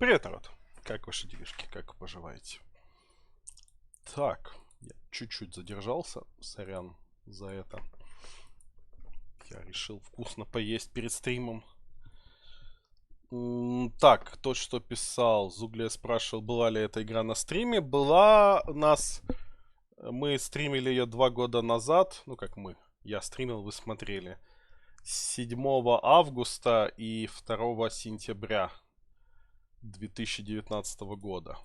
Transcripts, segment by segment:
Привет, народ. Как ваши делишки? Как поживаете? Так, я чуть-чуть задержался. Сорян за это. Я решил вкусно поесть перед стримом. Так, тот, что писал, Зуглия спрашивал, была ли эта игра на стриме. Была у нас... Мы стримили ее 2 года назад. Ну, как мы. Я стримил, вы смотрели. 7 августа и 2 сентября 2019 года.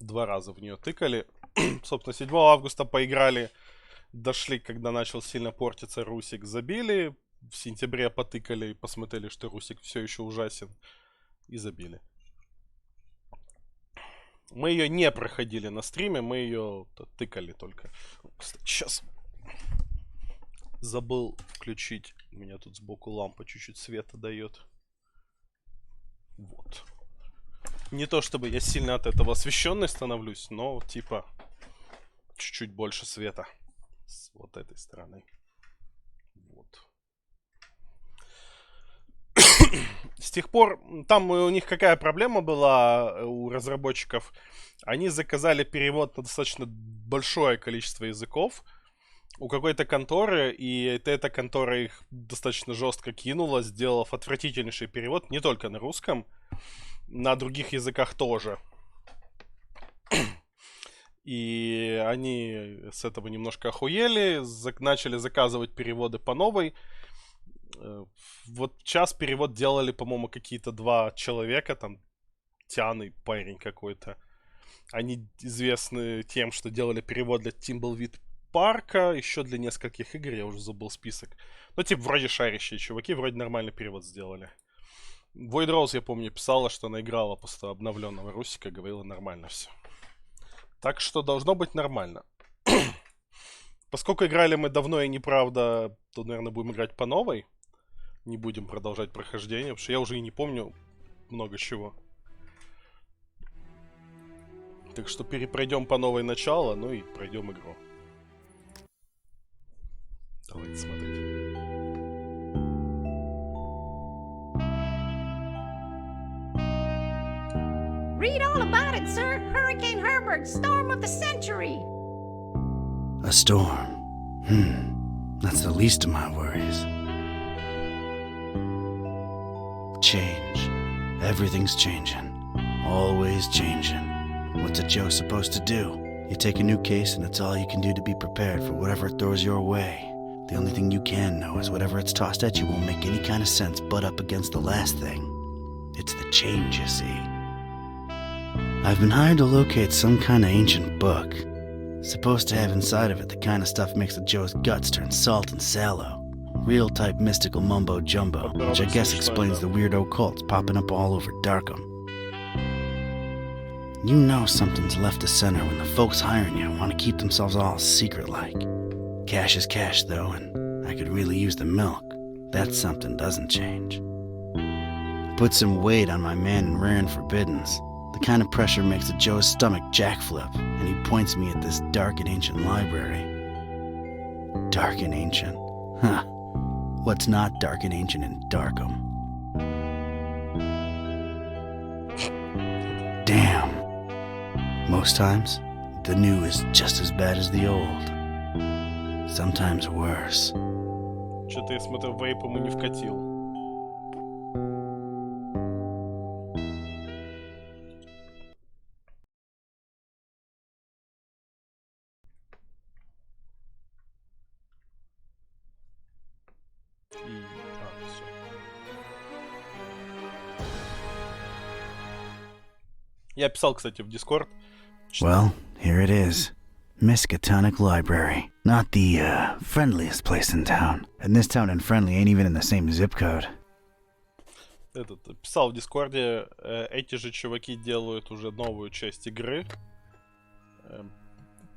2 раза в нее тыкали. Собственно, 7 августа поиграли. Дошли, когда начал сильно портиться Русик, забили. В сентябре потыкали и посмотрели, что Русик все еще ужасен. И забили. Мы ее не проходили на стриме, мы ее тыкали только. Сейчас. Забыл включить. У меня тут сбоку лампа чуть-чуть света дает. Вот. Не то чтобы я сильно от этого освещенный становлюсь, но типа чуть-чуть больше света с вот этой стороны. Вот. С тех пор, там у них какая проблема была у разработчиков? Они заказали перевод на достаточно большое количество языков у какой-то конторы, и эта контора их достаточно жестко кинула, сделав отвратительнейший перевод не только на русском, на других языках тоже. И они с этого немножко охуели, начали заказывать переводы по новой. Вот час перевод делали, по-моему, какие-то 2 человека, там, тяный парень какой-то. Они известны тем, что делали перевод для Тимблвид Парка, еще для нескольких игр, я уже забыл список. Ну, типа, вроде шарящие чуваки, вроде нормальный перевод сделали. Void Rose, я помню, писала, что она играла после обновленного Русика, говорила, нормально все. Так что должно быть нормально. Поскольку играли мы давно и неправда, то, наверное, будем играть по новой. Не будем продолжать прохождение, потому что я уже и не помню много чего. Так что перепройдем по новой начало, ну и пройдем игру. Давайте смотреть. Read all about it, sir. Hurricane Herbert, storm of the century. A storm. That's the least of my worries. Change. Everything's changing. Always changing. What's a Joe supposed to do? You take a new case and it's all you can do to be prepared for whatever it throws your way. The only thing you can know is whatever it's tossed at you won't make any kind of sense butt up against the last thing. It's the change, you see. I've been hired to locate some kind of ancient book. Supposed to have inside of it the kind of stuff makes the Joe's guts turn salt and sallow. Real type mystical mumbo jumbo, which I guess explains the weirdo cults popping up all over Darkham. You know something's left to center when the folks hiring you want to keep themselves all secret-like. Cash is cash, though, and I could really use the milk. That something doesn't change. Put some weight on my man in Rare and Forbiddens. The kind of pressure makes the Joe's stomach jackflip, and he points me at this dark and ancient library. Dark and ancient? Huh. What's not dark and ancient in Darkham? Damn. Most times, the new is just as bad as the old. Sometimes worse. Что-то я смотрю, вейп ему не вкатил. Все. Я писал, кстати, в Discord. Well, here it is. Miskatonic Library. Not the, friendliest place in town. And this town and friendly ain't even in the same zip code. Писал в Дискорде, эти же чуваки делают уже новую часть игры.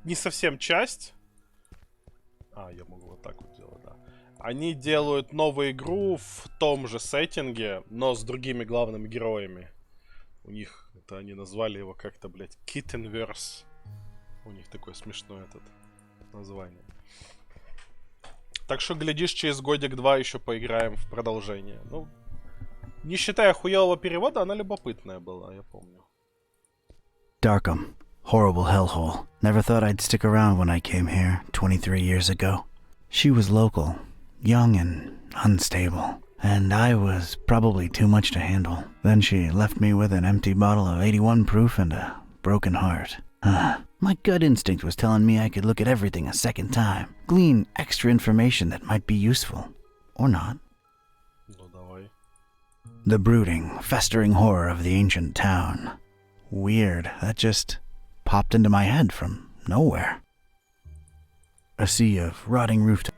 Не совсем часть. Я могу вот так вот делать, да. Они делают новую игру в том же сеттинге, но с другими главными героями. У них, это они назвали его как-то, блядь, Kittenverse. У них такое смешное название. Так что, глядишь, через годик-два еще поиграем в продолжение. Ну, Не считая хуёвого перевода, она любопытная была, я помню. Darkham. Horrible hellhole. Never thought I'd stick around when I came here 23 years ago. She was local, young and unstable, and I was probably too much to handle. Then she left me with an empty bottle of 81 proof and a broken heart. My gut instinct was telling me I could look at everything a second time, glean extra information that might be useful. Or not. Ну, давай. The brooding, festering horror of the ancient town. Weird, that just popped into my head from nowhere. A sea of rotting rooftops.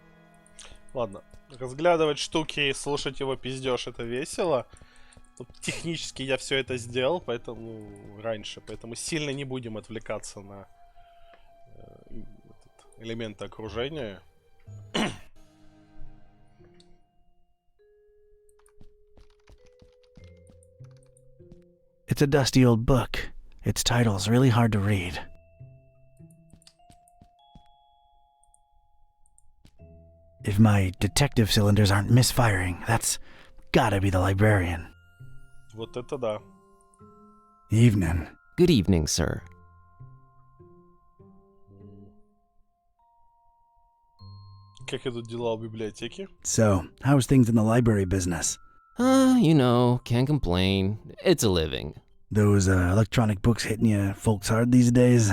Ладно, разглядывать штуки и слушать его пиздеж — это весело. Тут технически я все это сделал, поэтому поэтому сильно не будем отвлекаться на элементы окружения. It's a dusty old book. Its title's really hard to read. If my detective cylinders aren't misfiring, that's gotta be the librarian. Вот это да. Evening. Good evening, sir. Как идут дела в библиотеке? So, how's things in the library business? Can't complain. It's a living. Those electronic books hitting you folks hard these days?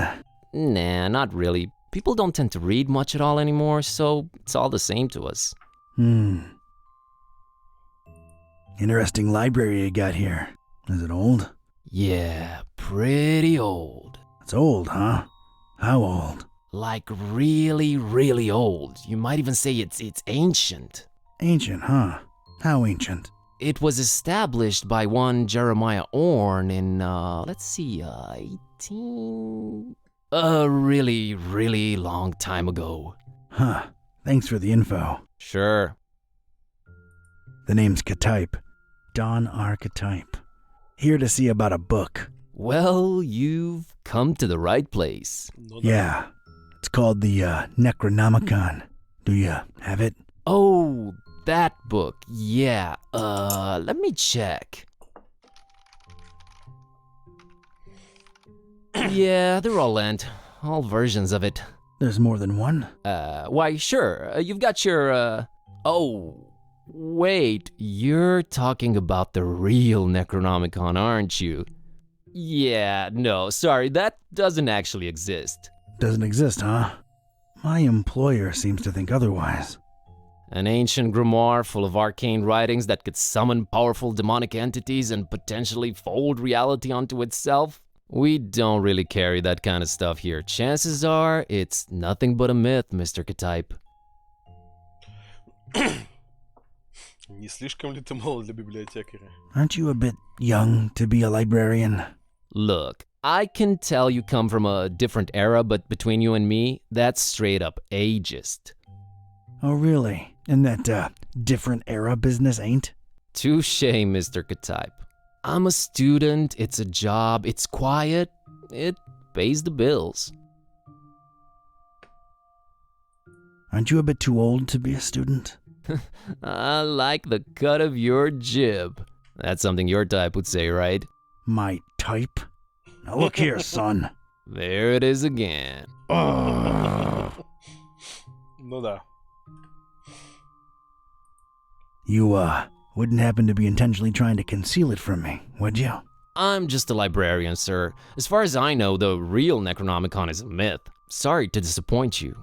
Nah, not really. People don't tend to read much at all anymore, so it's all the same to us. Interesting library you got here. Is it old? Yeah, pretty old. It's old, huh? How old? Like really, really old. You might even say it's ancient. Ancient, huh? How ancient? It was established by one Jeremiah Orne in, 18... A really, really long time ago. Huh. Thanks for the info. Sure. The name's Ktype. Don Archetype. Here to see about a book. Well, you've come to the right place. Ну, да. Yeah. It's called the Necronomicon. Do you have it? Oh, that book. Yeah. Let me check. Yeah, they're all lent. All versions of it. There's more than one? Why, sure. You've got your, Oh, wait. You're talking about the real Necronomicon, aren't you? Yeah, no, sorry. That doesn't actually exist. Doesn't exist, huh? My employer seems to think otherwise. An ancient grimoire full of arcane writings that could summon powerful demonic entities and potentially fold reality onto itself? We don't really carry that kind of stuff here. Chances are, it's nothing but a myth, Mr. Ktype. Не слишком ли ты молод для библиотекаря? Aren't you a bit young to be a librarian? Look, I can tell you come from a different era, but between you and me, that's straight up ageist. Oh, really? And that, different era business ain't? Touché, Mr. Ktype. I'm a student, it's a job, it's quiet, it pays the bills. Aren't you a bit too old to be a student? I like the cut of your jib. That's something your type would say, right? My type? Now look here, son. There it is again. Ну да. You, wouldn't happen to be intentionally trying to conceal it from me, would you? I'm just a librarian, sir. As far as I know, the real Necronomicon is a myth. Sorry to disappoint you.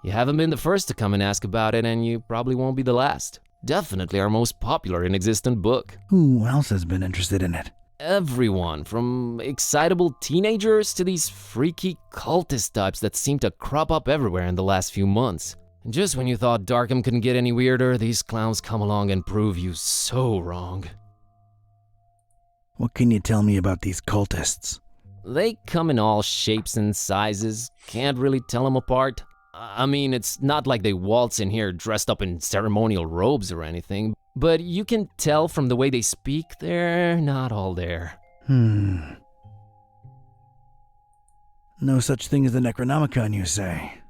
You haven't been the first to come and ask about it, and you probably won't be the last. Definitely our most popular and existent book. Who else has been interested in it? Everyone, from excitable teenagers to these freaky cultist types that seem to crop up everywhere in the last few months. Just when you thought Darkham couldn't get any weirder, these clowns come along and prove you so wrong. What can you tell me about these cultists? They come in all shapes and sizes, can't really tell them apart. I mean, it's not like they waltz in here dressed up in ceremonial robes or anything, but you can tell from the way they speak, they're not all there. No such thing as the Necronomicon, you say?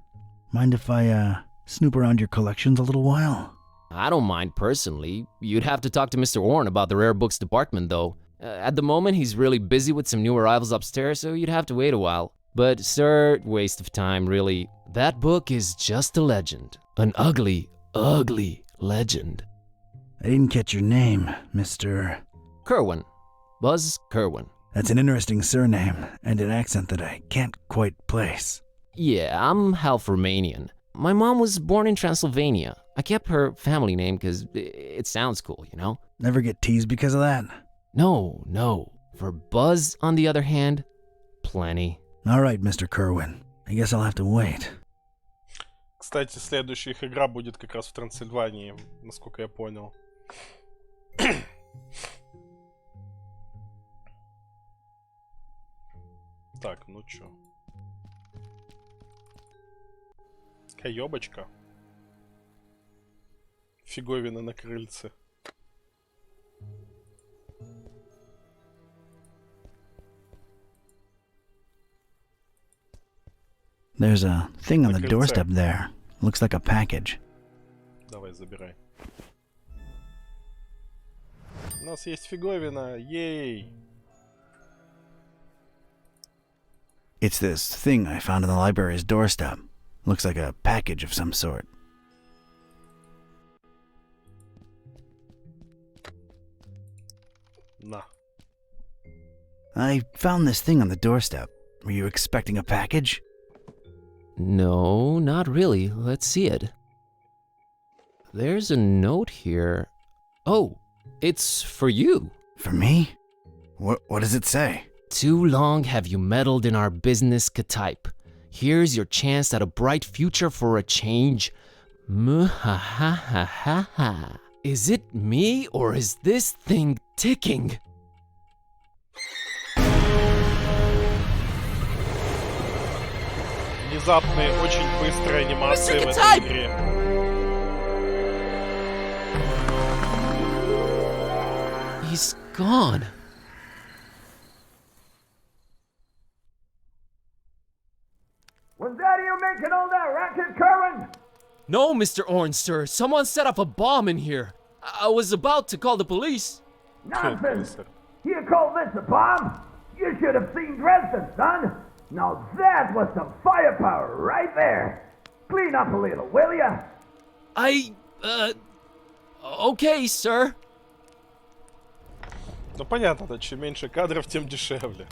Mind if I, snoop around your collections a little while? I don't mind personally. You'd have to talk to Mr. Orn about the rare books department, though. At the moment, he's really busy with some new arrivals upstairs, so you'd have to wait a while. But, sir, waste of time, really. That book is just a legend. An ugly, ugly legend. I didn't catch your name, Mr. Kerwin. Buzz Kerwin. That's an interesting surname and an accent that I can't quite place. Yeah, I'm half Romanian. My mom was born in Transylvania. I kept her family name because it sounds cool, you know? Never get teased because of that? No. For Buzz, on the other hand, plenty. All right, Mr. Kerwin. I guess I'll have to wait. Кстати, следующая их игра будет как раз в Трансильвании, насколько я понял. Так, ну чё. Каёбочка. Фиговина на крыльце. There's a thing on the крыльце. doorstep there. Looks like a package. Давай, забирай. У нас есть фиговина, ей! It's this thing I found on the library's doorstep. Looks like a package of some sort. На. I found this thing on the doorstep. Were you expecting a package? No, not really. Let's see it. There's a note here. Oh, it's for you. For me? What does it say? Too long have you meddled in our business, K-type. Here's your chance at a bright future for a change. Muhahahaha. Is it me or is this thing ticking? Внезапные, очень быстрые анимации в этой Type! игре. He's gone. Was that you making all that racket, Kerwin? No, Mr. Orange, sir. Someone set up a bomb in here. I was about to call the police. Nonsense! You call this a bomb? You should have seen Dresden, son! Now that was some firepower right there! Clean up a little, will ya? Okay, sir. Ну понятно, да, чем меньше кадров, тем дешевле.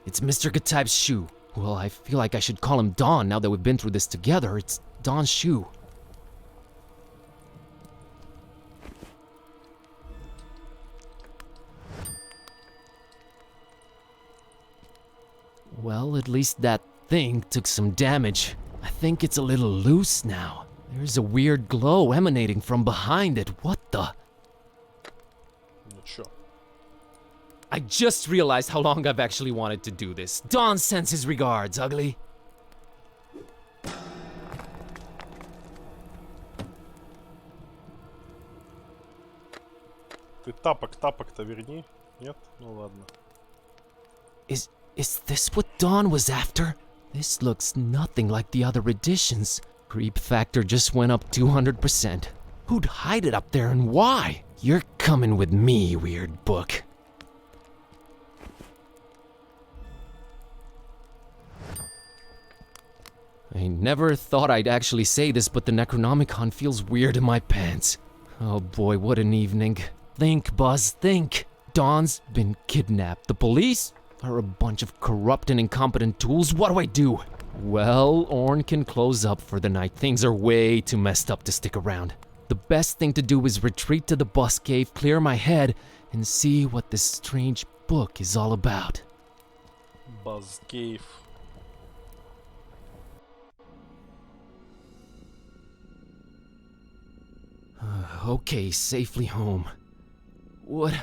It's Mr. K-type's shoe. Well, I feel like I should call him Don now that we've been through this together. It's Don's shoe. Well, at least that thing took some damage. I think it's a little loose now. There's a weird glow emanating from behind it. What the? Ну чё? I just realized how long I've actually wanted to do this. Don sends his regards, ugly. Ты тапок-то верни? Нет? Ну ладно. Is this what Don was after? This looks nothing like the other editions. Creep factor just went up 200%. Who'd hide it up there and why? You're coming with me, weird book. I never thought I'd actually say this, but the Necronomicon feels weird in my pants. Oh boy, what an evening. Think, Buzz, think. Don's been kidnapped. The police are a bunch of corrupt and incompetent tools. What do I do? Well, Orn can close up for the night. Things are way too messed up to stick around. The best thing to do is retreat to the bus cave, clear my head, and see what this strange book is all about. Buzz Cave. Okay, safely home. What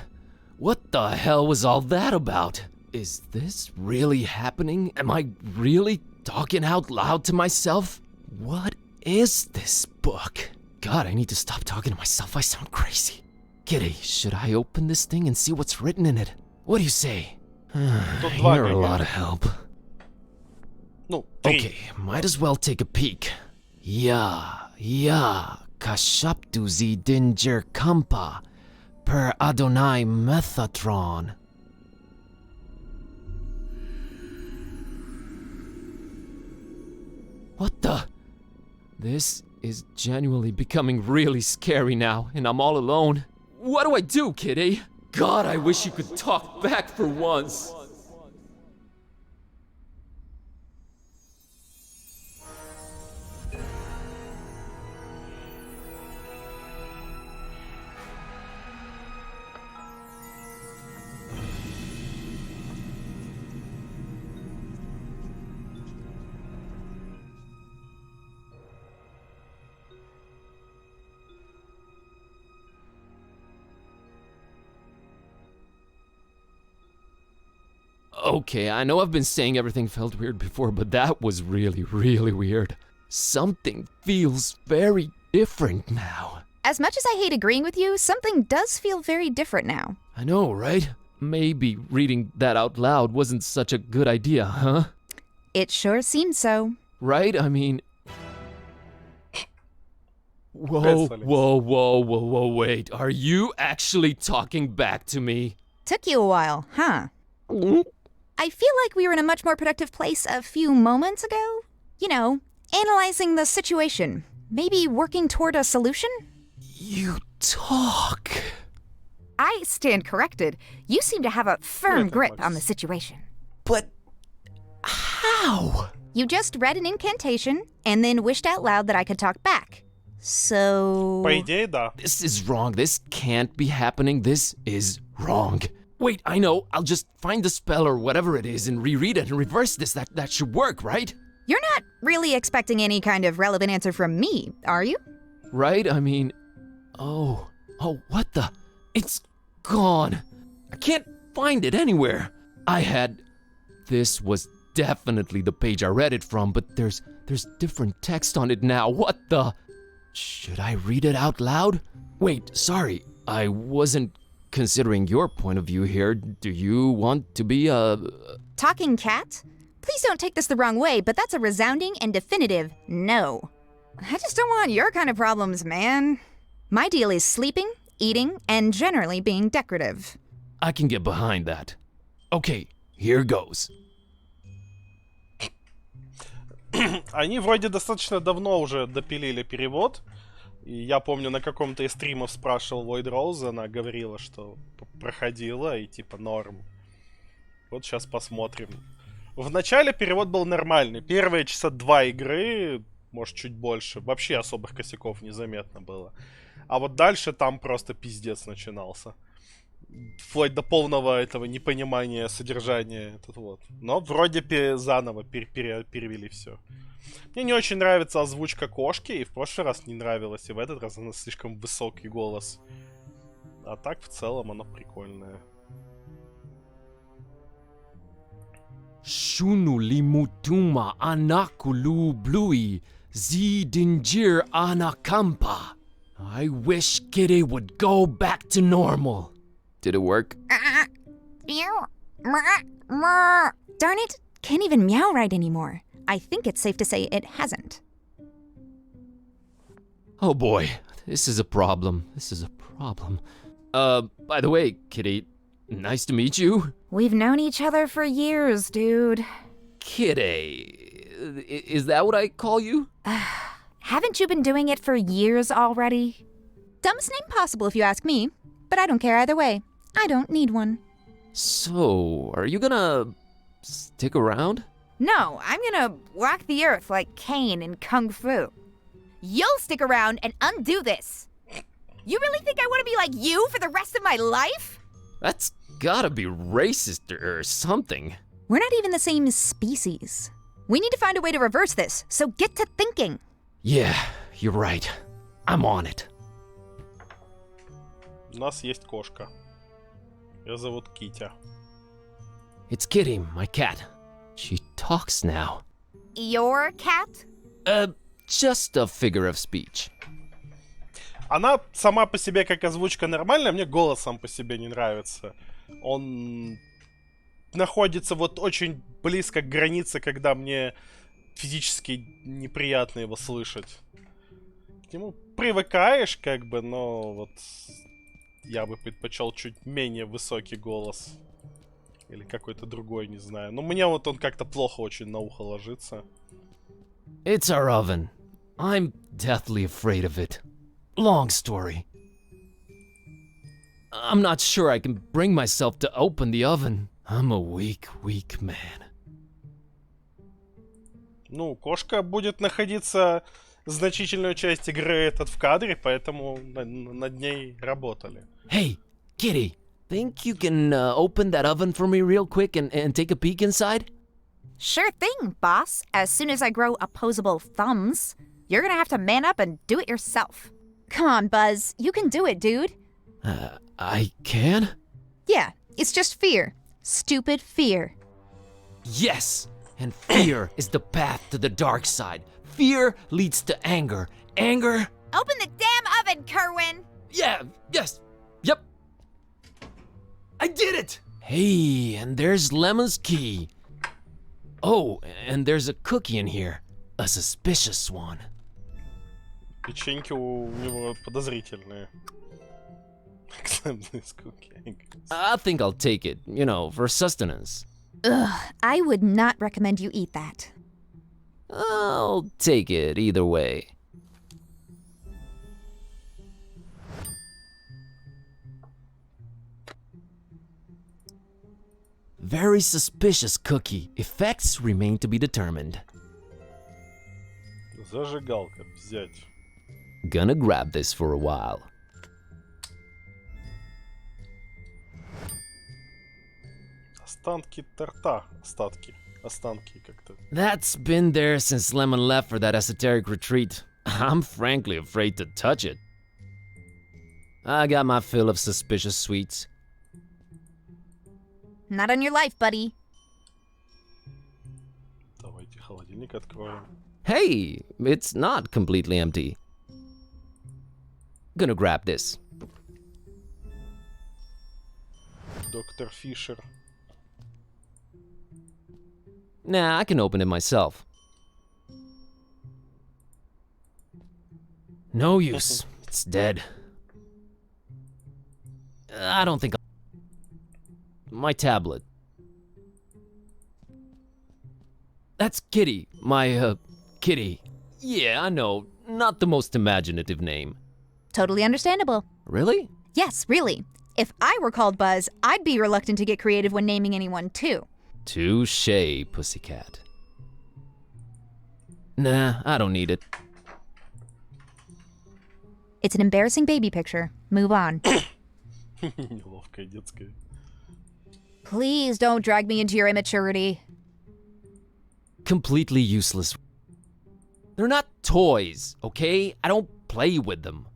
the hell was all that about? Is this really happening? Am I really talking out loud to myself? What is this book? God, I need to stop talking to myself. I sound crazy. Kitty, should I open this thing and see what's written in it? What do you say? You're a lot of help. Ну, 3. Okay, might as well take a peek. Yeah, Ya, kashaptu zi dinger kampa, per Adonai Methatron. What the? This is genuinely becoming really scary now, and I'm all alone. What do I do, kitty? God, I wish you could talk back for once. Okay, I know I've been saying everything felt weird before, but that was really, really weird. Something feels very different now. As much as I hate agreeing with you, something does feel very different now. I know, right? Maybe reading that out loud wasn't such a good idea, huh? It sure seems so. Right? I mean... Whoa, wait. Are you actually talking back to me? Took you a while, huh? I feel like we were in a much more productive place a few moments ago. You know, analyzing the situation. Maybe working toward a solution? You talk. I stand corrected. You seem to have a firm grip on the situation. But... how? You just read an incantation and then wished out loud that I could talk back. So... По идее, да. This is wrong. This can't be happening. This is wrong. Wait, I know. I'll just find the spell or whatever it is and reread it and reverse this. That should work, right? You're not really expecting any kind of relevant answer from me, are you? Right? I mean... Oh, what the... It's gone. I can't find it anywhere. This was definitely the page I read it from, but there's different text on it now. What the... Should I read it out loud? Wait, sorry. I wasn't considering your point of view here. Do you want to be a... Talking cat? Please don't take this the wrong way, but that's a resounding and definitive no. I just don't want your kind of problems, man. My deal is sleeping, eating, and generally being decorative. I can get behind that. Okay, here goes. Они вроде достаточно давно уже допилили перевод. И я помню, на каком-то из стримов спрашивал Void Rose, она говорила, что проходила и типа норм. Вот сейчас посмотрим. В начале перевод был нормальный. Первые часа 2 игры, может чуть больше, вообще особых косяков незаметно было. А вот дальше там просто пиздец начинался. Вплоть до полного этого непонимания содержания. Этот вот. Но вроде заново перевели все. Мне не очень нравится озвучка кошки, и в прошлый раз не нравилась, и в этот раз она слишком высокий голос. А так в целом оно прикольное. Shunu limutuma anakulu blui zidingir anakampa. I wish Kitty would go back to normal. Did it work? Darn it, can't even meow right anymore. I think it's safe to say it hasn't. Oh boy, this is a problem. By the way, Kitty, nice to meet you. We've known each other for years, dude. Kitty, is that what I call you? Haven't you been doing it for years already? Dumbest name possible if you ask me, but I don't care either way. I don't need one. So, are you gonna stick around? No, I'm gonna walk the earth like Caine in Kung Fu. You'll stick around and undo this. You really think I want to be like you for the rest of my life? That's gotta be racist or something. We're not even the same species. We need to find a way to reverse this, so get to thinking. Yeah, you're right. I'm on it. У нас есть кошка. Ее зовут Китя. It's Kitty, my cat. She talks now. Your cat? Just a figure of speech. Она сама по себе как озвучка нормальная, мне голос сам по себе не нравится. Он находится вот очень близко к границе, когда мне физически неприятно его слышать. к нему привыкаешь, как бы, но вот я бы предпочел чуть менее высокий голос. Или какой-то другой, не знаю. Но мне вот он как-то плохо очень на ухо ложится. It's our oven. I'm deathly afraid of it. Long story. I'm not sure I can bring myself to open the oven. I'm a weak, weak man. Ну, кошка будет находиться значительную часть игры этот в кадре, поэтому над ней работали. Hey, kitty, think you can open that oven for me real quick and take a peek inside? Sure thing, boss. As soon as I grow opposable thumbs, you're gonna have to man up and do it yourself. Come on, Buzz. You can do it, dude. I can? Yeah, it's just fear. Stupid fear. Yes! And fear is the path to the dark side. Fear leads to anger. Anger? Open the damn oven, Kerwin! Yeah, yes, yep. I did it! Hey, and there's Lemon's key. Oh, and there's a cookie in here. A suspicious one. Печеньки у него подозрительные. I think I'll take it, you know, for sustenance. Ugh, I would not recommend you eat that. I'll take it either way. Very suspicious cookie. Effects remain to be determined. Зажигалка взять. Gonna grab this for a while. Останки торта. Останки как-то. That's been there since Lemon left for that esoteric retreat. I'm frankly afraid to touch it. I got my fill of suspicious sweets. Not on your life, buddy. Давайте холодильник откроем. Hey, it's not completely empty. Gonna grab this. Доктор Фишер. Nah, I can open it myself. No use. It's dead. I don't think my tablet. That's Kitty. My, Kitty. Yeah, I know. Not the most imaginative name. Totally understandable. Really? Yes, really. If I were called Buzz, I'd be reluctant to get creative when naming anyone, too. Touché, pussycat. Nah, I don't need it. It's an embarrassing baby picture. Move on. Неловкая детская. Please don't drag me into your immaturity. Completely useless. They're not toys, okay? I don't play with them.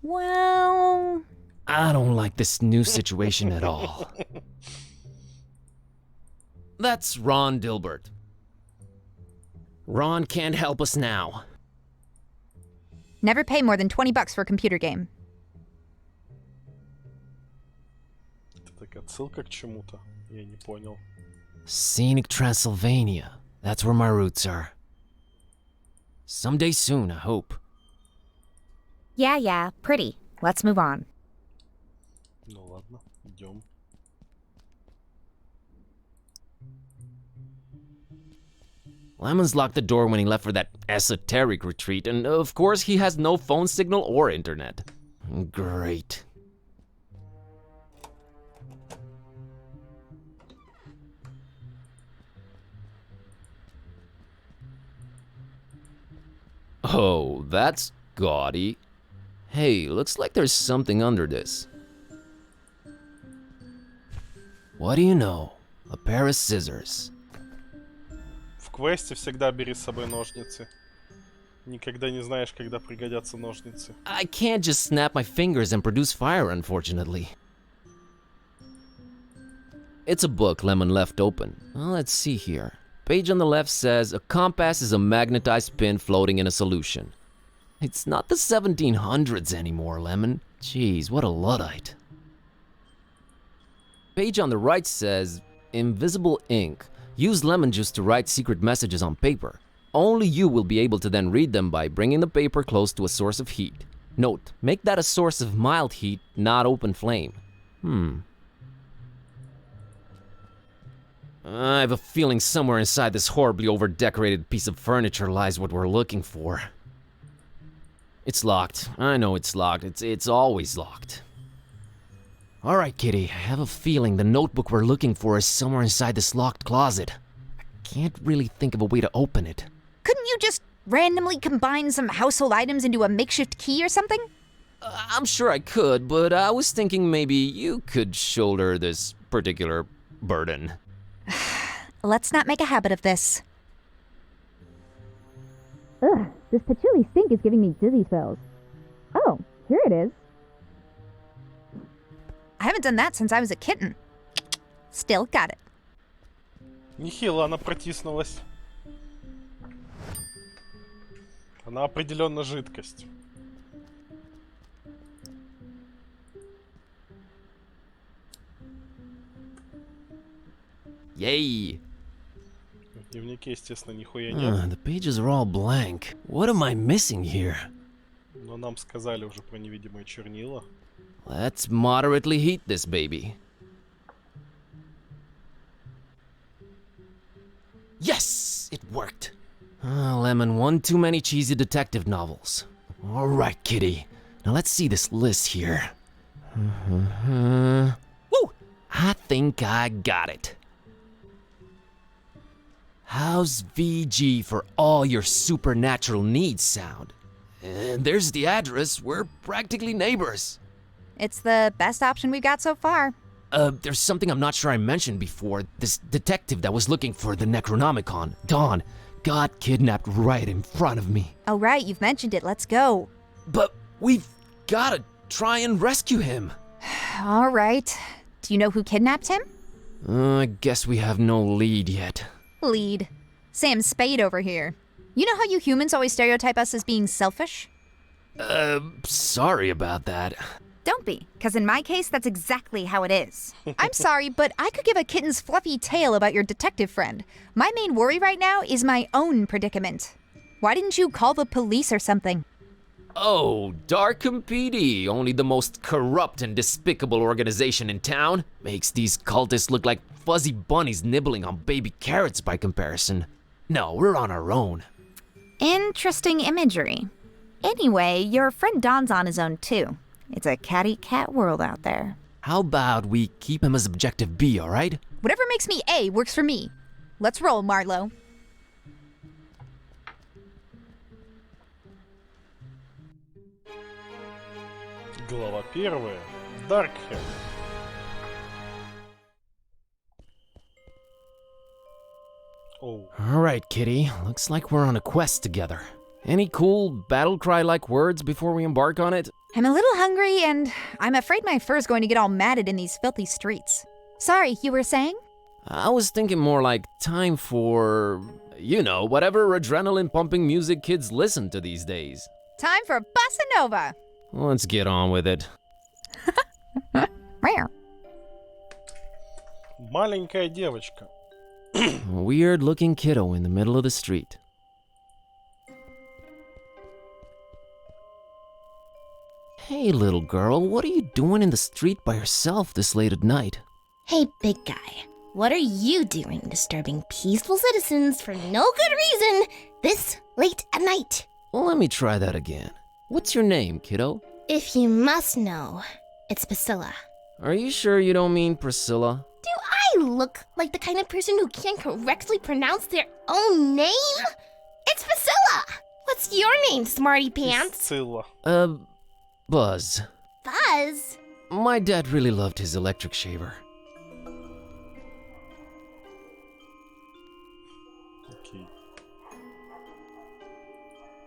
Well... I don't like this new situation at all. That's Ron Dilbert. Ron can't help us now. Never pay more than $20 for a computer game. Это так отсылка к чему-то? Я не понял. Scenic Transylvania. That's where my roots are. Someday soon, I hope. Yeah, pretty. Let's move on. Ну ладно, идем. Lemon's locked the door when he left for that esoteric retreat, and of course he has no phone signal or internet. Great. Oh, that's gaudy. Hey, looks like there's something under this. What do you know? A pair of scissors. В квесте всегда бери с собой ножницы. Никогда не знаешь, когда пригодятся ножницы. I can't just snap my fingers and produce fire, unfortunately. It's a book Lemon left open. Well, let's see here. Page on the left says, a compass is a magnetized pin floating in a solution. It's not the 1700s anymore, Lemon. Jeez, what a Luddite. Page on the right says, invisible ink. Use lemon juice to write secret messages on paper. Only you will be able to then read them by bringing the paper close to a source of heat. Note, make that a source of mild heat, not open flame. I have a feeling somewhere inside this horribly over-decorated piece of furniture lies what we're looking for. It's locked. I know it's locked. It's always locked. Alright, Kitty, I have a feeling the notebook we're looking for is somewhere inside this locked closet. I can't really think of a way to open it. Couldn't you just randomly combine some household items into a makeshift key or something? I'm sure I could, but I was thinking maybe you could shoulder this particular burden. Let's not make a habit of this. Ugh, this patchouli stink is giving me dizzy spells. Oh, here it is. I haven't done that since I was a kitten. Still got it. Нехило она протиснулась. Она определенно жидкость. Yay! В дневнике, естественно, нихуя нет. The pages are all blank. What am I missing here? Но нам сказали уже про невидимые чернила. Let's moderately heat this baby. Yes! It worked! Lemon, one too many cheesy detective novels. Alright, Kitty. Now let's see this list here. Woo! I think I got it. How's VG for all your supernatural needs sound? And there's the address. We're practically neighbors. It's the best option we've got so far. There's something I'm not sure I mentioned before. This detective that was looking for the Necronomicon, Dawn, got kidnapped right in front of me. Oh, right, you've mentioned it. Let's go. But we've gotta try and rescue him. All right. Do you know who kidnapped him? I guess we have no lead yet. Lead. Sam Spade over here. You know how you humans always stereotype us as being selfish? Sorry about that. Don't be, because in my case, that's exactly how it is. I'm sorry, but I could give a kitten's fluffy tale about your detective friend. My main worry right now is my own predicament. Why didn't you call the police or something? Oh, Darkham PD, only the most corrupt and despicable organization in town, makes these cultists look like fuzzy bunnies nibbling on baby carrots by comparison. No, we're on our own. Interesting imagery. Anyway, your friend Don's on his own too. It's a catty-cat world out there. How about we keep him as objective B, alright? Whatever makes me A works for me. Let's roll, Marlowe. Глава первая. Даркхем. Oh. Alright, Kitty. Looks like we're on a quest together. Any cool battle cry-like words before we embark on it? I'm a little hungry, and I'm afraid my fur's going to get all matted in these filthy streets. Sorry, you were saying? I was thinking more like time for, you know, whatever adrenaline-pumping music kids listen to these days. Time for Bossa Nova! Let's get on with it. Meow. Маленькая девочка. A weird-looking kiddo in the middle of the street. Hey, little girl, what are you doing in the street by yourself this late at night? Hey, big guy. What are you doing disturbing peaceful citizens for no good reason this late at night? Let me try that again. What's your name, kiddo? If you must know, it's Priscilla. Are you sure you don't mean Priscilla? Do I look like the kind of person who can't correctly pronounce their own name? It's Priscilla! What's your name, smarty pants? Сцилла. Buzz. Buzz? My dad really loved his electric shaver. Окей.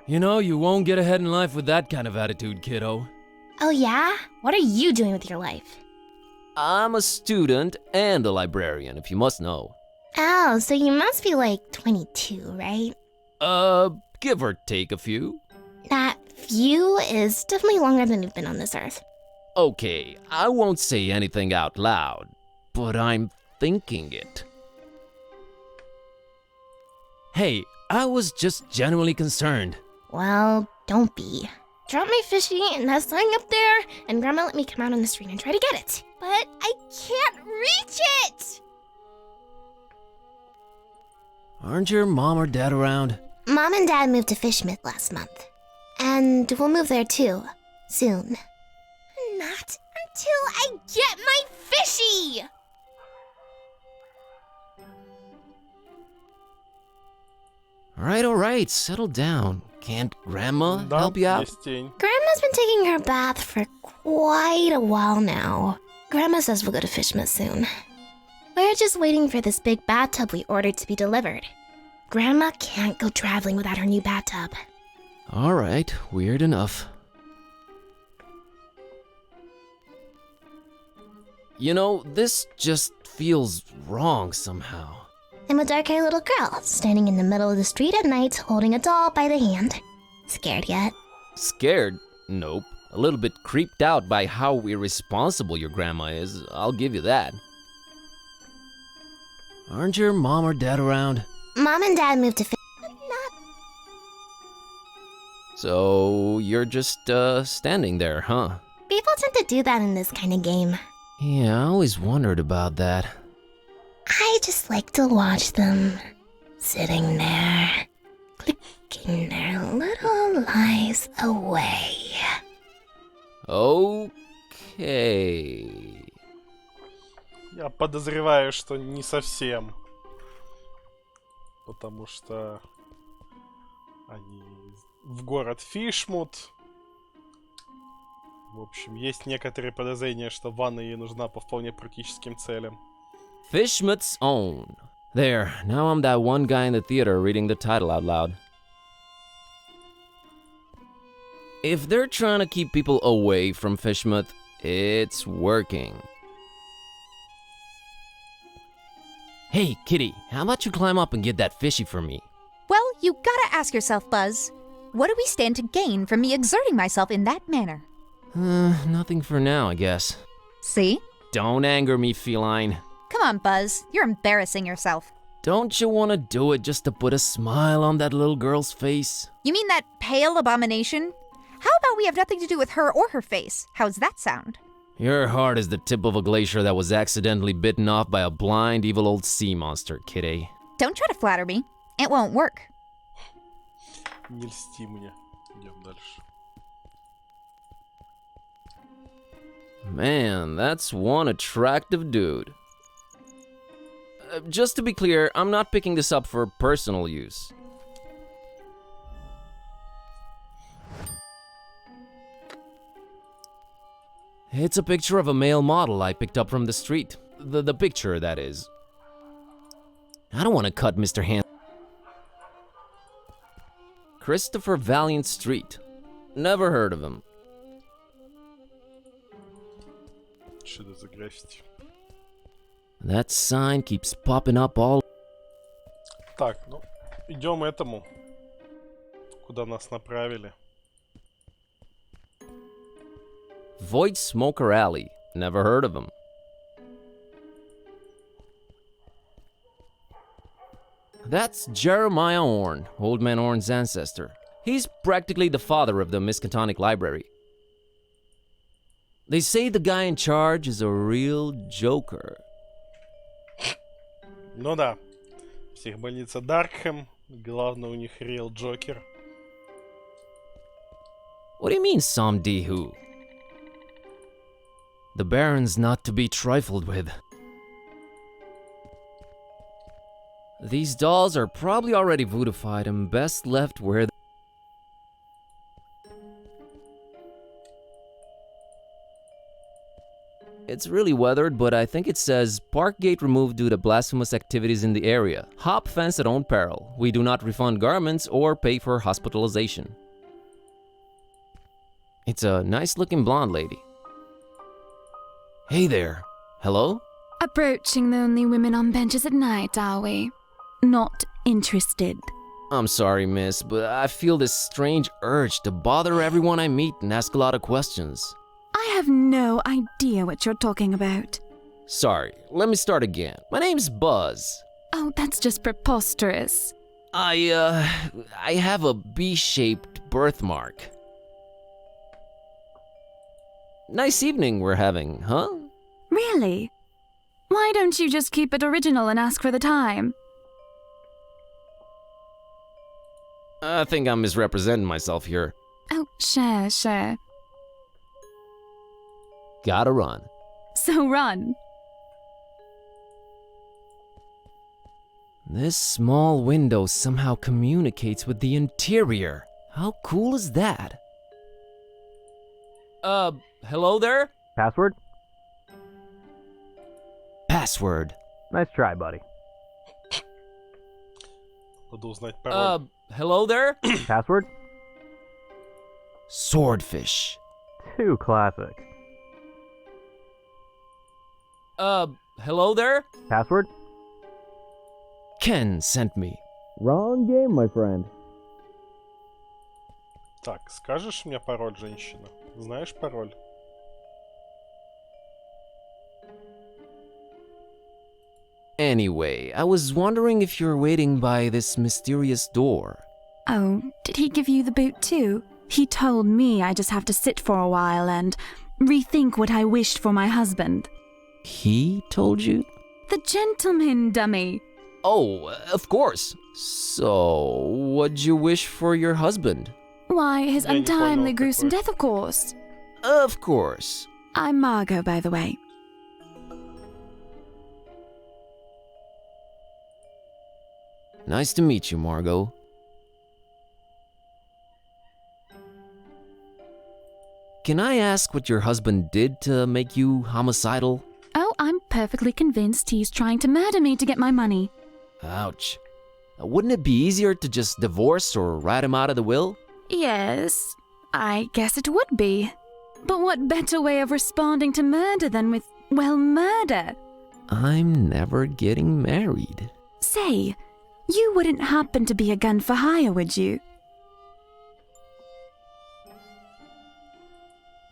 You know, you won't get ahead in life with that kind of attitude, kiddo. Oh yeah? What are you doing with your life? I'm a student and a librarian, if you must know. Oh, so you must be like 22, right? Give or take a few. That few is definitely longer than you've been on this earth. Okay, I won't say anything out loud, but I'm thinking it. Hey, I was just genuinely concerned. Well, don't be. Drop my fishy and that's lying up there, and Grandma let me come out on the street and try to get it. But I can't reach it! Aren't your mom or dad around? Mom and Dad moved to Fishmith last month. And we'll move there too, soon. Not until I get my fishy! All right, settle down. Can't Grandma Да, help you out? есть тень. Grandma's been taking her bath for quite a while now. Grandma says we'll go to Fishmith soon. We're just waiting for this big bathtub we ordered to be delivered. Grandma can't go traveling without her new bathtub. All right, weird enough. You know, this just feels wrong somehow. I'm a dark-haired little girl, standing in the middle of the street at night, holding a doll by the hand. Scared yet? Scared? Nope. A little bit creeped out by how irresponsible your grandma is, I'll give you that. Aren't your mom or dad around? Mom and Dad moved to not. So, you're just, standing there, huh? People tend to do that in this kind of game. Yeah, I always wondered about that. I just like to watch them, sitting there, clicking their little lives away. Okay. Я подозреваю, что не совсем. Потому что они в город Фишмут. В общем, есть некоторые подозрения, что ванна ей нужна по вполне практическим целям. Fishmut's own. There, now I'm that one guy in the theater reading the title out loud. If they're trying to keep people away from Fishmouth, it's working. Hey, Kitty, how about you climb up and get that fishy for me? Well, you gotta ask yourself, Buzz. What do we stand to gain from me exerting myself in that manner? Nothing for now, I guess. See? Don't anger me, feline. Come on, Buzz. You're embarrassing yourself. Don't you want to do it just to put a smile on that little girl's face? You mean that pale abomination? How about we have nothing to do with her or her face? How's that sound? Your heart is the tip of a glacier that was accidentally bitten off by a blind, evil old sea monster, Kitty. Don't try to flatter me. It won't work. Не льсти мне. Идем дальше. Man, that's one attractive dude. Just to be clear, I'm not picking this up for personal use. It's a picture of a male model I picked up from the street. The picture, that is. I don't want to cut Mr. Hand. Christopher Valiant Street. Never heard of him. Что это за граффити? That sign keeps popping up all... Так, ну, идем этому. Куда нас направили. Void Smoker Alley. Never heard of him. That's Jeremiah Orn, Old Man Orn's ancestor. He's practically the father of the Miskatonic Library. They say the guy in charge is a real joker. Ну да. Психбольница Даркхэм. Главное у них Real Joker. What do you mean, Somdi who? The Baron's not to be trifled with. These dolls are probably already voodified and best left where they... It's really weathered, but I think it says, Park gate removed due to blasphemous activities in the area. Hop fence at own peril. We do not refund garments or pay for hospitalization. It's a nice-looking blonde lady. Hey there. Hello? Approaching the only women on benches at night, are we? Not interested. I'm sorry, miss, but I feel this strange urge to bother everyone I meet and ask a lot of questions. I have no idea what you're talking about. Sorry, let me start again. My name's Buzz. Oh, that's just preposterous. I have a B-shaped birthmark. Nice evening we're having, huh? Really? Why don't you just keep it original and ask for the time? I think I'm misrepresenting myself here. Oh, sure. Gotta run. So run. This small window somehow communicates with the interior. How cool is that? Hello there? Password? Password. Nice try, buddy. Надо узнать пароль. Hello there? Password? Swordfish. Too classic. Hello there? Password? Ken sent me. Wrong game, my friend. Так, скажешь мне пароль, женщина? Знаешь пароль? Anyway, I was wondering if you're waiting by this mysterious door. Oh, did he give you the boot too? He told me I just have to sit for a while and rethink what I wished for my husband. He told you? The gentleman, dummy. Oh, of course. So, what'd you wish for your husband? Why, his Я не понял, untimely gruesome какой. death, of course. Of course. I'm Margot, by the way. Nice to meet you, Margot. Can I ask what your husband did to make you homicidal? Oh, I'm perfectly convinced he's trying to murder me to get my money. Ouch. Wouldn't it be easier to just divorce or write him out of the will? Yes, I guess it would be. But what better way of responding to murder than with, well, murder? I'm never getting married. Say, you wouldn't happen to be a gun for hire, would you?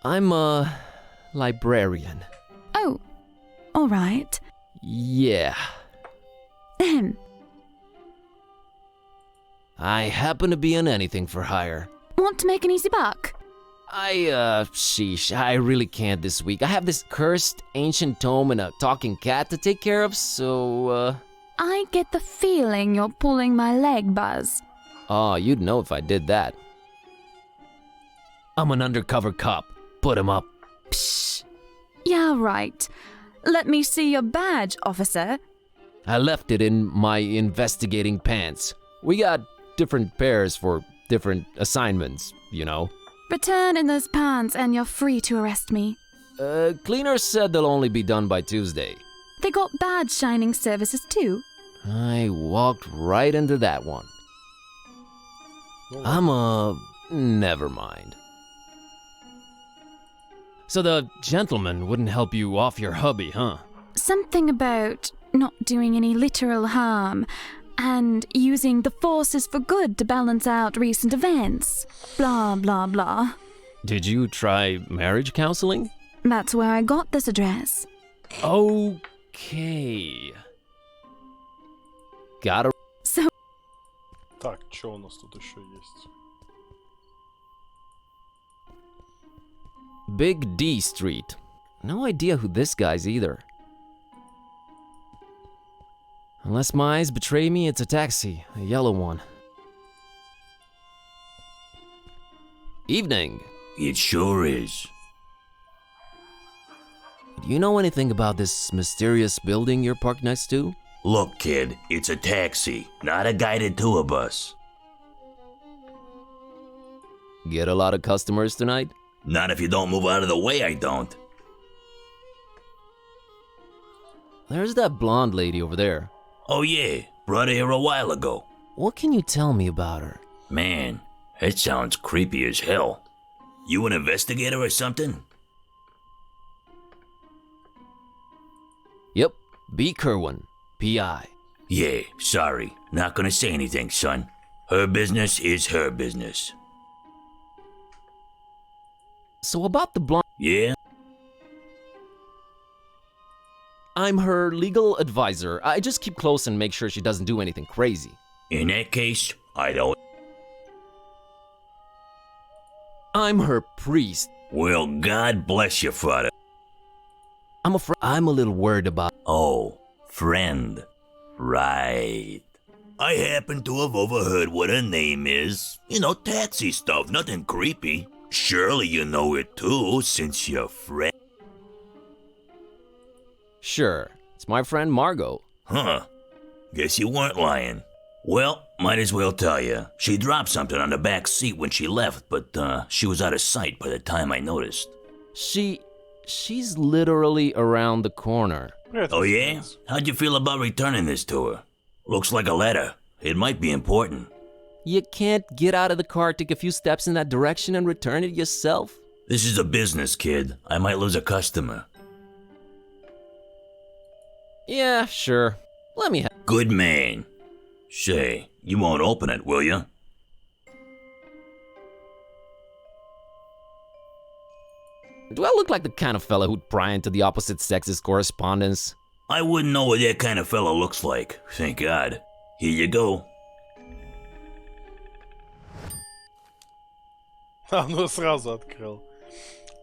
I'm a librarian. Oh, all right. Yeah. Ahem. I happen to be an anything for hire. Want to make an easy buck? Sheesh, I really can't this week. I have this cursed ancient tome and a talking cat to take care of, so, I get the feeling you're pulling my leg, Buzz. Oh, you'd know if I did that. I'm an undercover cop. Put him up. Psh. Yeah, right. Let me see your badge, officer. I left it in my investigating pants. We got different pairs for different assignments, you know. Return in those pants and you're free to arrest me. Cleaners said they'll only be done by Tuesday. They got badge shining services too. I walked right into that one. Never mind. So the gentleman wouldn't help you off your hubby, huh? Something about not doing any literal harm and using the forces for good to balance out recent events. Blah, blah, blah. Did you try marriage counseling? That's where I got this address. Okay. Gotta... So, Так, что у нас тут еще есть? Big D Street. No idea who this guy's either. Unless my eyes betray me, it's a taxi, a yellow one. Evening. It sure is. Do you know anything about this mysterious building you're parked next to? Look, kid, it's a taxi, not a guided tour bus. Get a lot of customers tonight? Not if you don't move out of the way, I don't. There's that blonde lady over there. Oh yeah, brought her here a while ago. What can you tell me about her? Man, that sounds creepy as hell. You an investigator or something? Yep, B. Kerwin, P.I. Yeah, sorry, not gonna say anything, son. Her business is her business. So about the blonde... Yeah? I'm her legal advisor. I just keep close and make sure she doesn't do anything crazy. In that case, I don't. I'm her priest. Well, God bless you, father. I'm a little worried about. Oh, friend. Right. I happen to have overheard what her name is. You know, tatsy stuff, nothing creepy. Surely you know it too, since you're friend. Sure, it's my friend Margot. Huh. Guess you weren't lying. Well, might as well tell you. She dropped something on the back seat when she left, but she was out of sight by the time I noticed. She's literally around the corner. Oh yeah? How'd you feel about returning this to her? Looks like a letter. It might be important. You can't get out of the car, take a few steps in that direction, and return it yourself? This is a business, kid. I might lose a customer. Yeah, sure. Let me Good man. Say, you won't open it, will you? Do I look like the kind of fella who'd pry into the opposite sex's correspondence? I wouldn't know what that kind of fella looks like, thank God. Here you go. Ну сразу открыл.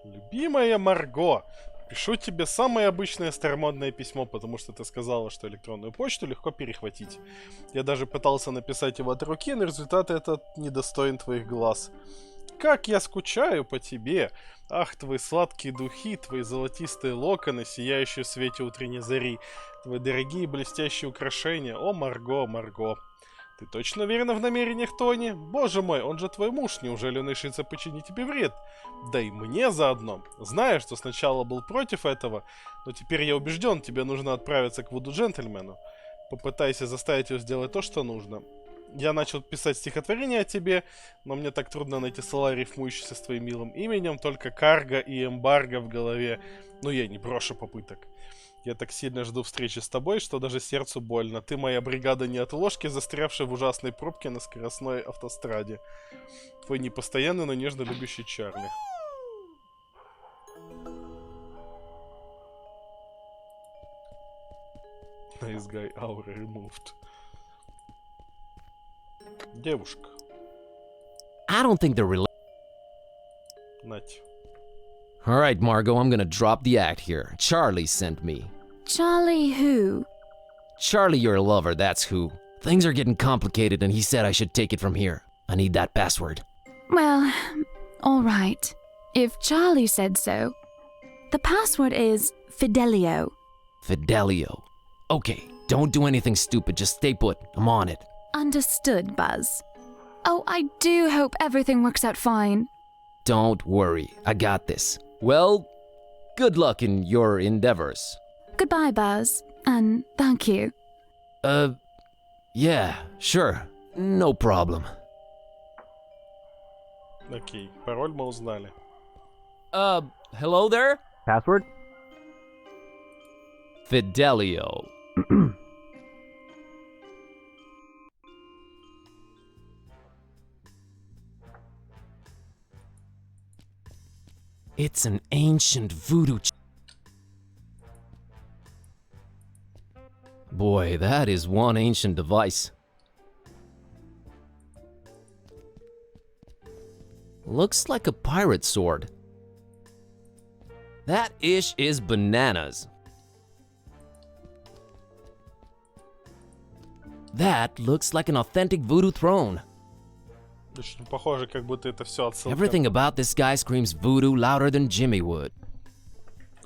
Любимая Марго, пишу тебе самое обычное старомодное письмо, потому что ты сказала, что электронную почту легко перехватить. Я даже пытался написать его от руки, но результат этот недостоин твоих глаз. Как я скучаю по тебе! Ах, твои сладкие духи, твои золотистые локоны, сияющие в свете утренней зари, твои дорогие блестящие украшения. О, Марго, Марго! Ты точно уверена в намерениях Тони? Боже мой, он же твой муж, неужели он решится починить тебе вред? Да и мне заодно. Знаю, что сначала был против этого, но теперь я убежден, тебе нужно отправиться к вуду-джентльмену. Попытайся заставить его сделать то, что нужно. Я начал писать стихотворение о тебе, но мне так трудно найти слова, рифмующиеся с твоим милым именем, только карго и эмбарго в голове. Но я не брошу попыток. Я так сильно жду встречи с тобой, что даже сердцу больно. Ты моя бригада неотложки, застрявшая в ужасной пробке на скоростной автостраде. Твой непостоянный, но нежно любящий Чарли. Nice guy, aura removed. Девушка. I don't think they're related. Нать. Alright, Margot, I'm gonna drop the act here. Charlie sent me. Charlie who? Charlie, your lover, that's who. Things are getting complicated and he said I should take it from here. I need that password. Well, alright. If Charlie said so. The password is Fidelio. Fidelio. Okay, don't do anything stupid, just stay put. I'm on it. Understood, Buzz. Oh, I do hope everything works out fine. Don't worry, I got this. Well, good luck in your endeavors. Goodbye, Buzz, and thank you. Yeah, sure. No problem. Окей, пароль мы узнали. Hello there? Password? Fidelio. It's an ancient voodoo. Boy, that is one ancient device. Looks like a pirate sword. That ish is bananas. That looks like an authentic voodoo throne. Очень похоже, как будто это все отсылка. Everything about this guy screams voodoo louder than Jimmy would.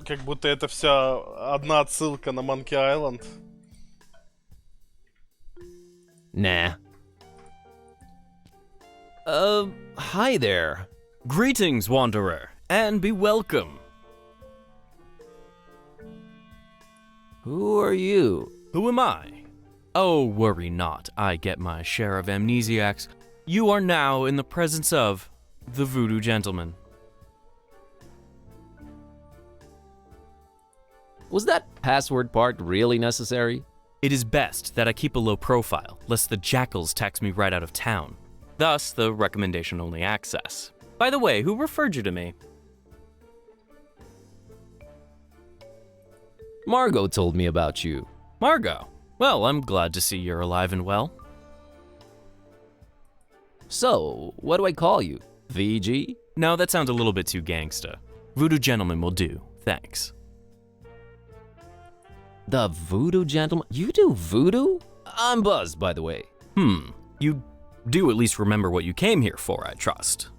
Как будто это вся одна отсылка на Monkey Island. Nah. Hi there. Greetings, Wanderer, and be welcome. Who are you? Who am I? Oh, worry not, I get my share of amnesiacs. You are now in the presence of the Voodoo Gentleman. Was that password part really necessary? It is best that I keep a low profile, lest the jackals tax me right out of town. Thus, the recommendation-only access. By the way, who referred you to me? Margot told me about you. Margot? Well, I'm glad to see you're alive and well. So, what do I call you? VG? No, that sounds a little bit too gangsta. Voodoo Gentleman will do, thanks. The Voodoo Gentleman? You do voodoo? I'm buzzed, by the way. You do at least remember what you came here for, I trust.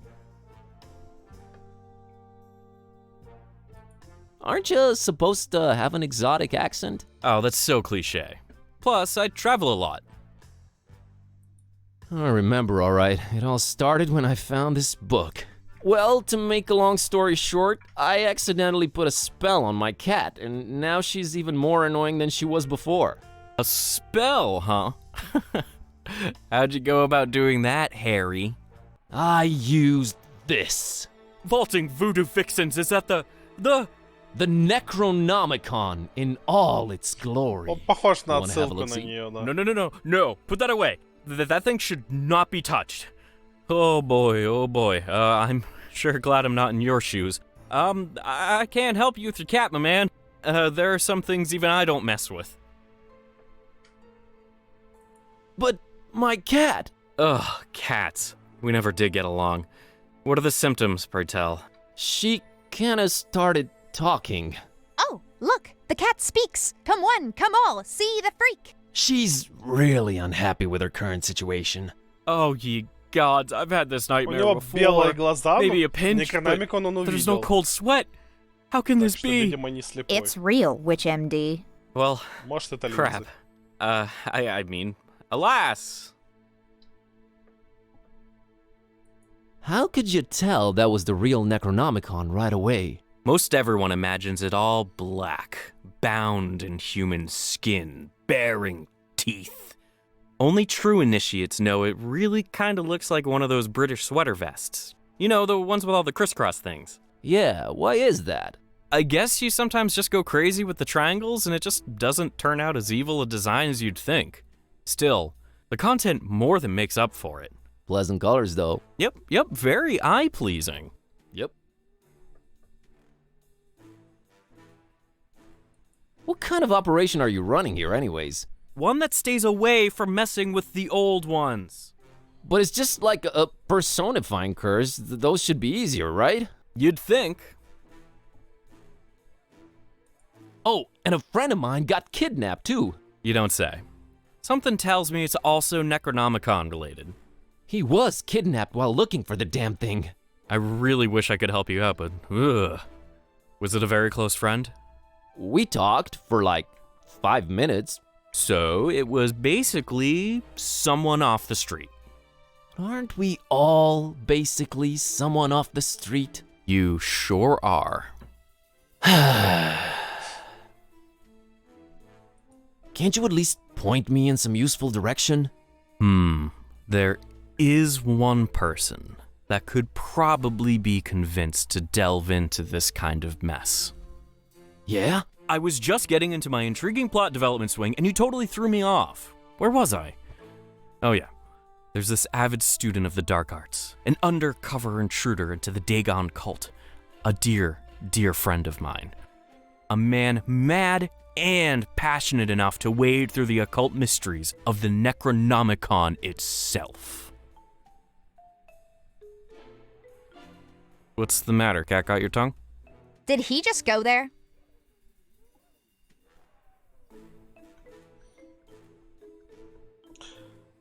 Aren't you supposed to have an exotic accent? Oh, that's so cliche. Plus, I travel a lot. I remember, all right. It all started when I found this book. Well, to make a long story short, I accidentally put a spell on my cat, and now she's even more annoying than she was before. A spell, huh? How'd you go about doing that, Harry? I used this. Vaulting voodoo vixens, is that the Necronomicon in all its glory. Он похож на You wanna have a отсылку на look-see? нее, да. No, put that away. That thing should not be touched. Oh boy. I'm sure glad I'm not in your shoes. I can't help you with your cat, my man. There are some things even I don't mess with. But my cat! Ugh, cats. We never did get along. What are the symptoms, pray tell? She kinda started talking. Oh, look, the cat speaks. Come one, come all, see the freak. She's really unhappy with her current situation. Oh, ye gods, I've had this У nightmare него before. белые глаза, Maybe но a pinch, but Некрономикон он there's no увидел. cold sweat. How can Так this что, be? видимо, не слепой. It's real, Witch MD. Well, Может, это crap. линзы. I mean, alas. How could you tell that was the real Necronomicon right away? Most everyone imagines it all black, bound in human skin, bearing teeth. Only true initiates know it really kinda looks like one of those British sweater vests. You know, the ones with all the crisscross things. Yeah, why is that? I guess you sometimes just go crazy with the triangles and it just doesn't turn out as evil a design as you'd think. Still, the content more than makes up for it. Pleasant colors, though. Yep, very eye-pleasing. Yep. What kind of operation are you running here, anyways? One that stays away from messing with the old ones. But it's just like a personifying curse. Those should be easier, right? You'd think. Oh, and a friend of mine got kidnapped, too. You don't say. Something tells me it's also Necronomicon related. He was kidnapped while looking for the damn thing. I really wish I could help you out, but ugh. Was it a very close friend? We talked for like 5 minutes. So it was basically someone off the street. Aren't we all basically someone off the street? You sure are. Can't you at least point me in some useful direction? There is one person that could probably be convinced to delve into this kind of mess. Yeah? I was just getting into my intriguing plot development swing and you totally threw me off. Where was I? Oh yeah. There's this avid student of the dark arts, an undercover intruder into the Dagon cult, a dear friend of mine. A man mad and passionate enough to wade through the occult mysteries of the Necronomicon itself. What's the matter? Cat got your tongue? Did he just go there?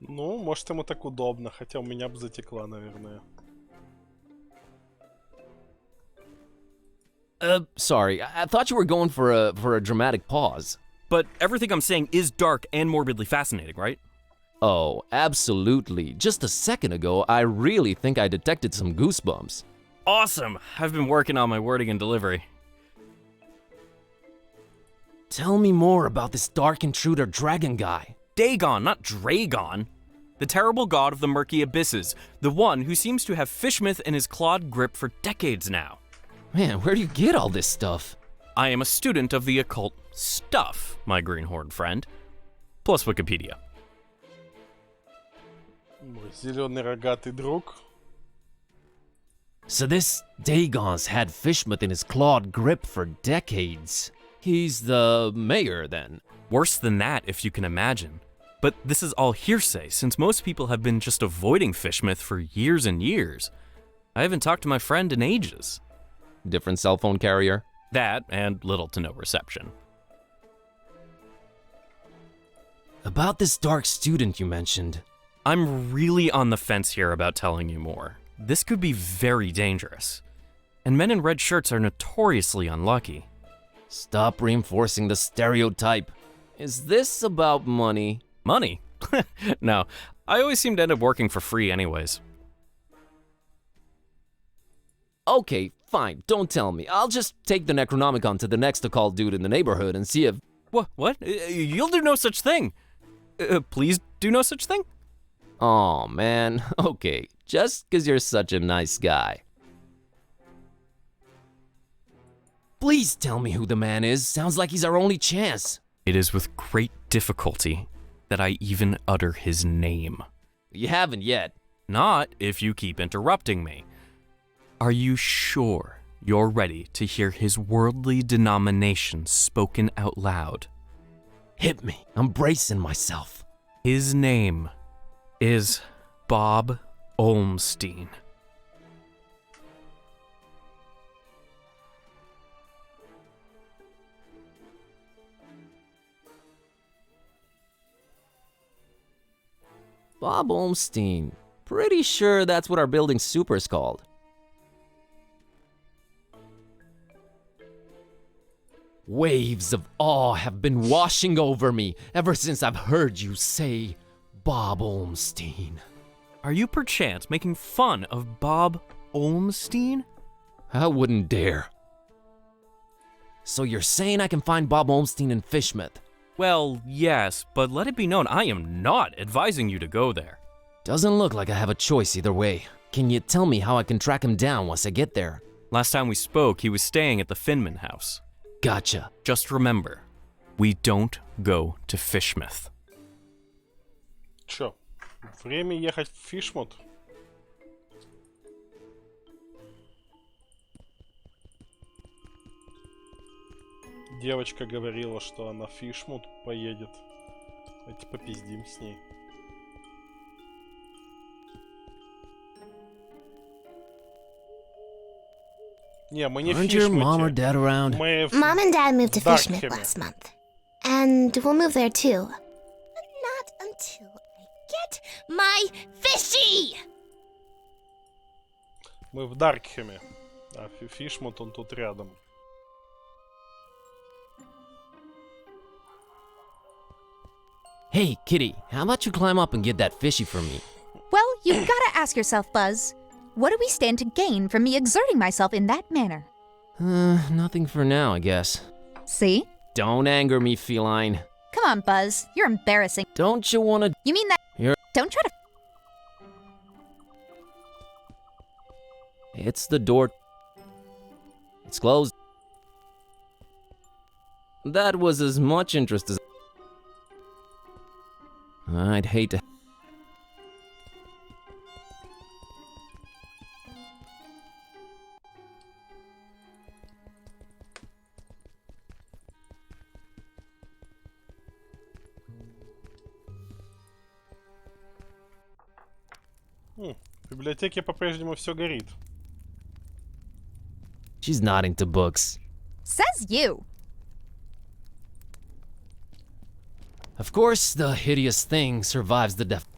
Ну, может, ему так удобно, хотя у меня бы затекла, наверное. Sorry, I thought you were going for a dramatic pause. But everything I'm saying is dark and morbidly fascinating, right? Oh, absolutely. Just a second ago, I really think I detected some goosebumps. Awesome! I've been working on my wording and delivery. Tell me more about this dark intruder dragon guy. Dagon, not Dragon. The terrible god of the murky abysses. The one who seems to have fishmouth in his clawed grip for decades now. Man, where do you get all this stuff? I am a student of the occult stuff, my greenhorn friend. Plus Wikipedia. Мой зеленый рогатый друг. So this Dagon's had fishmouth in his clawed grip for decades. He's the mayor, then. Worse than that, if you can imagine. But this is all hearsay, since most people have been just avoiding Fishmouth for years and years. I haven't talked to my friend in ages. Different cell phone carrier? That, and little to no reception. About this dark student you mentioned. I'm really on the fence here about telling you more. This could be very dangerous. And men in red shirts are notoriously unlucky. Stop reinforcing the stereotype. Is this about money? Money? No, I always seem to end up working for free anyways. Okay, fine, don't tell me. I'll just take the Necronomicon to the next occult dude in the neighborhood and see if... What? You'll do no such thing. Please do no such thing? Aw, man. Okay, just because you're such a nice guy. Please tell me who the man is. Sounds like he's our only chance. It is with great difficulty that I even utter his name. You haven't yet. Not if you keep interrupting me. Are you sure you're ready to hear his worldly denomination spoken out loud? Hit me. I'm bracing myself. His name is Bob Olmstein. Bob Olmstein. Pretty sure that's what our building super is called. Waves of awe have been washing over me ever since I've heard you say Bob Olmstein. Are you perchance making fun of Bob Olmstein? I wouldn't dare. So you're saying I can find Bob Olmstein in Fishmouth? Well, yes, but let it be known I am not advising you to go there. Doesn't look like I have a choice either way. Can you tell me how I can track him down once I get there? Last time we spoke, he was staying at the Finman house. Gotcha. Just remember, we don't go to Fishmouth. Чё, время ехать в Фишмут? Девочка говорила, что она в Фишмут поедет. Давайте попиздим с ней. Не, мы не в Aren't your mom or Фишмуте. dad around? Мы в Mom and Dad moved to Fishmouth Darkham. last month. And we'll move there too. But not until I get my fishy! Мы в Даркхеме. А Фишмут он тут рядом. Hey, kitty, how about you climb up and get that fishy for me? Well, you've gotta ask yourself, Buzz. What do we stand to gain from me exerting myself in that manner? Nothing for now, I guess. See? Don't anger me, feline. Come on, Buzz. You're embarrassing. Don't you wanna... You mean that? You're... Don't try to... It's the door. It's closed. That was as much interest as... I'd hate to... В библиотеке по-прежнему все горит. She's not into books. Says you. Of course, the hideous thing survives the death.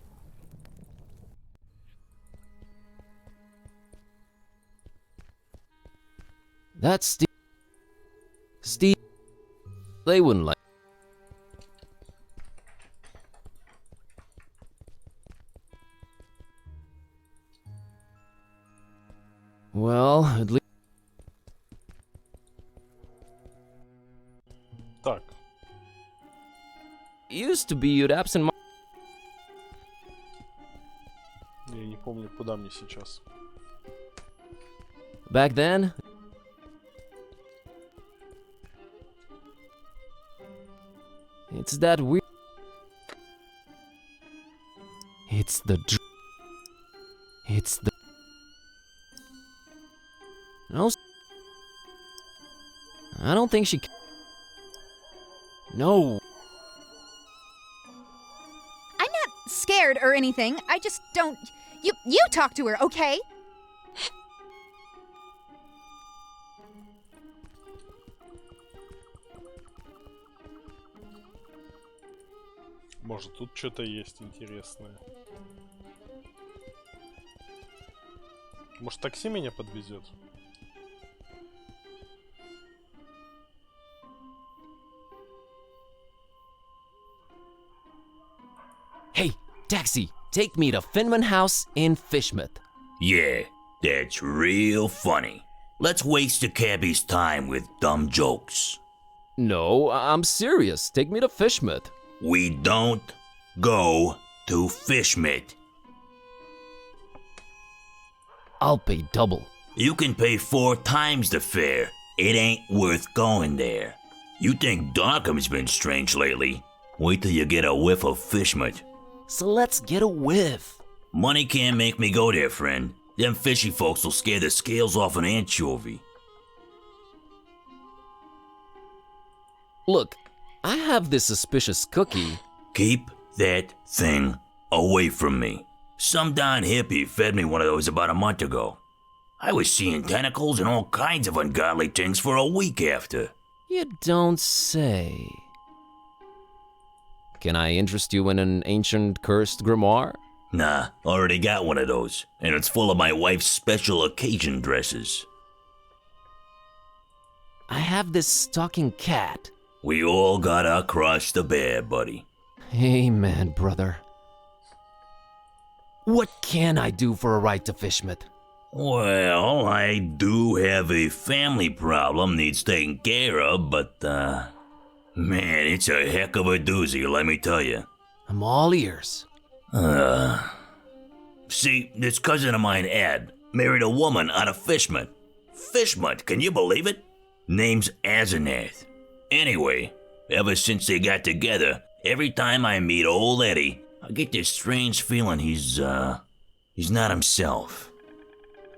That's Steve. Steve. They wouldn't like. Well, at least. Так. Used to be you'd absent. Я не помню, куда мне сейчас. Back then. It's that weird. It's the. It's the. No. I don't think she. No. scared or anything. I just don't... You talk to her, okay? Может, тут что-то есть интересное. Может, такси меня подвезет? Hey, taxi, take me to Finman House in Fishmouth. Yeah, that's real funny. Let's waste the cabbie's time with dumb jokes. No, I'm serious. Take me to Fishmouth. We don't go to Fishmouth. I'll pay double. You can pay 4 times the fare. It ain't worth going there. You think Darkham's been strange lately? Wait till you get a whiff of Fishmouth. So let's get a whiff. Money can't make me go there, friend. Them fishy folks will scare the scales off an anchovy. Look, I have this suspicious cookie. Keep that thing away from me. Some darn hippie fed me one of those about a month ago. I was seeing tentacles and all kinds of ungodly things for a week after. You don't say. Can I interest you in an ancient cursed grimoire? Nah, already got one of those, and it's full of my wife's special occasion dresses. I have this talking cat. We all gotta cross the bear, buddy. Amen, brother. What can I do for a ride to Fishmouth? Well, I do have a family problem needs taken care of, but, man, it's a heck of a doozy, let me tell you. I'm all ears. See, this cousin of mine, Ed, married a woman out of Fishmouth. Fishmouth, can you believe it? Name's Asenath. Anyway, ever since they got together, every time I meet old Eddie, I get this strange feeling he's not himself.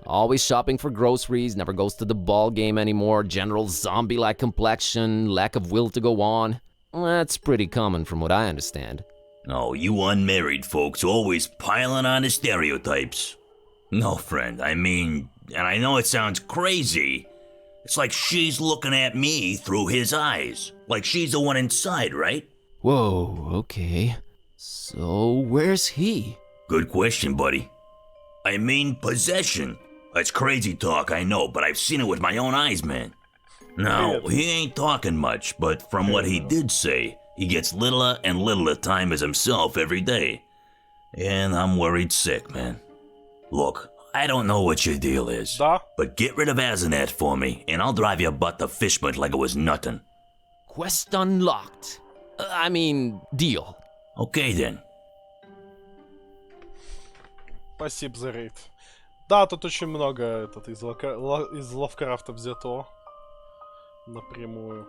Always shopping for groceries, never goes to the ball game anymore, general zombie-like complexion, lack of will to go on. That's pretty common from what I understand. Oh, you unmarried folks always piling on the stereotypes. No, friend, I mean, and I know it sounds crazy. It's like she's looking at me through his eyes. Like she's the one inside, right? Whoa, okay. So, where's he? Good question, buddy. I mean, possession. That's crazy talk, I know, but I've seen it with my own eyes, man. Now, he ain't talking much, but from what he did say, he gets littler and littler time as himself every day. And I'm worried sick, man. Look, I don't know what your deal is, but get rid of Asenath for me, and I'll drive your butt to Fishmouth like it was nothing. Quest unlocked. Deal. Okay then. Спасибо за рейд. Да, тут очень много из Лавкрафта взято напрямую.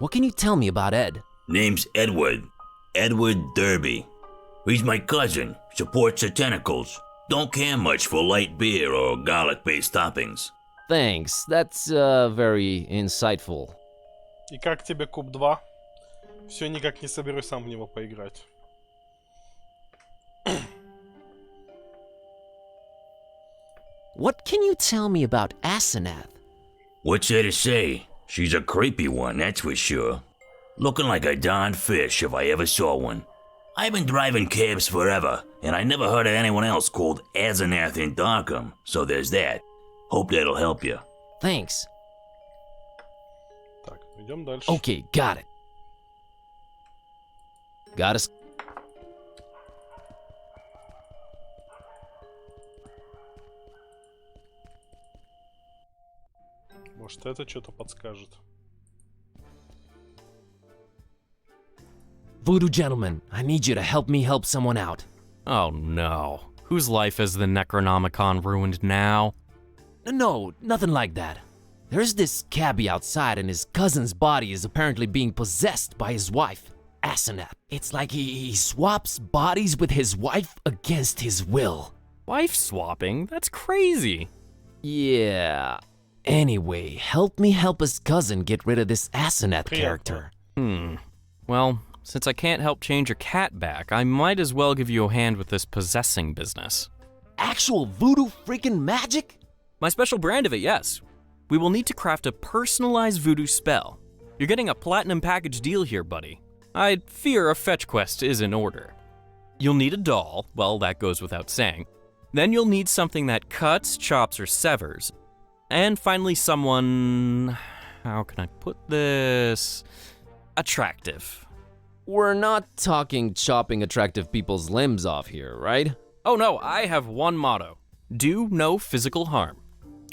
What can you tell me about Ed? Name's Edward. Edward Derby. He's my cousin. Supports the tentacles. Don't care much for light beer or garlic-based toppings. Thanks, that's very insightful. И как тебе Куб 2? Все никак не соберусь сам в него поиграть. What can you tell me about Asenath? What's there to say? She's a creepy one, that's for sure. Looking like a darned fish if I ever saw one. I've been driving cabs forever, and I never heard of anyone else called Asenath in Darkham, so there's that. Hope that'll help you. Thanks. Так, идем дальше. Okay, got it. Got us. Может, это что-то подскажет. Voodoo gentleman, I need you to help me help someone out. Oh no. Whose life has the Necronomicon ruined now? No, nothing like that. There's this cabbie outside and his cousin's body is apparently being possessed by his wife, Asenath. It's like he swaps bodies with his wife against his will. Wife swapping? That's crazy. Yeah. Anyway, help me help his cousin get rid of this Asenath character. Well, since I can't help change your cat back, I might as well give you a hand with this possessing business. Actual voodoo freaking magic? My special brand of it, yes. We will need to craft a personalized voodoo spell. You're getting a platinum package deal here, buddy. I fear a fetch quest is in order. You'll need a doll, well, that goes without saying. Then you'll need something that cuts, chops, or severs. And finally someone... how can I put this? Attractive. We're not talking chopping attractive people's limbs off here, right? Oh no, I have one motto. Do no physical harm.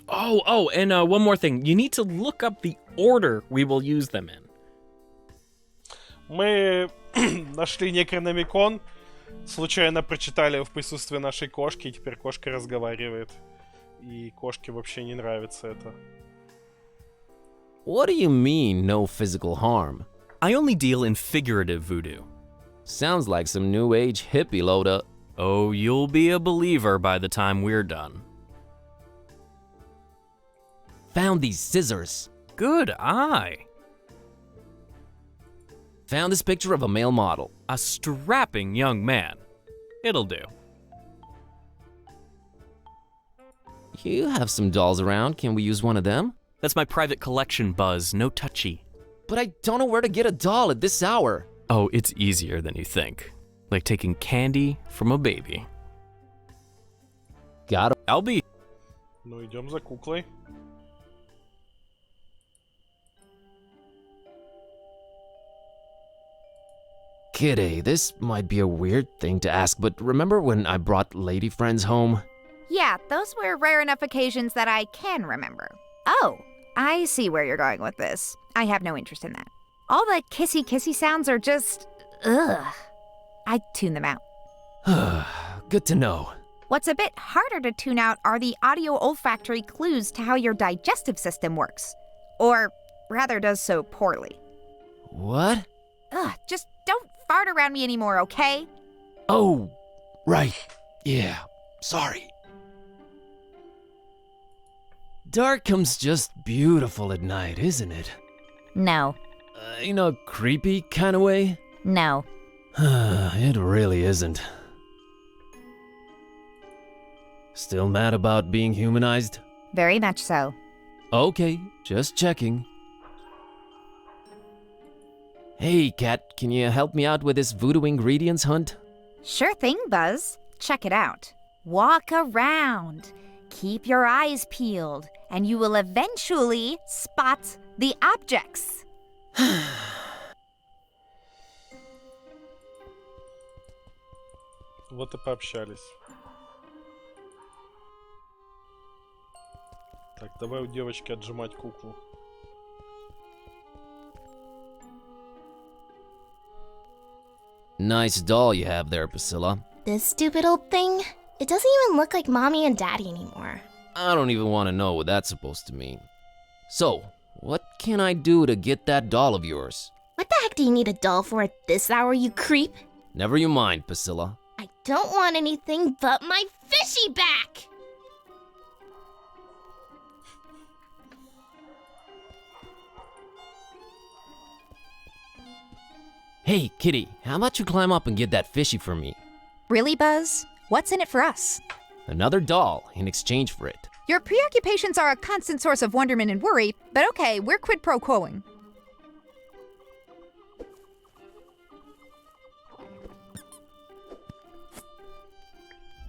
Oh, and one more thing. You need to look up the order we will use them in. Мы нашли Некрономикон, случайно прочитали в присутствии нашей кошки, и теперь кошка разговаривает. И кошке вообще не нравится это. What do you mean, no physical harm? I only deal in figurative voodoo. Sounds like some new age hippie load up. Oh, you'll be a believer by the time we're done. Found these scissors. Good eye. Found this picture of a male model. A strapping young man. It'll do. You have some dolls around. Can we use one of them? That's my private collection, Buzz. No touchy. But I don't know where to get a doll at this hour. Oh, it's easier than you think. Like taking candy from a baby. Got it. I'll be... Ну, идем за куклой. Kitty, this might be a weird thing to ask, but remember when I brought lady friends home? Yeah, those were rare enough occasions that I can remember. Oh, I see where you're going with this. I have no interest in that. All the kissy sounds are just... ugh. I tune them out. Good to know. What's a bit harder to tune out are the audio olfactory clues to how your digestive system works. Or rather does so poorly. What? Ugh, just don't fart around me anymore, okay? Oh, right. Yeah, sorry. Darkham's just beautiful at night, isn't it? No. In a creepy kind of way? No. It really isn't. Still mad about being humanized? Very much so. Okay, just checking. Hey, Cat, can you help me out with this voodoo ingredients hunt? Sure thing, Buzz. Check it out. Walk around. Keep your eyes peeled, and you will eventually spot the objects. Вот и пообщались. Так, давай у девочки отжимать куклу. Nice doll you have there, Priscilla. This stupid old thing? It doesn't even look like Mommy and Daddy anymore. I don't even want to know what that's supposed to mean. So, what can I do to get that doll of yours? What the heck do you need a doll for at this hour, you creep? Never you mind, Priscilla. I don't want anything but my fishy back! Hey, Kitty, how about you climb up and get that fishy for me? Really, Buzz? What's in it for us? Another doll in exchange for it. Your preoccupations are a constant source of wonderment and worry, but okay, we're quid pro quoing.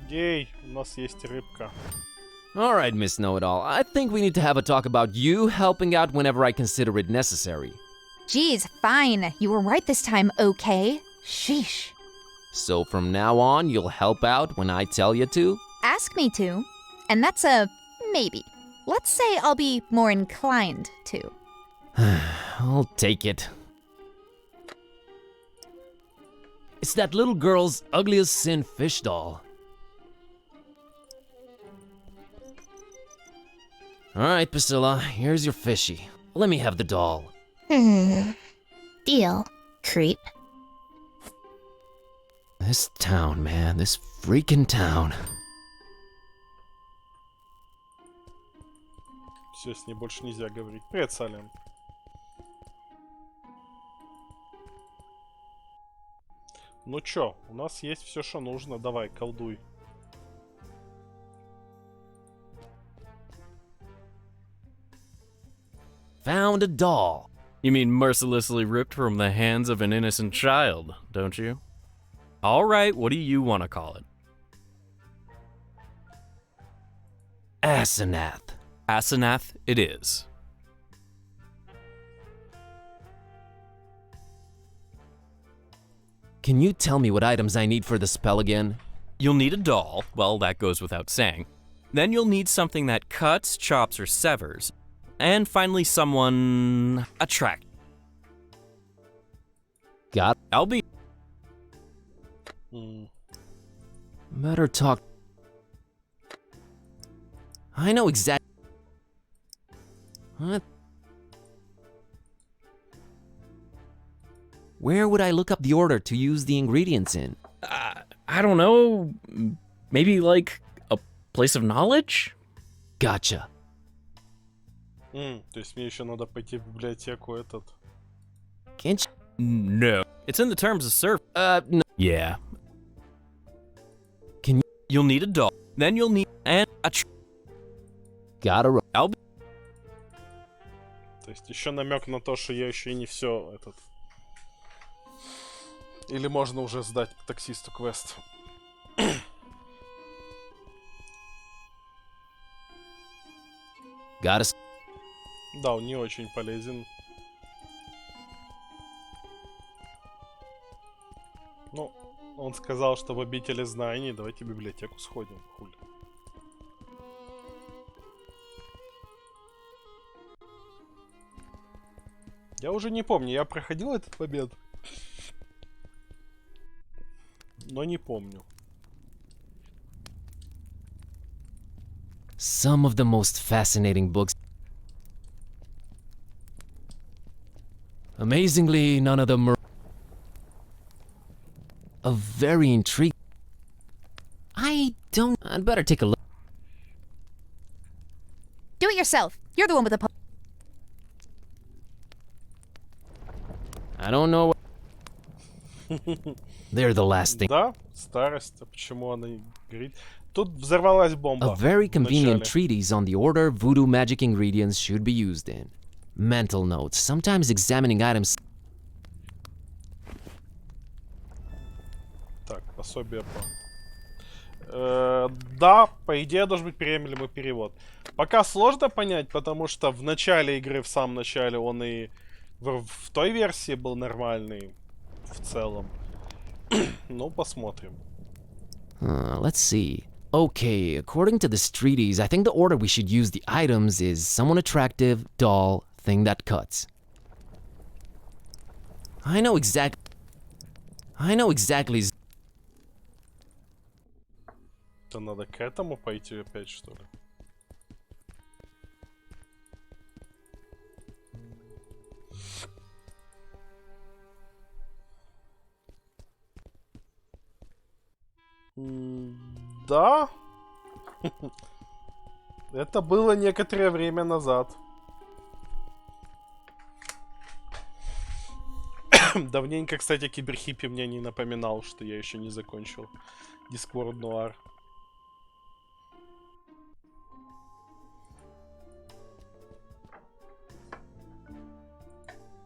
Ей, у нас есть рыбка. All right, Miss Know-It-All, I think we need to have a talk about you helping out whenever I consider it necessary. Geez, fine. You were right this time, okay? Sheesh. So from now on, you'll help out when I tell you to? Ask me to. And that's a maybe. Let's say I'll be more inclined to. I'll take it. It's that little girl's ugliest sin fish doll. All right, Priscilla, here's your fishy. Let me have the doll. Deal, creep. This town, man, this freaking town. Все, с ней больше нельзя говорить. Привет, Салем. Ну чё, у нас есть все, что нужно. Давай, колдуй. Found a doll. You mean mercilessly ripped from the hands of an innocent child, don't you? All right, what do you want to call it? Asenath. Asenath it is. Can you tell me what items I need for the spell again? You'll need a doll, well, that goes without saying. Then you'll need something that cuts, chops, or severs. And finally, someone attract. Got. I'll be. Better talk. I know exactly. What? Where would I look up the order to use the ingredients in? I don't know. Maybe like a place of knowledge? Gotcha. То есть мне еще надо пойти в библиотеку этот. Can't you? No. It's in the terms of service. No. Yeah. Can you? You'll need a doll. Then you'll need a Gotta. I'll be. То есть еще намек на то, что я еще и не все этот. Или можно уже сдать таксисту квест. Gotta. Да, он не очень полезен. Ну, он сказал, что в обители знаний. Давайте в библиотеку сходим. Хули. Я уже не помню, я проходил этот момент. Но не помню. Some of the most fascinating books. Amazingly, none of them are. A very intriguing. I don't. I'd better take a look. Do it yourself. You're the one with the. I don't know. They're the last thing. Да, старость. А почему она говорит? Тут взорвалась бомба. A very convenient вначале. treatise on the order voodoo magic ingredients should be used in. Mental notes. Sometimes examining items. Так, пособие по... да, по идее должен быть приемлемый перевод. Пока сложно понять, потому что в начале игры, в самом начале, он и в той версии был нормальный в целом. Ну, посмотрим. Let's see. Okay, according to this treatise, I think the order we should use the items is someone attractive, doll, thing that cuts. I know exactly. То надо к этому пойти опять, что ли? Да. Это было некоторое время назад. Давненько, кстати, Киберхиппи мне не напоминал, что я еще не закончил Discworld Noir.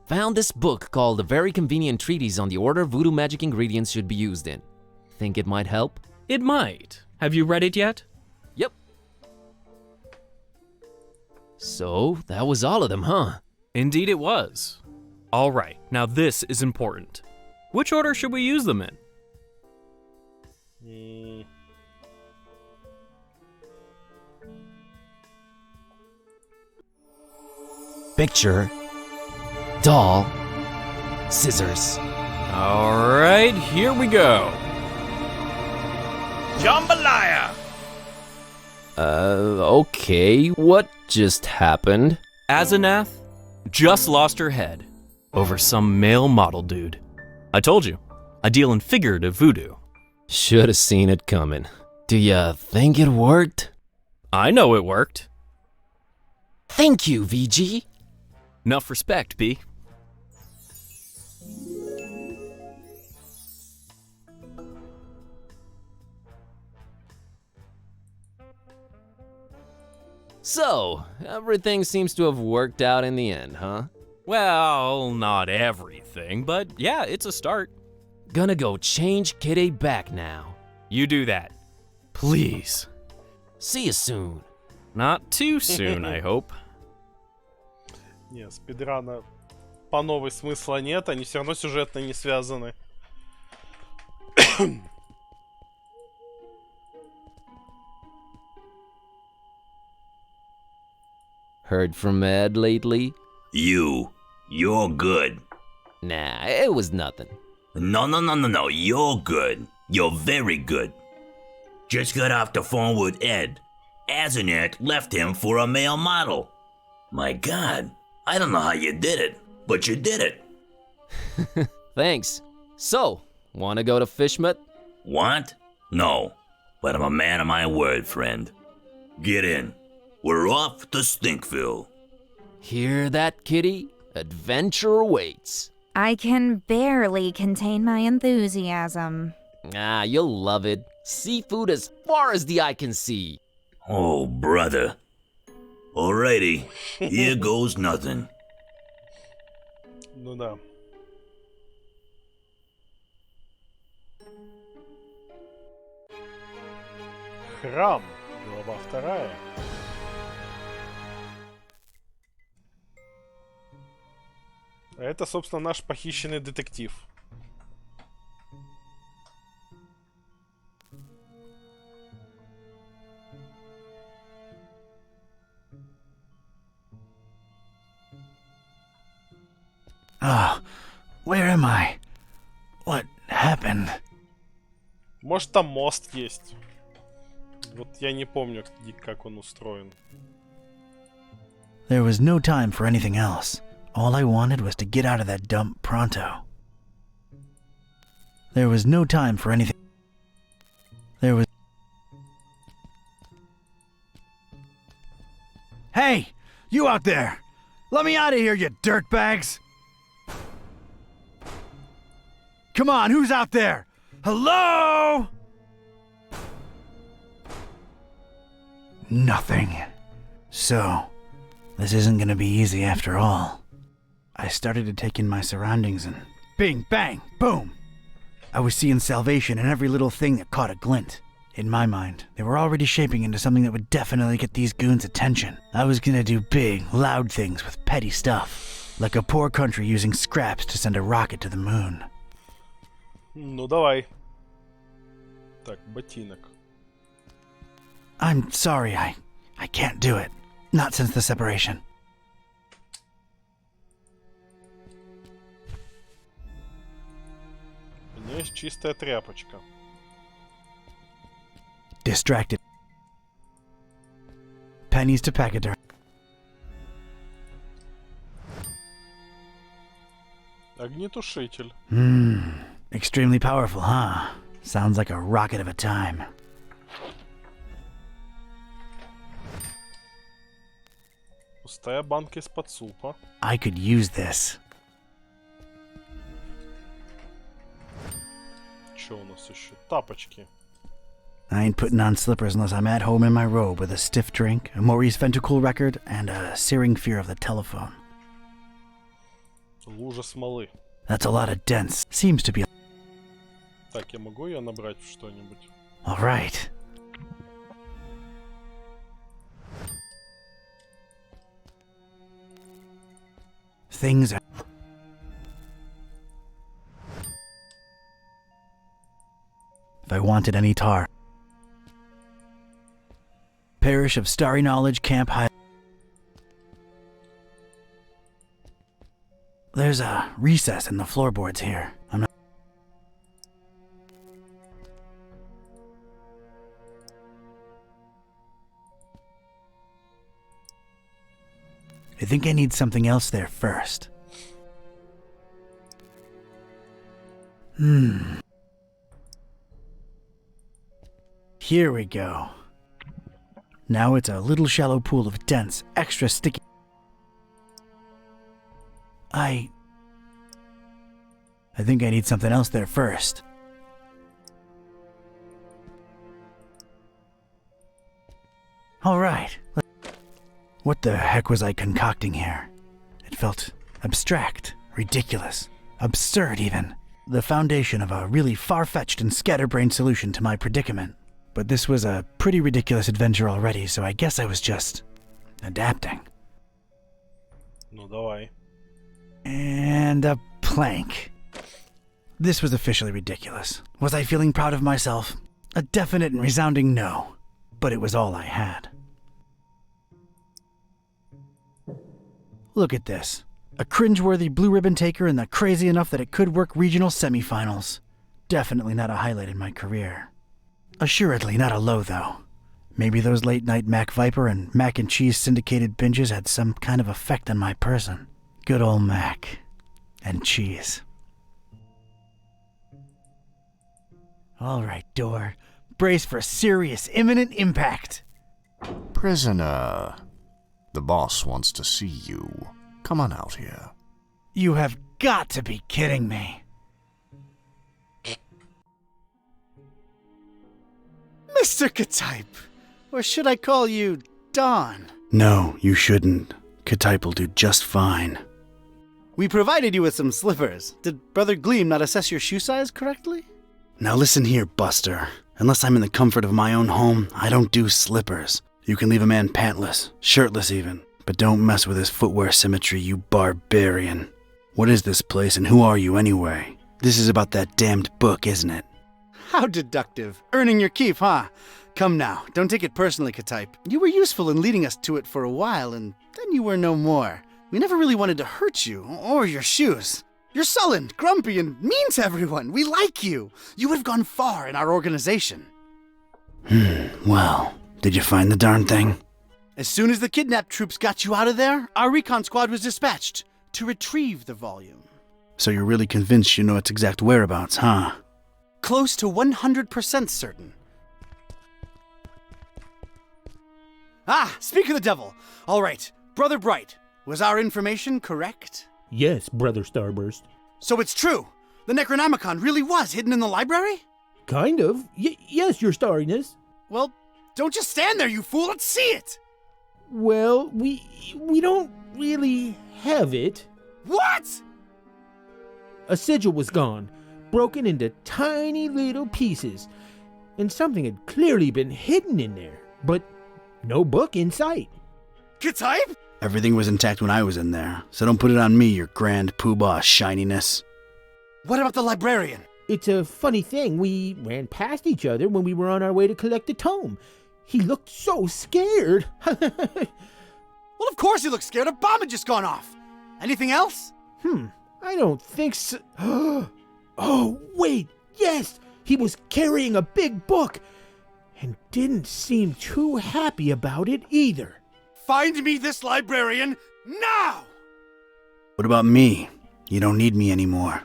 Found this book called A Very Convenient Treatise on the Order Voodoo Magic Ingredients Should Be Used In. Think it might help? It might. Have you read it yet? Yep. So, that was all of them, huh? Indeed it was. All right, now this is important. Which order should we use them in? Picture, doll, scissors. All right, here we go. Jambalaya! Okay, what just happened? Asenath just lost her head over some male model dude. I told you, I deal in figurative voodoo. Should have seen it coming. Do ya think it worked? I know it worked. Thank you, VG. Enough respect, B. So, everything seems to have worked out in the end, huh? Well, not everything, but yeah, it's a start. Gonna go change Kitty back now. You do that. Please. See you soon. Not too soon, I hope. Не, спидрана по новой смысла нет, они все равно сюжетно не связаны. Heard from Ed lately? You're good. Nah, it was nothing. No, you're good. You're very good. Just got off the phone with Ed. Azanet left him for a male model. My God, I don't know how you did it, but you did it. Thanks. So, wanna go to Fishmut? Want? No, but I'm a man of my word, friend. Get in. We're off to Stinkville. Hear that, Kitty? Adventure awaits. I can barely contain my enthusiasm. Ah, you'll love it. Seafood as far as the eye can see. Oh, brother. Alrighty, here goes nothing. Ну да. Храм. Глава 2. А это, собственно, наш похищенный детектив. Ah, where am I? What happened? Может, там мост есть. Вот я не помню, как он устроен. There was no time for anything else. All I wanted was to get out of that dump pronto. There was no time for anything. There was... Hey! You out there! Let me out of here, you dirtbags! Come on, who's out there? Hello? Nothing. So, this isn't gonna be easy after all. I started to take in my surroundings and bing, bang, boom! I was seeing salvation in every little thing that caught a glint. In my mind, they were already shaping into something that would definitely get these goons' attention. I was gonna do big, loud things with petty stuff. Like a poor country using scraps to send a rocket to the moon. Ну давай. Так, ботинок. I'm sorry, I can't do it. Not since the separation. У меня есть чистая тряпочка. Distracted. Pennies to pachyderm. Огнетушитель. Extremely powerful, huh? Sounds like a rocket of a time. Пустая банка из-под супа. I could use this. Что у нас еще? Тапочки. I ain't putting on slippers unless I'm at home in my robe with a stiff drink, a Maurice Ventacool record, and a searing fear of the telephone. Лужа смолы. That's a lot of dents. Seems to be... Так, я могу ее набрать в что-нибудь? All right. Things are... If I wanted any tar. Parish of Starry Knowledge, Camp High... There's a recess in the floorboards here. I'm not... I think I need something else there first. Here we go. Now it's a little shallow pool of dense, extra sticky... I think I need something else there first. All right. What the heck was I concocting here? It felt abstract, ridiculous, absurd even. The foundation of a really far-fetched and scatterbrained solution to my predicament. But this was a pretty ridiculous adventure already, so I guess I was just adapting. Ну, давай. And a plank. This was officially ridiculous. Was I feeling proud of myself? A definite and resounding no. But it was all I had. Look at this. A cringeworthy blue ribbon taker and the crazy enough that it could work regional semifinals. Definitely not a highlight in my career. Assuredly not a low, though. Maybe those late-night Mac Viper and mac and cheese syndicated binges had some kind of effect on my person. Good old Mac. And cheese. All right, door. Brace for serious, imminent impact. Prisoner. The boss wants to see you. Come on out here. You have got to be kidding me. Mr. Ktype. Or should I call you Don? No, you shouldn't. Ktype will do just fine. We provided you with some slippers. Did Brother Gleam not assess your shoe size correctly? Now listen here, Buster. Unless I'm in the comfort of my own home, I don't do slippers. You can leave a man pantless, shirtless even, but don't mess with his footwear symmetry, you barbarian. What is this place and who are you anyway? This is about that damned book, isn't it? How deductive. Earning your keep, huh? Come now, don't take it personally, Ktype. You were useful in leading us to it for a while, and then you were no more. We never really wanted to hurt you, or your shoes. You're sullen, grumpy, and mean to everyone. We like you. You would have gone far in our organization. Well, did you find the darn thing? As soon as the kidnapped troops got you out of there, our recon squad was dispatched to retrieve the volume. So you're really convinced you know its exact whereabouts, huh? Close to 100% certain. Ah, speak of the devil. All right, Brother Bright, was our information correct? Yes, Brother Starburst. So it's true. The Necronomicon really was hidden in the library? Kind of. Yes, Your Starriness. Well, don't just stand there, you fool. Let's see it. Well, we don't really have it. What? A sigil was gone, broken into tiny little pieces, and something had clearly been hidden in there, but no book in sight. Ktype? Everything was intact when I was in there, so don't put it on me, your grand poobah shininess. What about the librarian? It's a funny thing. We ran past each other when we were on our way to collect the tome. He looked so scared. Well, of course he looked scared. A bomb had just gone off. Anything else? I don't think so. Oh, wait. Yes, he was carrying a big book and didn't seem too happy about it either. Find me this librarian now! What about me? You don't need me anymore.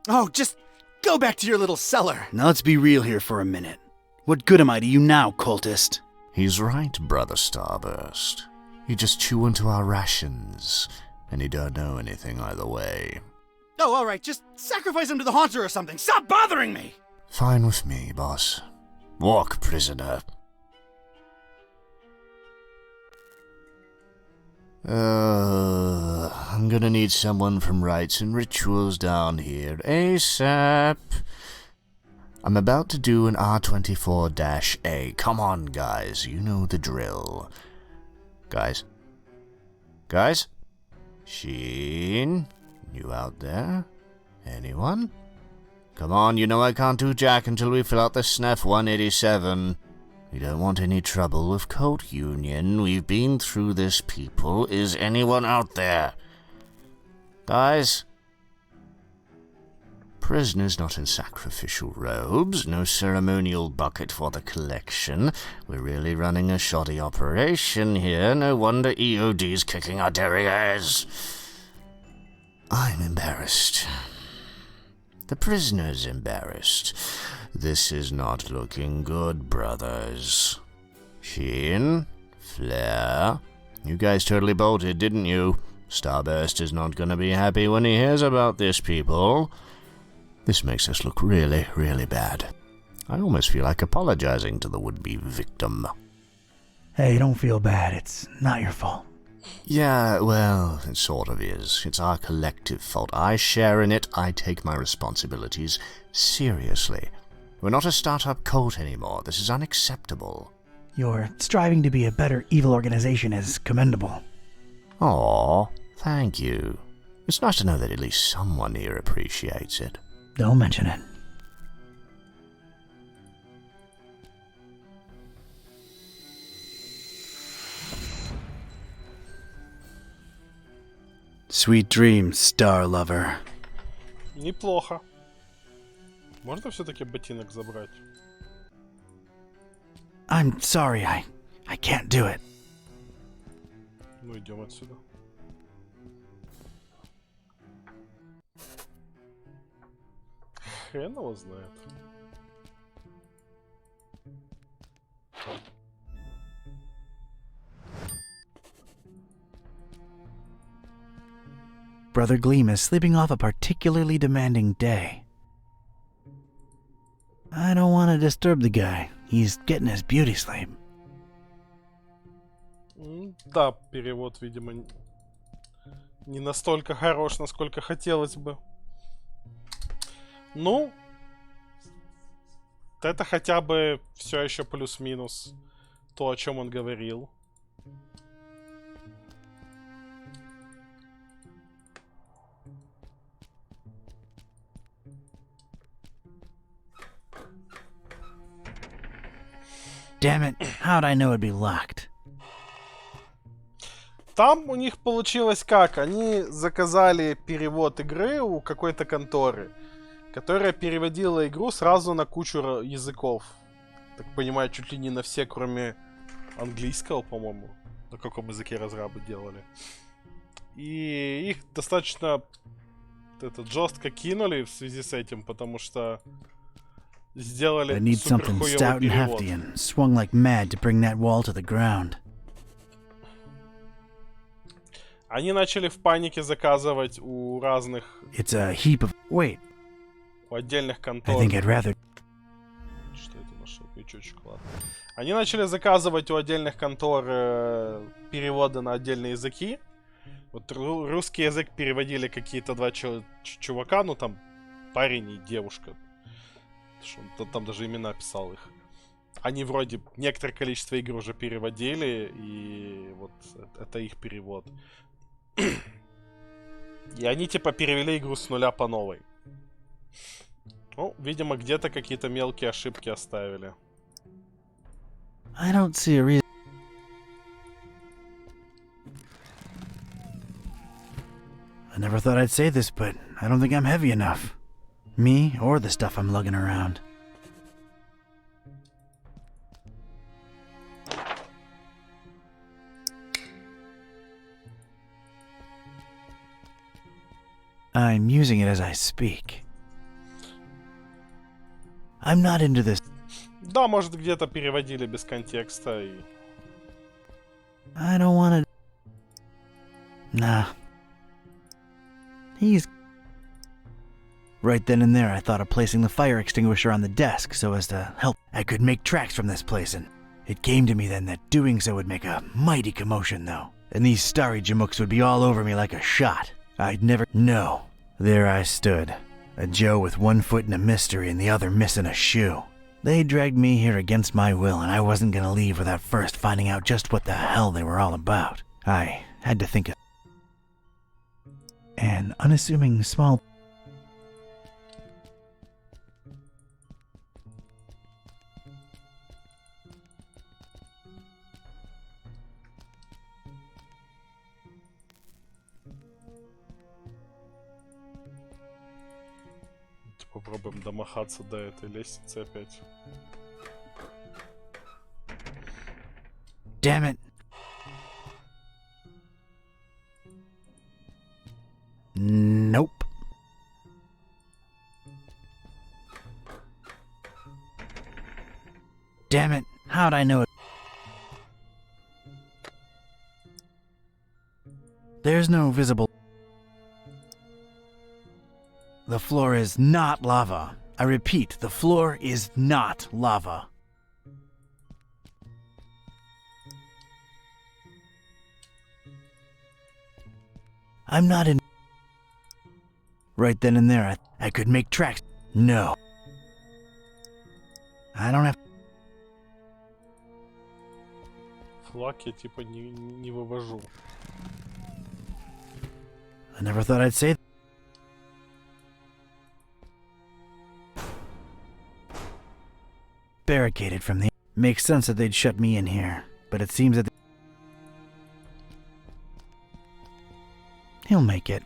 Oh, just go back to your little cellar. Now let's be real here for a minute. What good am I to you now, cultist? He's right, Brother Starburst. You just chew into our rations, and you don't know anything either way. Oh, all right, just sacrifice him to the Haunter or something. Stop bothering me! Fine with me, boss. Walk, prisoner. I'm gonna need someone from Rites and Rituals down here ASAP. I'm about to do an R24-A. Come on, guys. You know the drill. Guys? Sheen? You out there? Anyone? Come on, you know I can't do jack until we fill out the SNF 187. We don't want any trouble with Cult Union. We've been through this, people. Is anyone out there? Guys? Prisoners not in sacrificial robes. No ceremonial bucket for the collection. We're really running a shoddy operation here. No wonder EOD's kicking our derrieres. I'm embarrassed. The prisoner's embarrassed. This is not looking good, brothers. Sheen? Flair? You guys totally bolted, didn't you? Starburst is not gonna be happy when he hears about this, people. This makes us look really, really bad. I almost feel like apologizing to the would-be victim. Hey, don't feel bad. It's not your fault. Yeah, well, it sort of is. It's our collective fault. I share in it. I take my responsibilities seriously. We're not a startup cult anymore. This is unacceptable. Your striving to be a better evil organization is commendable. Aw, thank you. It's nice to know that at least someone here appreciates it. Don't mention it. Sweet dreams, star lover. Неплохо. Можно все-таки ботинок забрать? I'm sorry, I can't do it. Ну, идем отсюда. Хрен его знает. Brother Gleam is sleeping off a particularly demanding day. I don't want to disturb the guy. He's getting his beauty sleep. Да, перевод, видимо, не настолько хорош, насколько хотелось бы. Ну, это хотя бы все еще плюс-минус то, о чем он говорил. Damn it, how'd I know it'd be locked? Там у них получилось как? Они заказали перевод игры у какой-то конторы, которая переводила игру сразу на кучу языков. Так понимаю, чуть ли не на все, кроме английского, по-моему. На каком языке разрабы делали. И их достаточно жестко кинули в связи с этим, потому что сделали I need something stout and hefty and swung like mad to bring that wall to the ground. Они начали в панике заказывать у разных... It's a heap of... Wait. У отдельных контор. I think I'd rather... Что это нашел? Крючочек, ладно. Они начали заказывать у отдельных контор переводы на отдельные языки. Вот русский язык переводили какие-то два чувака, ну там парень и девушка. Он там даже имена писал их. Они вроде некоторое количество игр уже переводили, и вот это их перевод. И они типа перевели игру с нуля по новой. Ну, видимо, где-то какие-то мелкие ошибки оставили. I don't see a reason... I never thought I'd say this, but I don't think I'm heavy enough. Me or the stuff I'm lugging around. I'm using it as I speak. I'm not into this. Да, может, где-то переводили без контекста и... I don't want to... Nah. He's... Right then and there, I thought of placing the fire extinguisher on the desk so as to help. I could make tracks from this place, and it came to me then that doing so would make a mighty commotion, though. And these starry jamooks would be all over me like a shot. I'd never... No. There I stood. A Joe with one foot in a mystery and the other missing a shoe. They dragged me here against my will, and I wasn't gonna leave without first finding out just what the hell they were all about. I had to think of... An unassuming small... Попробуем домахаться до этой лестницы опять. Damn it. Nope. Damn it. How'd I know it? There's no visible... The floor is not lava. I repeat, the floor is not lava. I'm not in. Right then and there, I could make tracks. No. I don't have. Флаг я типа не вывожу. I never thought I'd say that. Barricaded from the. Makes sense that they'd shut me in here, but it seems that. He'll make it.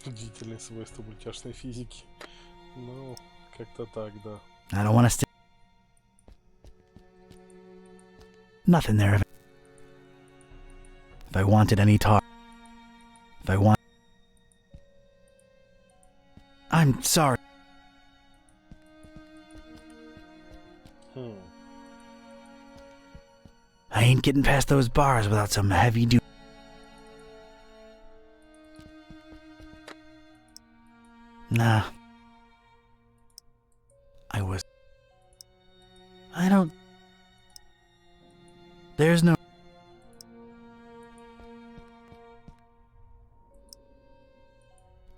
Удивительные свойства мультяшной физики. Ну, как-то так, да. I don't want to stay. Nothing there. If I wanted any talk. If I want. I'm sorry. I ain't getting past those bars without some heavy duty. Nah. I don't. There's no.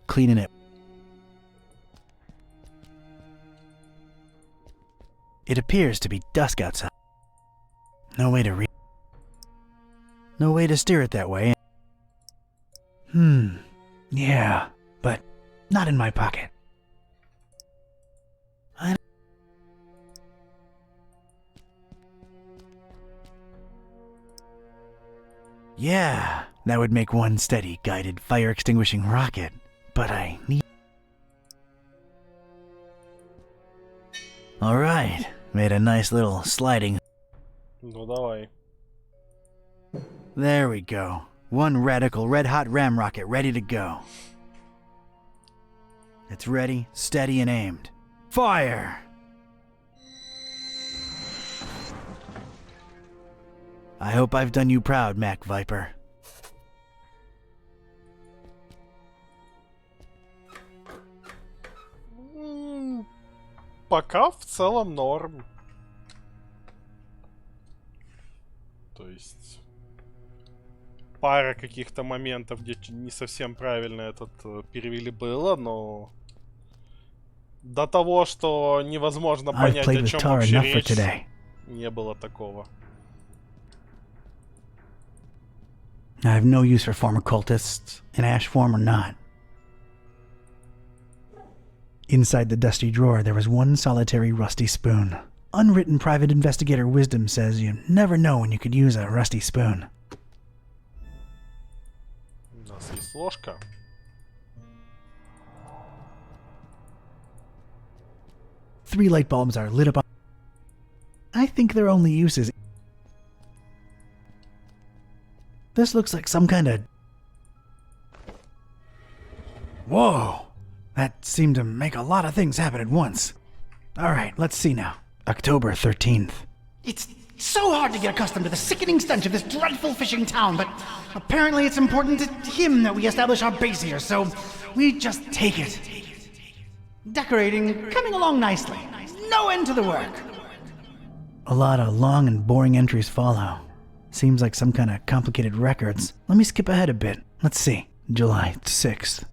Cleaning it. It appears to be dusk outside. No way to No way to steer it that way. Yeah, but not in my pocket. Yeah, that would make one steady, guided, fire-extinguishing rocket. But I need... Alright, made a nice little sliding... Ну давай. There we go. One radical red-hot ram rocket ready to go. It's ready, steady, and aimed. Fire! I hope I've done you proud, Mac Viper. Пока в целом норм. То есть пара каких-то моментов, где не совсем правильно этот перевели было, но до того, что невозможно понять, о чем вообще речь, не было такого. I have no use for former cultists, in ash form or not. Inside the dusty drawer, there was one solitary rusty spoon. Unwritten private investigator wisdom says you never know when you could use a rusty spoon. У нас есть ложка. Three light bulbs are lit up on... I think their only use is... This looks like some kind of... Whoa! That seemed to make a lot of things happen at once. Alright, let's see now. October 13th. It's so hard to get accustomed to the sickening stench of this dreadful fishing town, but apparently it's important to him that we establish our base here, so we just take it. Decorating, coming along nicely. No end to the work. A lot of long and boring entries follow. Seems like some kind of complicated records. Let me skip ahead a bit. Let's see. July 6th.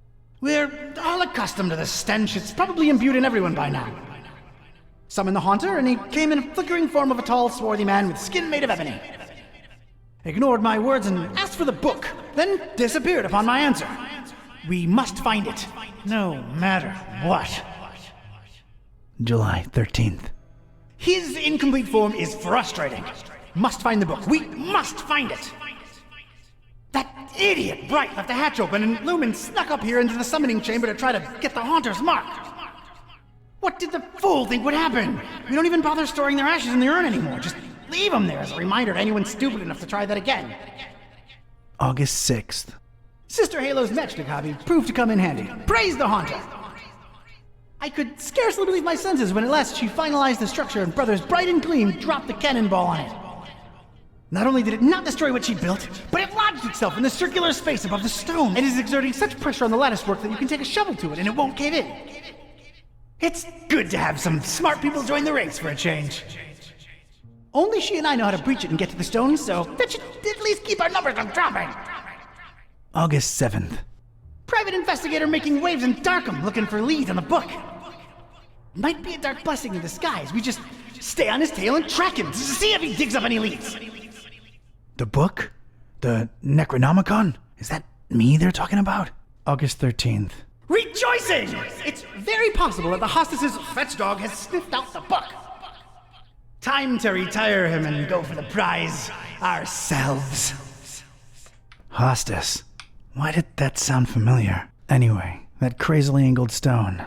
We're all accustomed to the stench. It's probably imbued in everyone by now. Summoned the Haunter, and he came in a flickering form of a tall, swarthy man with skin made of ebony. Ignored my words and asked for the book, then disappeared upon my answer. We must find it, no matter what. July 13th. His incomplete form is frustrating. Must find the book. We must find it. That idiot Bright left the hatch open and Lumen snuck up here into the summoning chamber to try to get the Haunter's mark. What did the fool think would happen? We don't even bother storing their ashes in the urn anymore. Just leave them there as a reminder to anyone stupid enough to try that again. August 6th. Sister Halo's matchstick hobby proved to come in handy. Praise the Haunter! I could scarcely believe my senses when at last she finalized the structure and Brothers Bright and Gleam dropped the cannonball on it. Not only did it not destroy what she built, but it lodged itself in the circular space above the stone. It is exerting such pressure on the lattice work that you can take a shovel to it and it won't cave in. It's good to have some smart people join the race for a change. Only she and I know how to breach it and get to the stone, so that should at least keep our numbers from dropping. August 7th. Private investigator making waves in Darkham looking for leads on the book. Might be a dark blessing in disguise. We just stay on his tail and track him to see if he digs up any leads. The book? The Necronomicon? Is that me they're talking about? August 13th. Rejoicing! It's very possible that the hostess's fetch dog has sniffed out the book. Time to retire him and go for the prize ourselves. Hostess. Why did that sound familiar? Anyway, that crazily angled stone.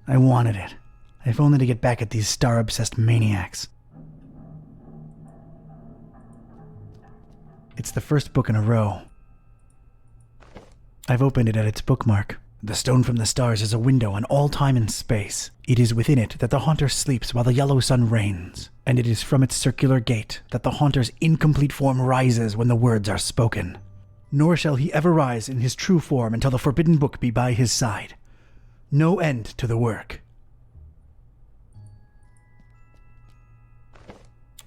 I wanted it. If only to get back at these star-obsessed maniacs. It's the first book in a row. I've opened it at its bookmark. The stone from the stars is a window on all time and space. It is within it that the Haunter sleeps while the yellow sun reigns. And it is from its circular gate that the Haunter's incomplete form rises when the words are spoken. Nor shall he ever rise in his true form until the forbidden book be by his side. No end to the work.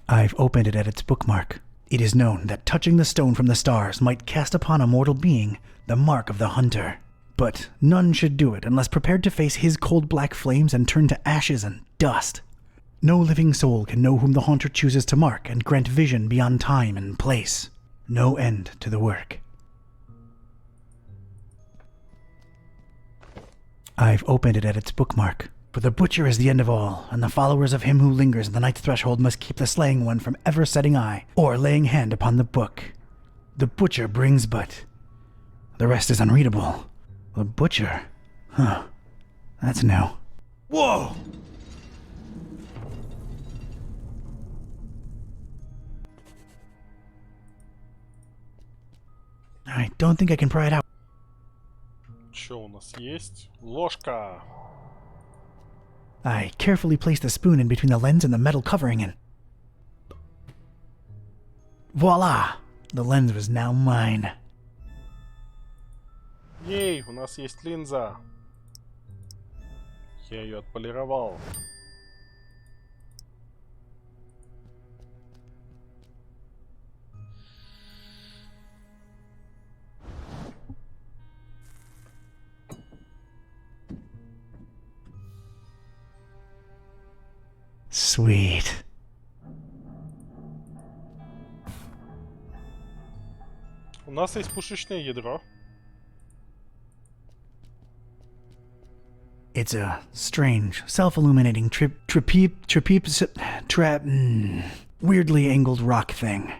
I've opened it at its bookmark. It is known that touching the stone from the stars might cast upon a mortal being the mark of the Hunter. But none should do it unless prepared to face his cold black flames and turn to ashes and dust. No living soul can know whom the Haunter chooses to mark and grant vision beyond time and place. No end to the work. I've opened it at its bookmark. For the butcher is the end of all, and the followers of him who lingers at the night's threshold must keep the slaying one from ever setting eye or laying hand upon the book. The butcher brings but... The rest is unreadable. The butcher? Huh. That's new. Whoa! I don't think I can pry it out. Что у нас есть? Ложка. I carefully place the spoon in between the lens and the metal covering and... Voila! The lens was now mine. Ей, у нас есть линза. Я ее отполировал. Sweet. У нас есть пушечное ядро. It's a strange, self-illuminating weirdly angled rock thing.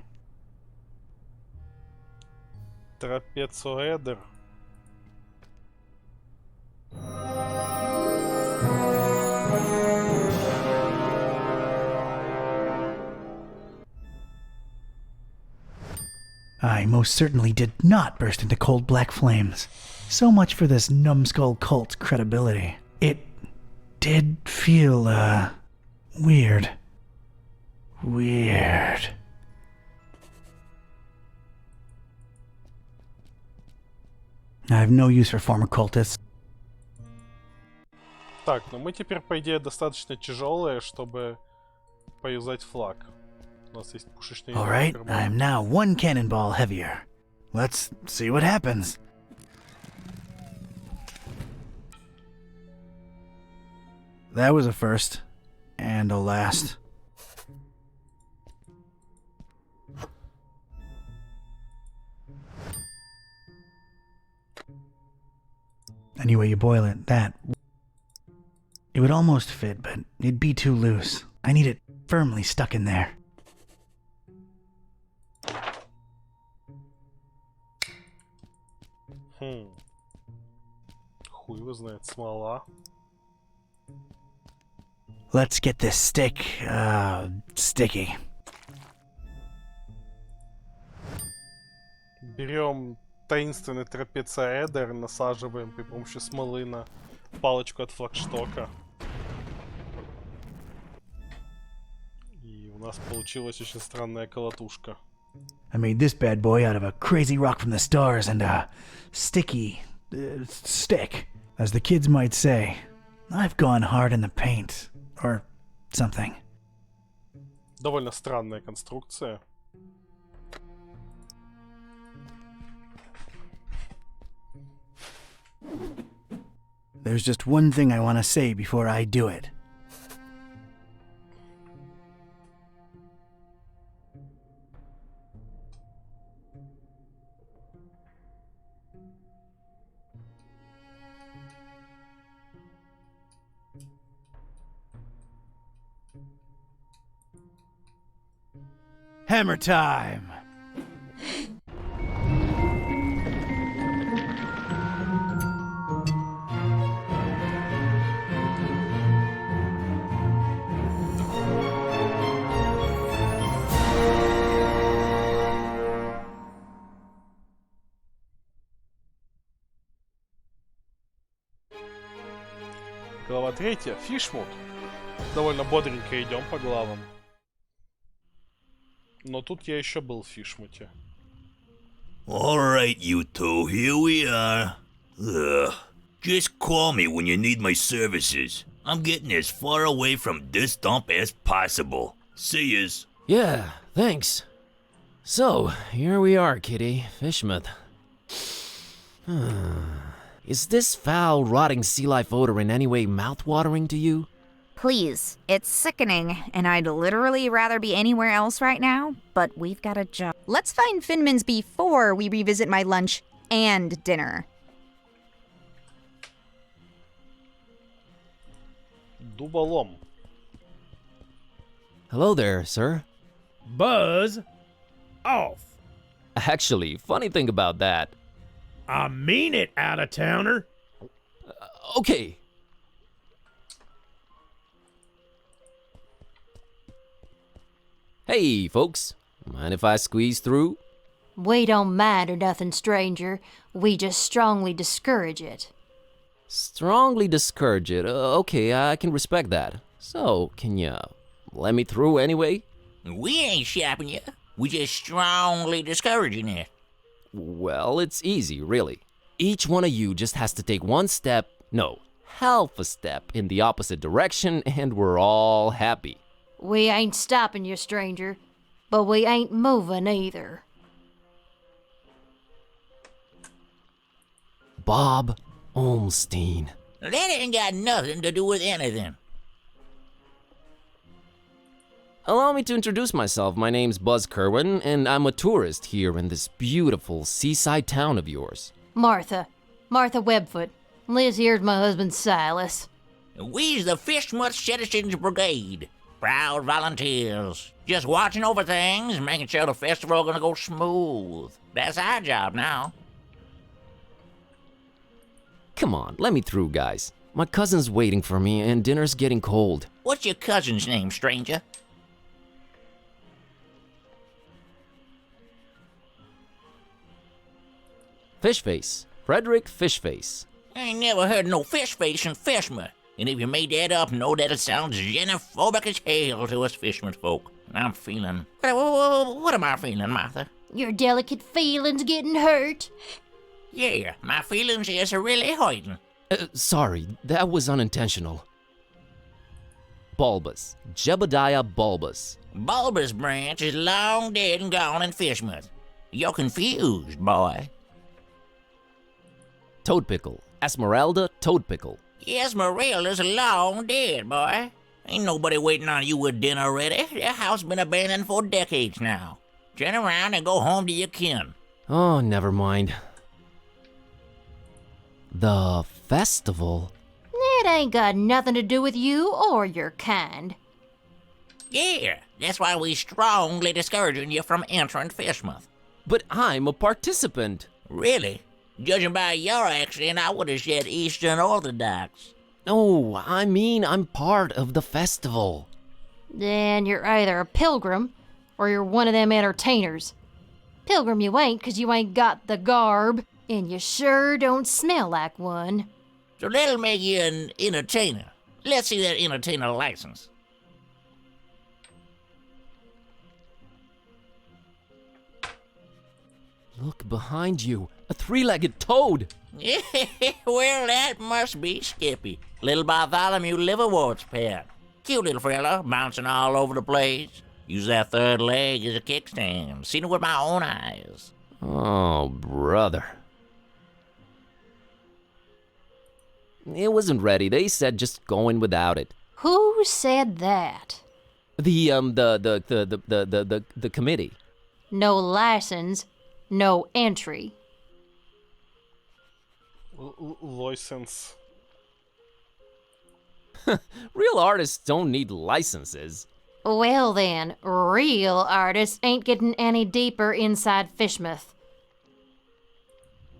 Трапецоэдр. I most certainly did not burst into cold black flames. So much for this numbskull cult's credibility. It did feel, weird. Weird. I have no use for former cultists. Так, ну мы теперь, по идее, достаточно тяжелые, чтобы поюзать флаг. У нас есть пушечный ядро. Alright, I'm now one cannonball heavier. Let's see what happens. That was a first. And a last. Any way you boil it, that... It would almost fit, but it'd be too loose. I need it firmly stuck in there. Хуй его знает, смола. Let's get this stick, sticky. Берем таинственный трапециэдр, насаживаем при помощи смолы на палочку от флагштока. И у нас получилась очень странная колотушка. I made this bad boy out of a crazy rock from the stars and a sticky stick, as the kids might say. I've gone hard in the paint, or something. Довольно странная конструкция. There's just one thing I want to say before I do it. Hammer time! Глава 3. Фишмут. Довольно бодренько идем по главам. Но тут я еще был в Фишмуте. Alright, you two, here we are. Ugh. Just call me when you need my services. I'm getting as far away from this dump as possible. See yous. Yeah, thanks. So, here we are, Kitty. Fishmouth. Is this foul, rotting sea life odor in any way mouth-watering to you? Please, it's sickening, and I'd literally rather be anywhere else right now, but we've got a job. Let's find Finman's before we revisit my lunch and dinner. Дуболом. Hello there, sir. Buzz off. Actually, funny thing about that. I mean it, out-of-towner. Okay. Hey, folks. Mind if I squeeze through? We don't mind or nothing, stranger. We just strongly discourage it. Strongly discourage it. Okay, I can respect that. So, can you let me through anyway? We ain't shopping you. We just strongly discouraging it. Well, it's easy, really. Each one of you just has to take one step, no, half a step in the opposite direction, and we're all happy. We ain't stopping you, stranger, but we ain't moving either. Bob Olmstein. That ain't got nothing to do with anything. Allow me to introduce myself. My name's Buzz Kerwin, and I'm a tourist here in this beautiful seaside town of yours. Martha Webfoot. Liz here's my husband Silas. We's the Fishmouth Citizens Brigade. Proud volunteers. Just watching over things, making sure the festival gonna go smooth. That's our job now. Come on, let me through, guys. My cousin's waiting for me, and dinner's getting cold. What's your cousin's name, stranger? Fishface. Frederick Fishface. I ain't never heard no fish face in Fishmouth. And if you made that up, know that it sounds xenophobic as hell to us Fishmouth folk. I'm feeling... What am I feeling, Martha? Your delicate feelings getting hurt? Yeah, my feelings is really hurting. Sorry, that was unintentional. Bulbous. Jebediah Bulbous. Bulbous branch is long dead and gone in Fishmouth. You're confused, boy. Toadpickle. Esmeralda Toadpickle. Esmeralda's long dead, boy. Ain't nobody waiting on you with dinner ready. That house been abandoned for decades now. Turn around and go home to your kin. Oh, never mind. The festival? It ain't got nothing to do with you or your kind. Yeah, that's why we strongly discouraging you from entering Fishmouth. But I'm a participant. Really? Judging by your accent, I would have said Eastern Orthodox. No, I mean I'm part of the festival. Then you're either a pilgrim, or you're one of them entertainers. Pilgrim you ain't, 'cause you ain't got the garb, and you sure don't smell like one. So that'll make you an entertainer. Let's see that entertainer license. Look behind you. A three-legged toad. Well, that must be Skippy. Little Bartholomew Liverwort's pet. Cute little fella, bouncing all over the place. Use that third leg as a kickstand. Seen it with my own eyes. Oh, brother. It wasn't ready. They said just go in without it. Who said that? The committee. No license, no entry. License. Real artists don't need licenses. Well then, real artists ain't getting any deeper inside Fishmouth.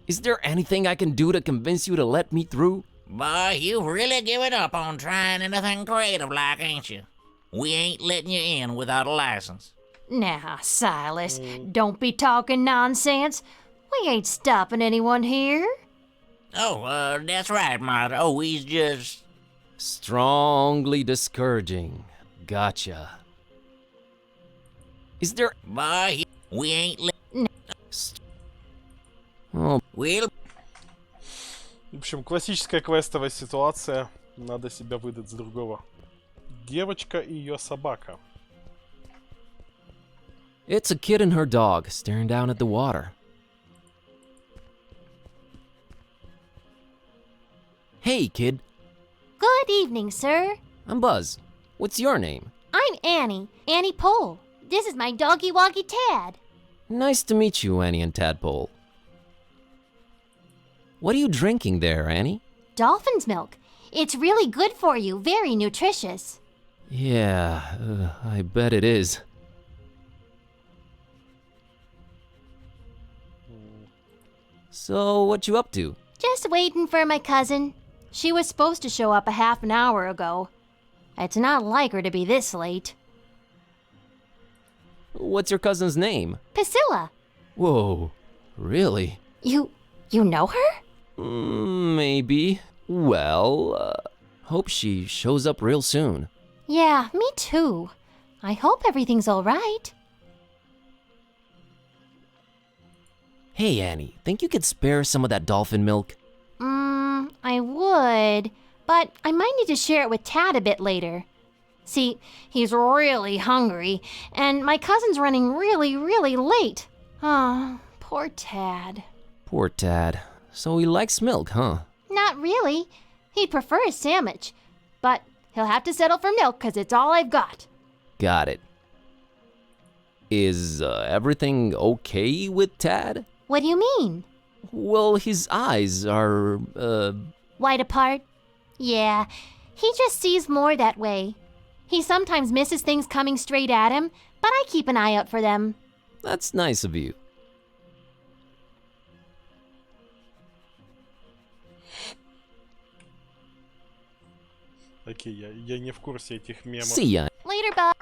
Is there anything I can do to convince you to let me through? Boy, you've really given up on trying anything creative like, ain't you? We ain't letting you in without a license. Now, Silas, don't be talking nonsense. We ain't stopping anyone here. Oh, that's right, Martha. Oh, he's just... Strongly discouraging. Gotcha. Is there... Boy, we ain't Oh. We'll... В общем, классическая квестовая ситуация. Надо себя выдать за другого. Девочка и ее собака. It's a kid and her dog staring down at the water. Hey, kid. Good evening, sir. I'm Buzz. What's your name? I'm Annie. Annie Pole. This is my doggy woggy Tad. Nice to meet you, Annie and Tadpole. What are you drinking there, Annie? Dolphin's milk. It's really good for you, very nutritious. Yeah, I bet it is. So, what you up to? Just waiting for my cousin. She was supposed to show up a half an hour ago. It's not like her to be this late. What's your cousin's name? Priscilla. Whoa, really? You know her? Maybe. Well, hope she shows up real soon. Yeah, me too. I hope everything's all right. Hey, Annie, think you could spare some of that dolphin milk? I would, but I might need to share it with Tad a bit later. See, he's really hungry, and my cousin's running really, really late. Oh, poor Tad. Poor Tad. So he likes milk, huh? Not really. He'd prefer a sandwich, but he'll have to settle for milk because it's all I've got. Got it. Is everything okay with Tad? What do you mean? Well, his eyes are, Wide apart? Yeah, he just sees more that way. He sometimes misses things coming straight at him, but I keep an eye out for them. That's nice of you. Окей, я не в курсе этих мемов. See ya. Later, bud.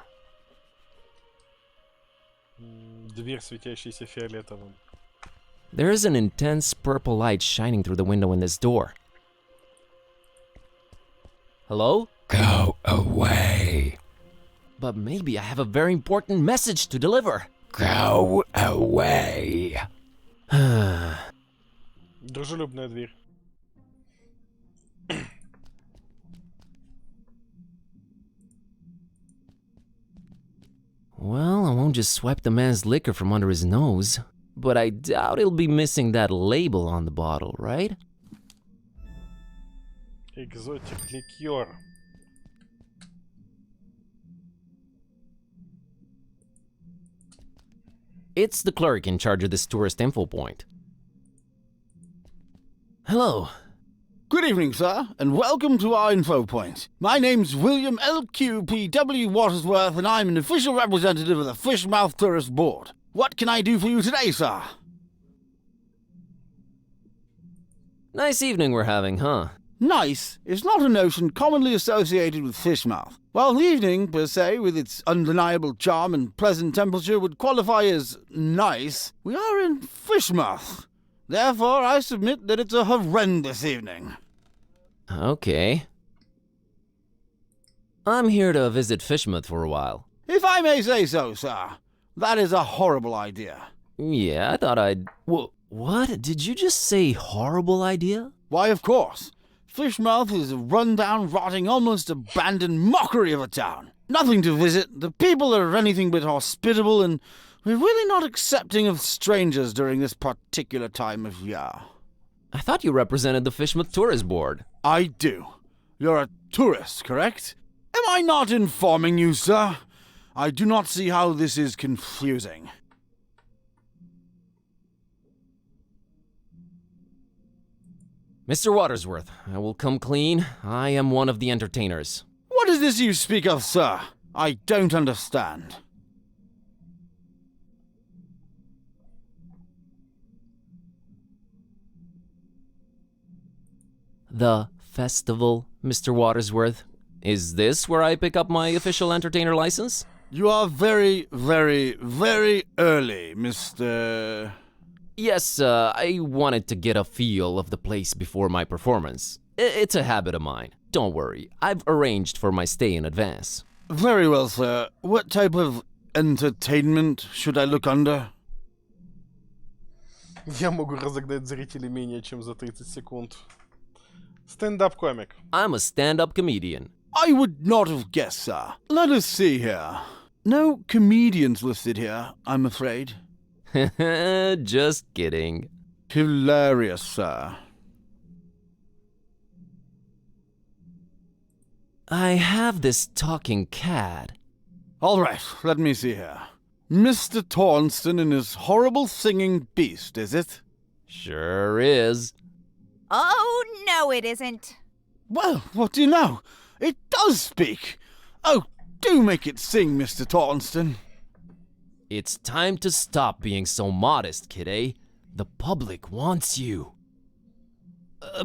Дверь, светящаяся фиолетовым. There is an intense purple light shining through the window in this door. Hello? Go away. But maybe I have a very important message to deliver. Go away. Дружелюбная дверь. Well, I won't just swipe the man's liquor from under his nose. But I doubt he'll be missing that label on the bottle, right? Экзотик ликер. It's the clerk in charge of this tourist info point. Hello. Good evening, sir, and welcome to our info point. My name's William L.Q.P.W. Watersworth, and I'm an official representative of the Fishmouth Tourist Board. What can I do for you today, sir? Nice evening we're having, huh? Nice is not a notion commonly associated with Fishmouth. While the evening, per se, with its undeniable charm and pleasant temperature, would qualify as nice, we are in Fishmouth. Therefore, I submit that it's a horrendous evening. Okay. I'm here to visit Fishmouth for a while. If I may say so, sir, that is a horrible idea. Yeah, I thought I'd... What? Did you just say horrible idea? Why, of course. Fishmouth is a run-down, rotting, almost abandoned mockery of a town. Nothing to visit. The people are anything but hospitable, and we're really not accepting of strangers during this particular time of year. I thought you represented the Fishmouth Tourist Board. I do. You're a tourist, correct? Am I not informing you, sir? I do not see how this is confusing. Mr. Watersworth, I will come clean. I am one of the entertainers. What is this you speak of, sir? I don't understand. The festival, Mr. Watersworth. Is this where I pick up my official entertainer license? You are very, very, very early, Mr. Yes, I wanted to get a feel of the place before my performance. It's a habit of mine. Don't worry, I've arranged for my stay in advance. Very well, sir. What type of entertainment should I look under? Я могу разогнать зрителей менее чем за 30 секунд. Стендап-комик. I'm a stand-up comedian. I would not have guessed, sir. Let us see here. No comedians listed here, I'm afraid. Just kidding. Hilarious, sir. I have this talking cat. All right, let me see here. Mr. Tornston and his horrible singing beast, is it? Sure is. Oh, no, it isn't. Well, what do you know? It does speak. Oh, do make it sing, Mr. Tornston. It's time to stop being so modest, kidday. The public wants you.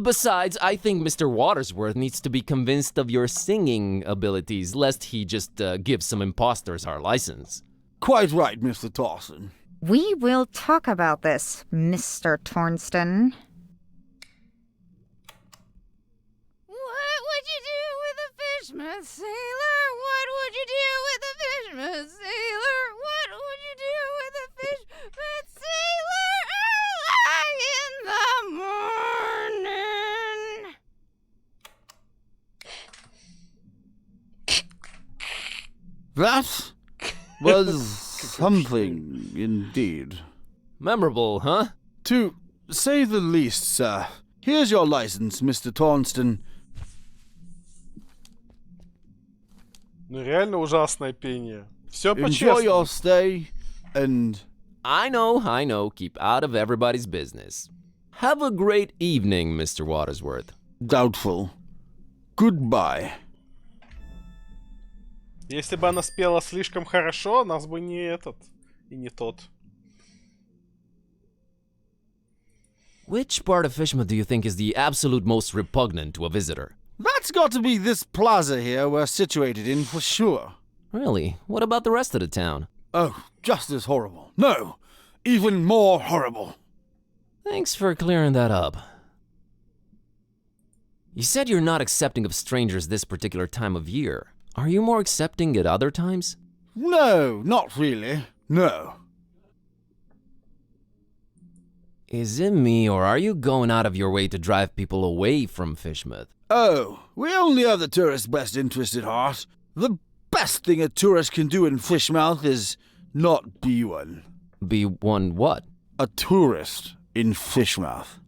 Besides, I think Mr. Watersworth needs to be convinced of your singing abilities, lest he just give some imposters our license. Quite right, Mr. Tornston. We will talk about this, Mr. Tornston. What would you do with a Fishmouth sailor? What would you do with a Fishmouth sailor? What would you do with a Fishmouth sailor early in the morning? That was something indeed. Memorable, huh? To say the least, sir. Here's your license, Mr. Tornston. Ну реально ужасное пение. Все Enjoy your по-честному. stay, and... I know. Keep out of everybody's business. Have a great evening, Mr. Watersworth. Doubtful. Goodbye. Если бы она спела слишком хорошо, нас бы не этот и не тот. Which part of Fishmouth do you think is the absolute most repugnant to a visitor? That's got to be this plaza here we're situated in for sure. Really? What about the rest of the town? Oh, just as horrible. No, even more horrible. Thanks for clearing that up. You said you're not accepting of strangers this particular time of year. Are you more accepting at other times? No, not really. No. Is it me, or are you going out of your way to drive people away from Fishmouth? Oh, we only have the tourist's best interest at heart. The best thing a tourist can do in Fishmouth is not be one. Be one what? A tourist in Fishmouth.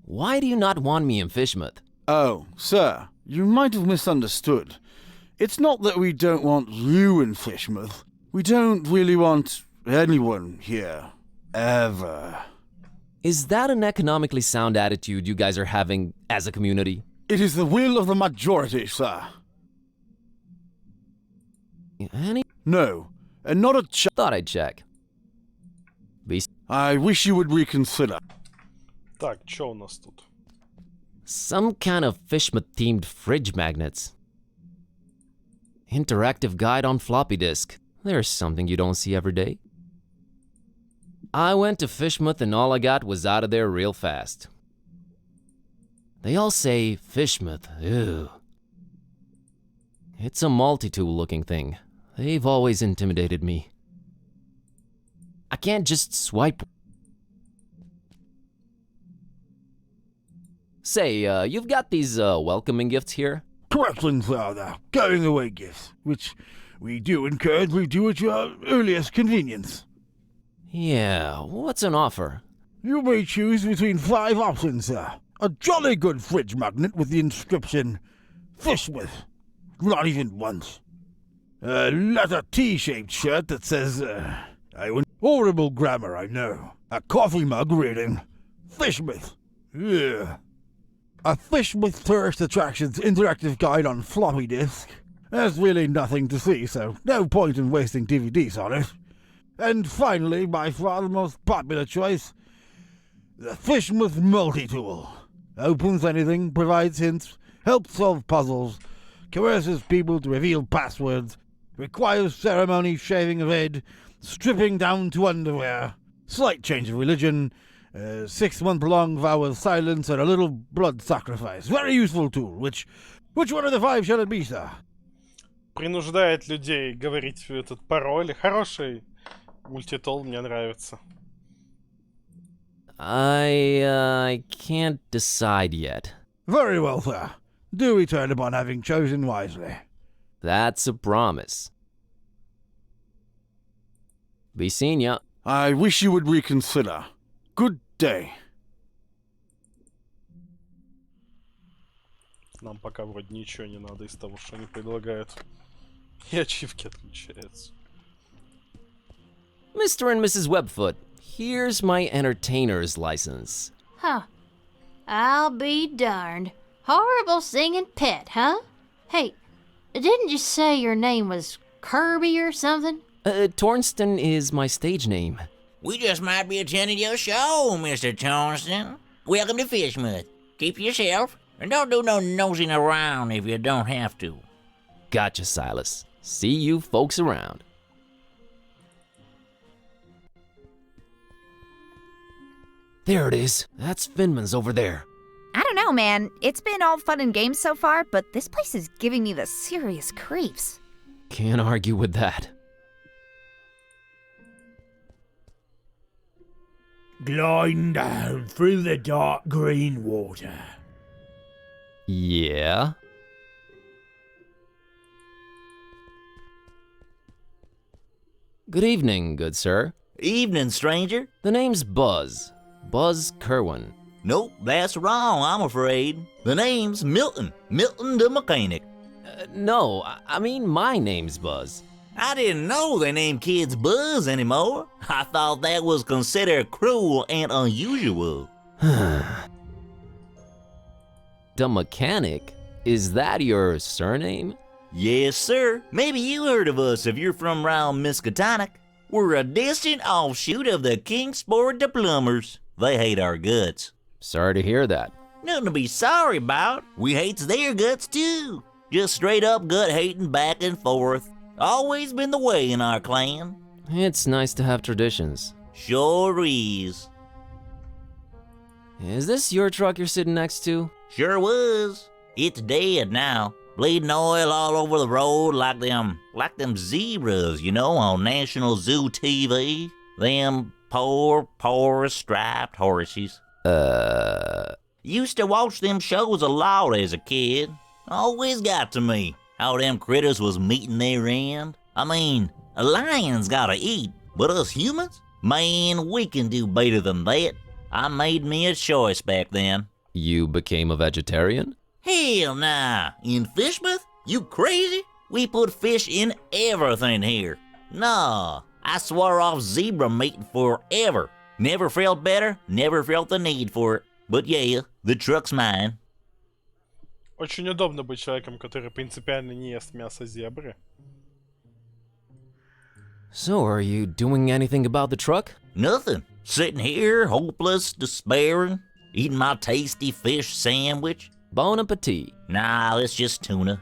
Why do you not want me in Fishmouth? Oh, sir, you might have misunderstood. It's not that we don't want you in Fishmouth. We don't really want anyone here. Ever. Is that an economically sound attitude you guys are having as a community? It is the will of the majority, sir. Any? No, and not a Thought I'd check. I wish you would reconsider. Так, что у нас тут? Some kind of Fishmouth-themed fridge magnets. Interactive guide on floppy disk. There's something you don't see every day. I went to Fishmouth and all I got was out of there real fast. They all say Fishmouth, ew. It's a multi-tool looking thing. They've always intimidated me. I can't just swipe. Say, you've got these welcoming gifts here? Corrections, rather. Going away gifts, which we do encourage we do at your earliest convenience. Yeah, what's an offer? You may choose between 5 options, sir. A jolly good fridge magnet with the inscription, Fish with. Not even once. A letter T-shaped shirt that says, horrible grammar, I know. A coffee mug reading, Fishmouth. Yeah. A Fishmouth Tourist Attractions interactive guide on floppy disk. There's really nothing to see, so no point in wasting DVDs on it. And finally, by far the most popular choice, the Fishmouth Multi-Tool. Opens anything, provides hints, helps solve puzzles, coerces people to reveal passwords, requires ceremony, shaving of head, stripping down to underwear, slight change of religion, 6-month-long vow of silence, and a little blood sacrifice. Very useful tool. Which one of the 5 shall it be, sir? Принуждает людей говорить этот пароль. Хороший мультитол, мне нравится. I can't decide yet. Very well, sir. Do return upon having chosen wisely. That's a promise. Be seeing ya. I wish you would reconsider. Good day. Нам пока вроде ничего не надо из того, что они предлагают. И ачивки отключаются. Mr. and Mrs. Webfoot, here's my entertainer's license. Huh. I'll be darned. Horrible singing pet, huh? Hey, didn't you say your name was Kirby or something? Tornston is my stage name. We just might be attending your show, Mr. Tornston. Welcome to Fishmouth. Keep yourself, and don't do no nosing around if you don't have to. Gotcha, Silas. See you folks around. There it is. That's Finman's over there. I don't know, man. It's been all fun and games so far, but this place is giving me the serious creeps. Can't argue with that. Gliding down through the dark green water. Yeah? Good evening, good sir. Evening, stranger. The name's Buzz. Buzz Kerwin. Nope, that's wrong, I'm afraid. The name's Milton. Milton the mechanic. No, I mean my name's Buzz. I didn't know they named kids Buzz anymore. I thought that was considered cruel and unusual. The mechanic? Is that your surname? Yes, sir. Maybe you heard of us if you're from round Miskatonic. We're a distant offshoot of the Kingsport the Plumbers. They hate our guts. Sorry to hear that. Nothing to be sorry about. We hates their guts too. Just straight up gut hating back and forth. Always been the way in our clan. It's nice to have traditions. Sure is. Is this your truck you're sitting next to? Sure was. It's dead now. Bleeding oil all over the road like them zebras, you know, on National Zoo TV. Them poor striped horses. Used to watch them shows a lot as a kid. Always got to me how them critters was meeting their end. I mean, a lion's gotta eat, but us humans? Man, we can do better than that. I made me a choice back then. You became a vegetarian? Hell nah. In Fishmouth? You crazy? We put fish in everything here. Nah, I swore off zebra meat forever. Never felt better, never felt the need for it. But yeah, the truck's mine. Очень удобно быть человеком, который принципиально не ест мясо зебры. So, are you doing anything about the truck? Nothing. Sitting here, hopeless, despairing, eating my tasty fish sandwich. Bon appetit. Nah, it's just tuna.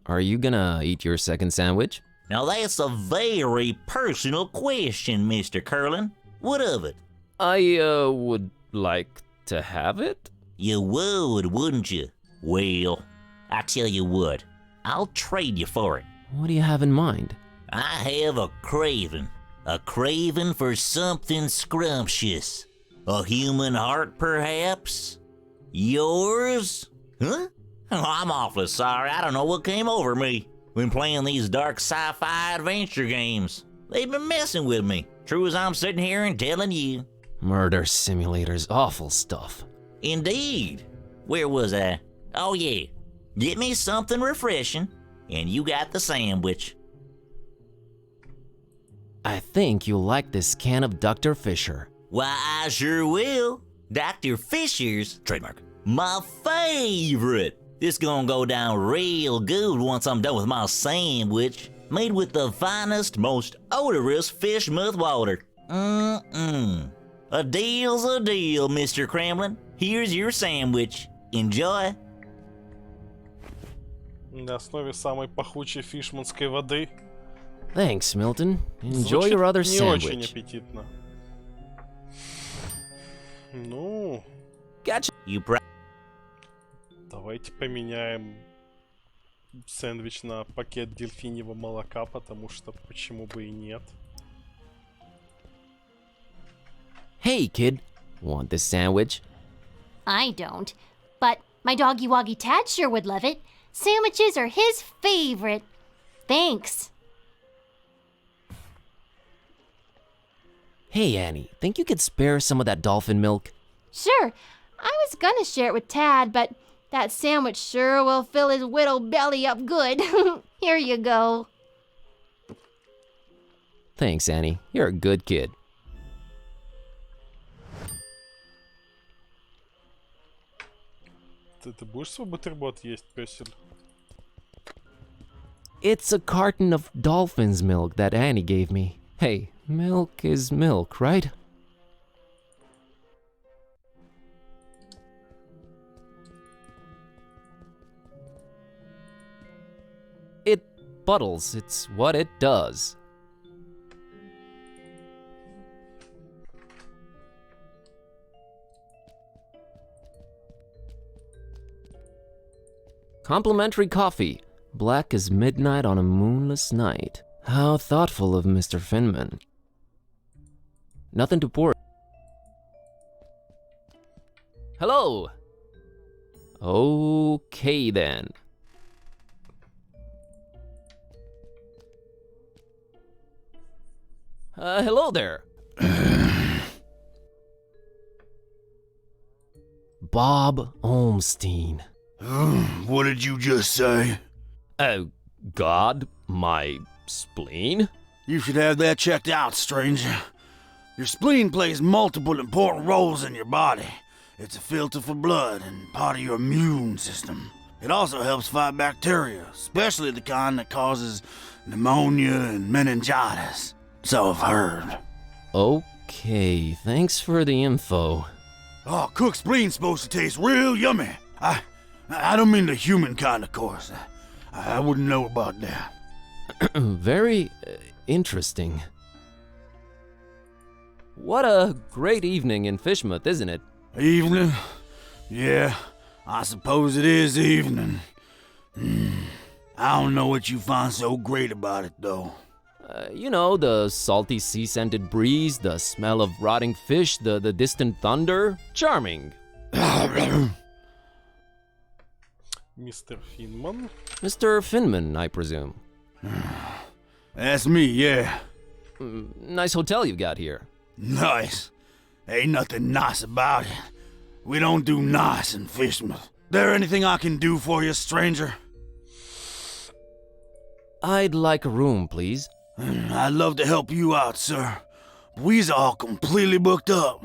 Are you gonna eat your second sandwich? Now that's a very personal question, Mr. Curlin. What of it? I, would like to have it? You would, wouldn't you? Well, I tell you what, I'll trade you for it. What do you have in mind? I have a craving for something scrumptious. A human heart, perhaps? Yours? Huh? Oh, I'm awfully sorry. I don't know what came over me. Been playing these dark sci-fi adventure games. They've been messing with me. True as I'm sitting here and telling you. Murder simulators, awful stuff. Indeed. Where was I? Oh yeah. Get me something refreshing, and you got the sandwich. I think you'll like this can of Dr. Fisher. Why, I sure will. Dr. Fisher's, trademark, my favorite. This gonna go down real good once I'm done with my sandwich. Made with the finest, most odorous fish mouth water. A deal's a deal, Mr. Kremlin. Here's your sandwich. Enjoy. На основе самой пахучей фишманской воды. Thanks, Milton. Enjoy Звучит your other не очень sandwich. аппетитно. Ну, Gotcha. давайте поменяем сэндвич на пакет дельфиньего молока, потому что почему бы и нет. Hey, kid. Want this sandwich? I don't, but my doggy woggy Tad sure would love it. Sandwiches are his favorite. Thanks. Hey, Annie. Think you could spare some of that dolphin milk? Sure, I was gonna share it with Tad, but that sandwich sure will fill his widow belly up good. Here you go. Thanks, Annie. You're a good kid. Ты будешь свой бутерброд есть, пёсель? It's a carton of dolphin's milk that Annie gave me. Hey, milk is milk, right? It puddles. It's what it does. Complimentary coffee. Black as midnight on a moonless night. How thoughtful of Mr. Finman. Nothing to pour. Hello. Okay then. Hello there. Bob Olmstein. What did you just say? God, my spleen? You should have that checked out, stranger. Your spleen plays multiple important roles in your body. It's a filter for blood and part of your immune system. It also helps fight bacteria, especially the kind that causes pneumonia and meningitis. So I've heard. Okay, thanks for the info. Oh, cooked spleen's supposed to taste real yummy. I don't mean the human kind, of course. I wouldn't know about that. Very interesting. What a great evening in Fishmouth, isn't it? Evening? Yeah, I suppose it is evening. I don't know what you find so great about it, though. You know, the salty sea-scented breeze, the smell of rotting fish, the distant thunder. Charming. Mr. Finman? Mr. Finman, I presume. That's me, yeah. Nice hotel you got here. Nice. Ain't nothing nice about it. We don't do nice in Fishmouth. There anything I can do for you, stranger? I'd like a room, please. I'd love to help you out, sir. We's all completely booked up.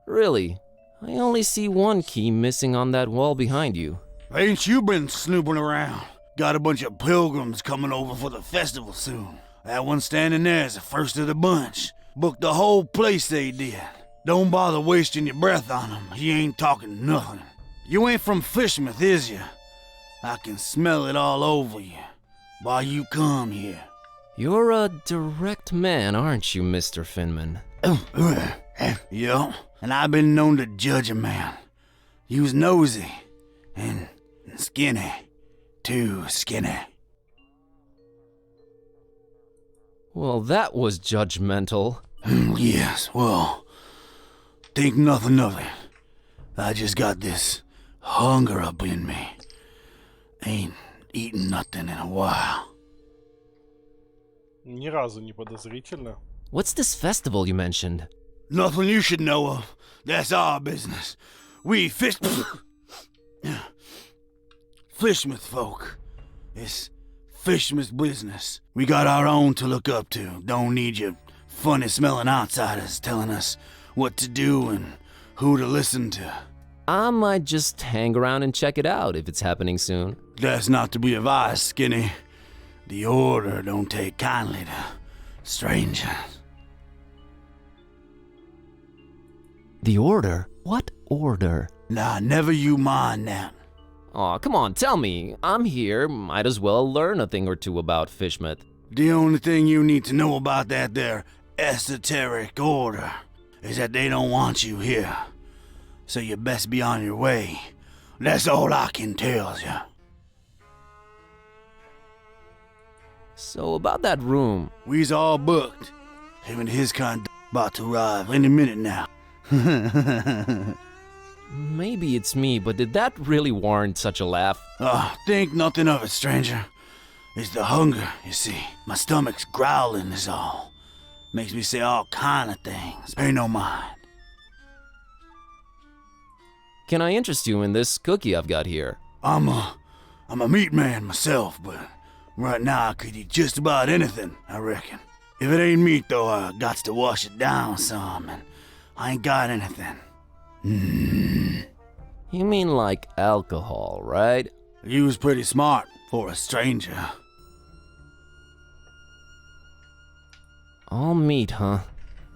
Really? I only see one key missing on that wall behind you. Ain't you been snooping around? Got a bunch of pilgrims coming over for the festival soon. That one standing there is the first of the bunch. Booked the whole place, they did. Don't bother wasting your breath on him. He ain't talking nothing. You ain't from Fishmouth, is you? I can smell it all over you. Why you come here? You're a direct man, aren't you, Mr. Finman? Yeah, and I've been known to judge a man. You's nosy and skinny. Too skinny. Well, that was judgmental. Yes, well, think nothing of it. I just got this hunger up in me. Ain't eaten nothing in a while. Ни разу не подозрительно. What's this festival you mentioned? Nothing you should know of. That's our business. We Fishmouth folk. It's Fishmouth business. We got our own to look up to. Don't need you funny-smelling outsiders telling us what to do and who to listen to. I might just hang around and check it out if it's happening soon. That's not to be advised, Skinny. The Order don't take kindly to strangers. The Order? What Order? Nah, never you mind that. Aw, come on, tell me. I'm here, might as well learn a thing or two about Fishmouth. The only thing you need to know about that there esoteric order is that they don't want you here. So you best be on your way. That's all I can tell you. So about that room. We's all booked. Him and his kind about to arrive any minute now. Maybe it's me, but did that really warrant such a laugh? Think nothing of it, stranger. It's the hunger, you see. My stomach's growling is all. Makes me say all kind of things. Pay no mind. Can I interest you in this cookie I've got here? I'm a meat man myself, but right now I could eat just about anything, I reckon. If it ain't meat though, I got to wash it down some, and I ain't got anything. You mean like alcohol, right? You was pretty smart for a stranger. All meat, huh?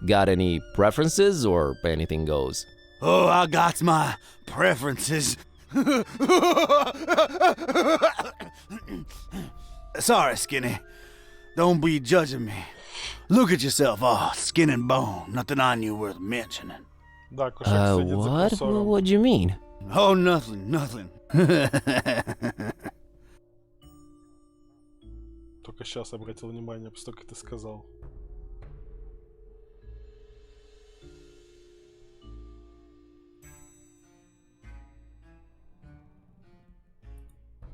Got any preferences or anything goes? Oh, I got my preferences. Sorry, Skinny. Don't be judging me. Look at yourself, all skin and bone. Nothing on you worth mentioning. Да, кошак следит за What? курсором. What do you mean? Oh, nothing. Только сейчас обратил внимание, после того, как ты сказал.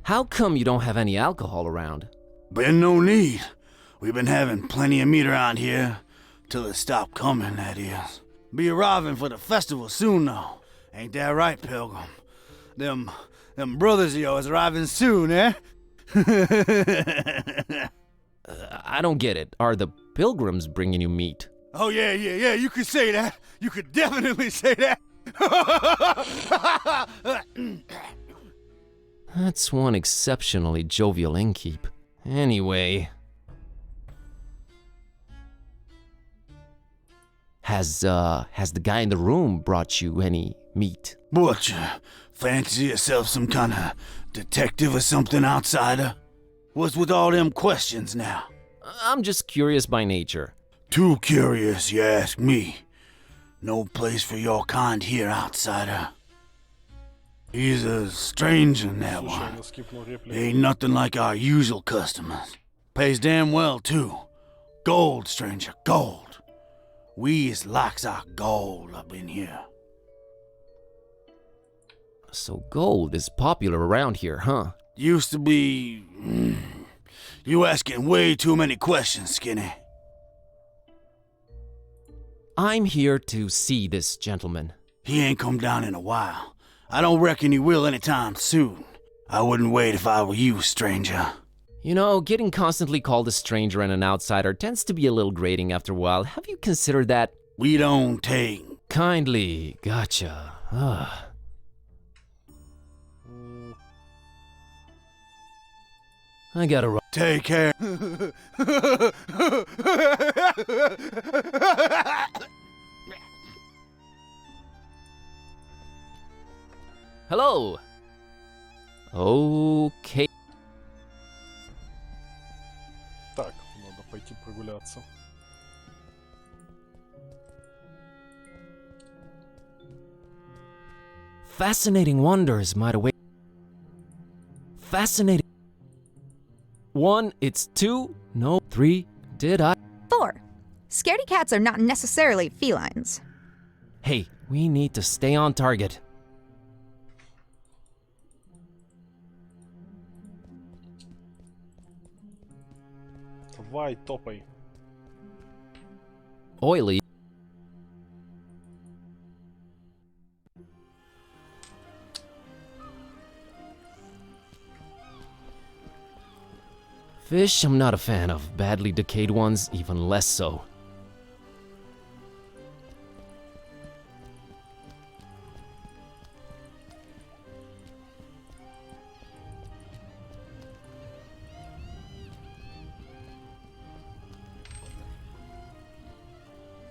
How come you don't have any alcohol around? Been no need. We've been having plenty of meat around here. Till it stopped coming, that is. Be arriving for the festival soon, though. Ain't that right, Pilgrim? Them brothers of yours arriving soon, eh? I don't get it. Are the pilgrims bringing you meat? Oh, yeah, you could say that. You could definitely say that. That's one exceptionally jovial innkeep. Anyway... Has the guy in the room brought you any meat? What, you fancy yourself some kind of detective or something, outsider? What's with all them questions now? I'm just curious by nature. Too curious, you ask me. No place for your kind here, outsider. He's a stranger in that one. Ain't nothing like our usual customers. Pays damn well, too. Gold, stranger, gold. We is likes our gold up in here. So gold is popular around here, huh? Used to be... You asking way too many questions, Skinny. I'm here to see this gentleman. He ain't come down in a while. I don't reckon he will anytime soon. I wouldn't wait if I were you, stranger. You know, getting constantly called a stranger and an outsider tends to be a little grating after a while. Have you considered that? We don't take... Kindly, gotcha. I gotta run. Take care. Hello. Okay. Так, надо пойти прогуляться. Fascinating wonders might await. Fascinating. 1, it's 2, no, 3, did I? 4. Scaredy cats are not necessarily felines. Hey, we need to stay on target. Давай, топай. Oily. Fish, I'm not a fan of. Badly decayed ones, even less so.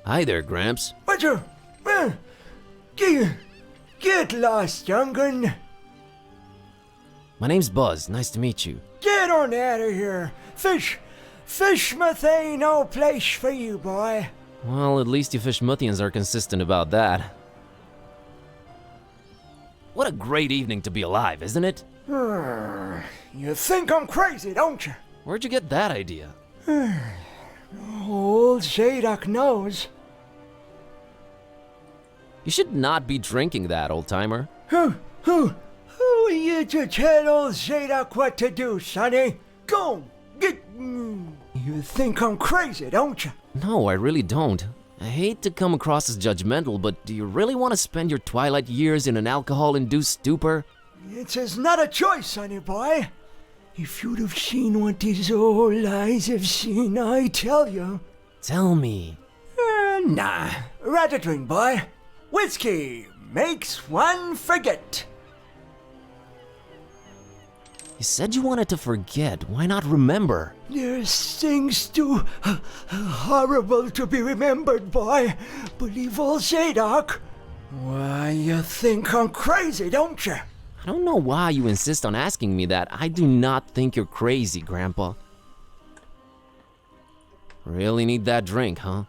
Hi there, Gramps. Roger. Get lost, young'un. My name's Buzz. Nice to meet you. Get on out of here. Fishmouth ain't no place for you, boy. Well, at least you Fishmouthians are consistent about that. What a great evening to be alive, isn't it? You think I'm crazy, don't you? Where'd you get that idea? Old Zadok knows. You should not be drinking that, old-timer. Who are you to tell old Zadok what to do, sonny? Go, get... You think I'm crazy, don't you? No, I really don't. I hate to come across as judgmental, but do you really want to spend your twilight years in an alcohol-induced stupor? It's not a choice, sonny boy. If you'd have seen what these old eyes have seen, I tell you. Tell me. Nah. Rather drink, boy. Whiskey makes one forget. You said you wanted to forget. Why not remember? There's things too horrible to be remembered, boy. Believe old Zadok. Why, you think I'm crazy, don't you? I don't know why you insist on asking me that. I do not think you're crazy, Grandpa. Really need that drink, huh?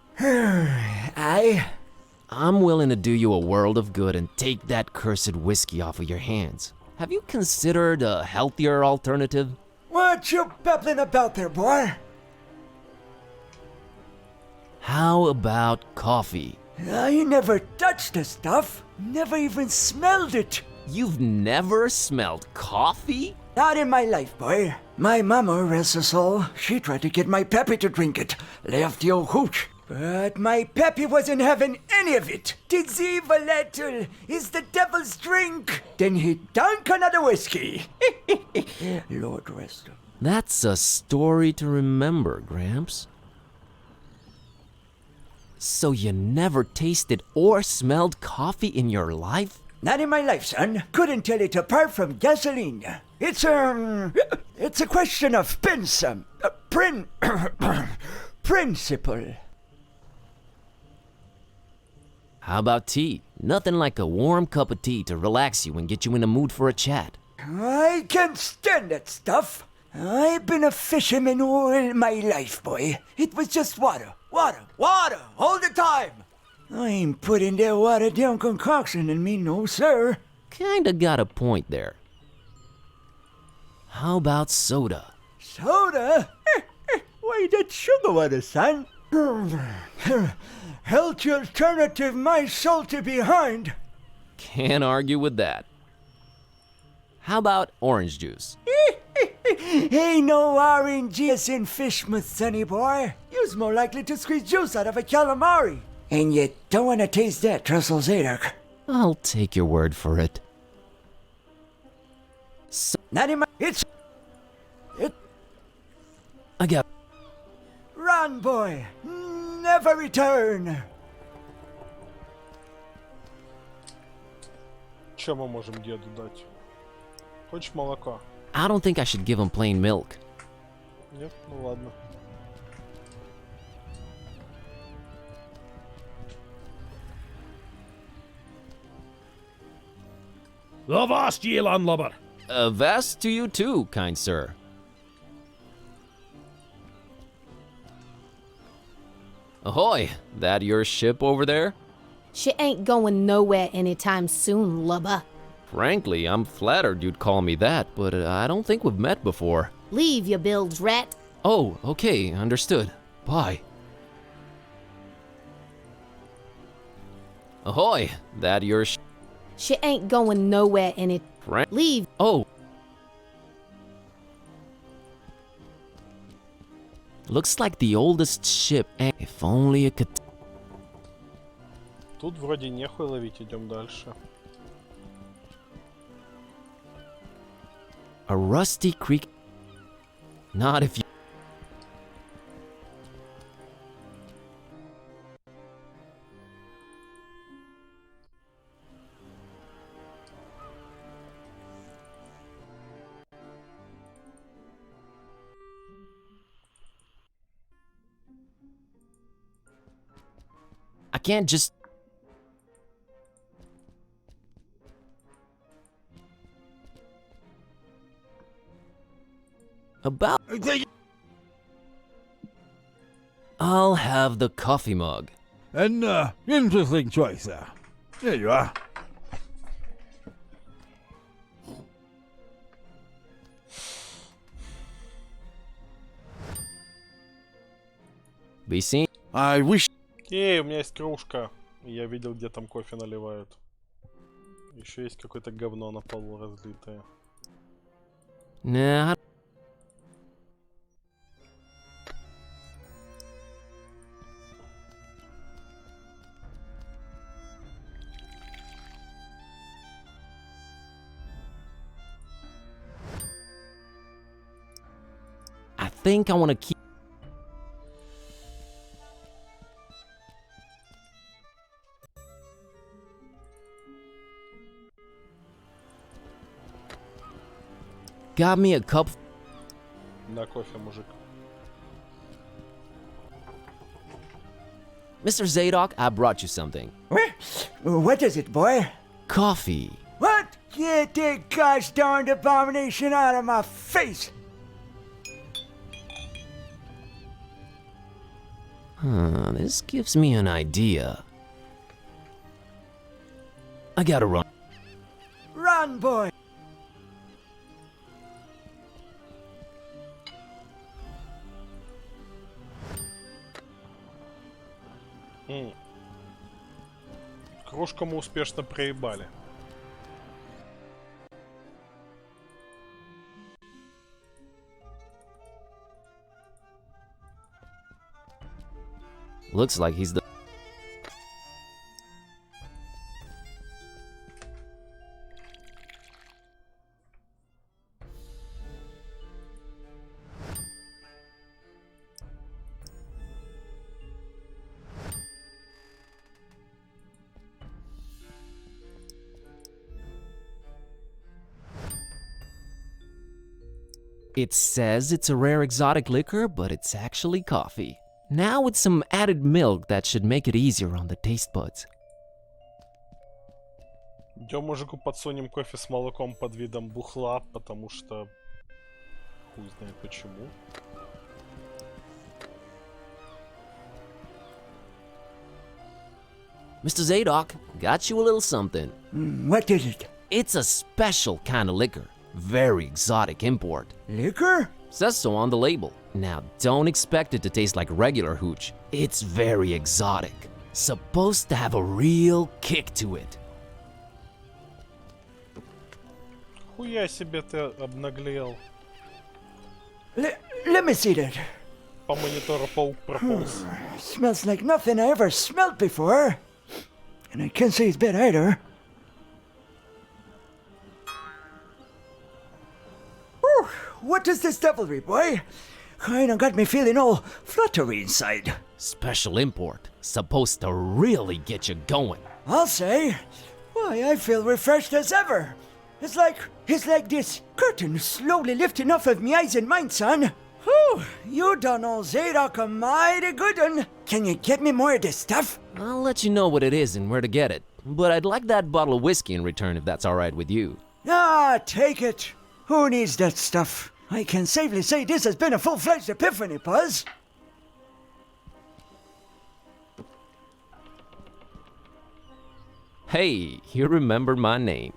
I'm willing to do you a world of good and take that cursed whiskey off of your hands. Have you considered a healthier alternative? What you babbling about there, boy? How about coffee? I never touched the stuff. Never even smelled it. You've never smelled coffee? Not in my life, boy. My mama, rest her soul, she tried to get my Peppy to drink it. Left the old hooch. But my Peppy wasn't having any of it. Tis evil, little. Is the devil's drink. Then he dunk another whiskey. Lord rest him. That's a story to remember, Gramps. So you never tasted or smelled coffee in your life? Not in my life, son. Couldn't tell it apart from gasoline. It's a question of principle. How about tea? Nothing like a warm cup of tea to relax you and get you in the mood for a chat. I can't stand that stuff. I've been a fisherman all my life, boy. It was just water, all the time. I ain't putting that watered down concoction in me, no sir. Kinda got a point there. How about soda? Soda? Why, that's sugar water, son. Healthy alternative, my salty behind. Can't argue with that. How about orange juice? Ain't no orange juice in Fishmouth, sonny boy. You's more likely to squeeze juice out of a calamari. And you don't want to taste that, Trestle Zadok. I'll take your word for it. Not in my... I got... Run, boy. Never return. Что мы можем деду дать? Хочешь молока? I don't think I should give him plain milk. Нет? Ну ладно. Avast ye, landlubber! Avast to you too, kind sir. Ahoy! That your ship over there? She ain't going nowhere anytime soon, lubber. Frankly, I'm flattered you'd call me that, but I don't think we've met before. Leave your bills, rat. Oh, okay, understood. Bye. Ahoy! That your She ain't going nowhere Leave. Oh. Looks like the oldest ship. If only it could. Тут вроде нехуй ловить, идем дальше. A rusty creek. Not if you. I can't just. About. I'll have the coffee mug. An interesting choice there. There you are. Be seen. I wish. Эй, у меня есть кружка. Я видел, где там кофе наливают. Еще есть какое-то говно на полу разлитое. Nah. I think I want to keep. Got me a cup. На кофе, мужик. Mr. Zadok, I brought you something. What is it, boy? Coffee. What? Get the gosh darned abomination out of my face! This gives me an idea. I gotta run. Run, boy! Кружку мы успешно проебали. Looks like he's the. It says it's a rare exotic liquor, but it's actually coffee. Now with some added milk that should make it easier on the taste buds. Идем мужику подсунем кофе с молоком под видом бухла, потому что хуй знает почему. Mr. Zadok, got you a little something. What is it? It's a special kind of liquor. Very exotic import. Liquor? Says so on the label. Now, don't expect it to taste like regular hooch. It's very exotic. Supposed to have a real kick to it. Хуя себе ты обнаглел. Let me see that. По монитору паук прополз. Smells like nothing I ever smelled before. And I can't say it's bad either. Whew, what is this devilry, boy? Kinda got me feeling all fluttery inside. Special import. Supposed to really get you going. I'll say. Why, I feel refreshed as ever. It's like this curtain slowly lifting off of me eyes and mind, son. Whew, you done old Zadok a mighty good one. Can you get me more of this stuff? I'll let you know what it is and where to get it. But I'd like that bottle of whiskey in return if that's alright with you. Ah, take it. Who needs that stuff? I can safely say this has been a full-fledged epiphany, Buzz. Hey, you remember my name.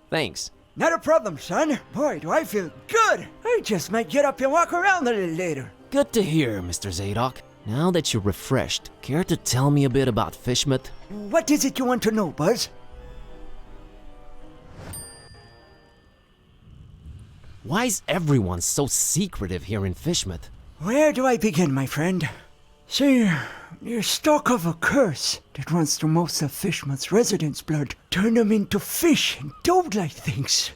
Thanks. Not a problem, son. Boy, do I feel good. I just might get up and walk around a little later. Good to hear, Mr. Zadok. Now that you're refreshed, care to tell me a bit about Fishmouth? What is it you want to know, Buzz? Why is everyone so secretive here in Fishmouth? Where do I begin, my friend? See, you're stuck of a curse that runs through most of Fishman's residents' blood. Turn them into fish and toad-like things.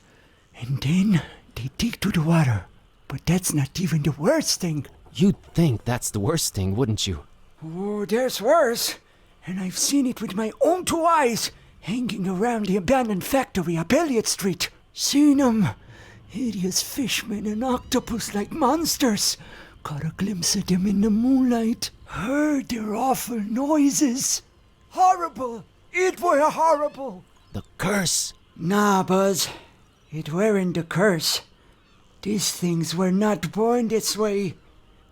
And then they dig to the water. But that's not even the worst thing. You'd think that's the worst thing, wouldn't you? Oh, there's worse. And I've seen it with my own 2 eyes, hanging around the abandoned factory up Elliott Street. Seen 'em. Hideous fishmen and octopus-like monsters. Caught a glimpse of them in the moonlight. Heard their awful noises. Horrible. It were horrible. The curse. Nah, Buzz. It weren't the curse. These things were not born this way.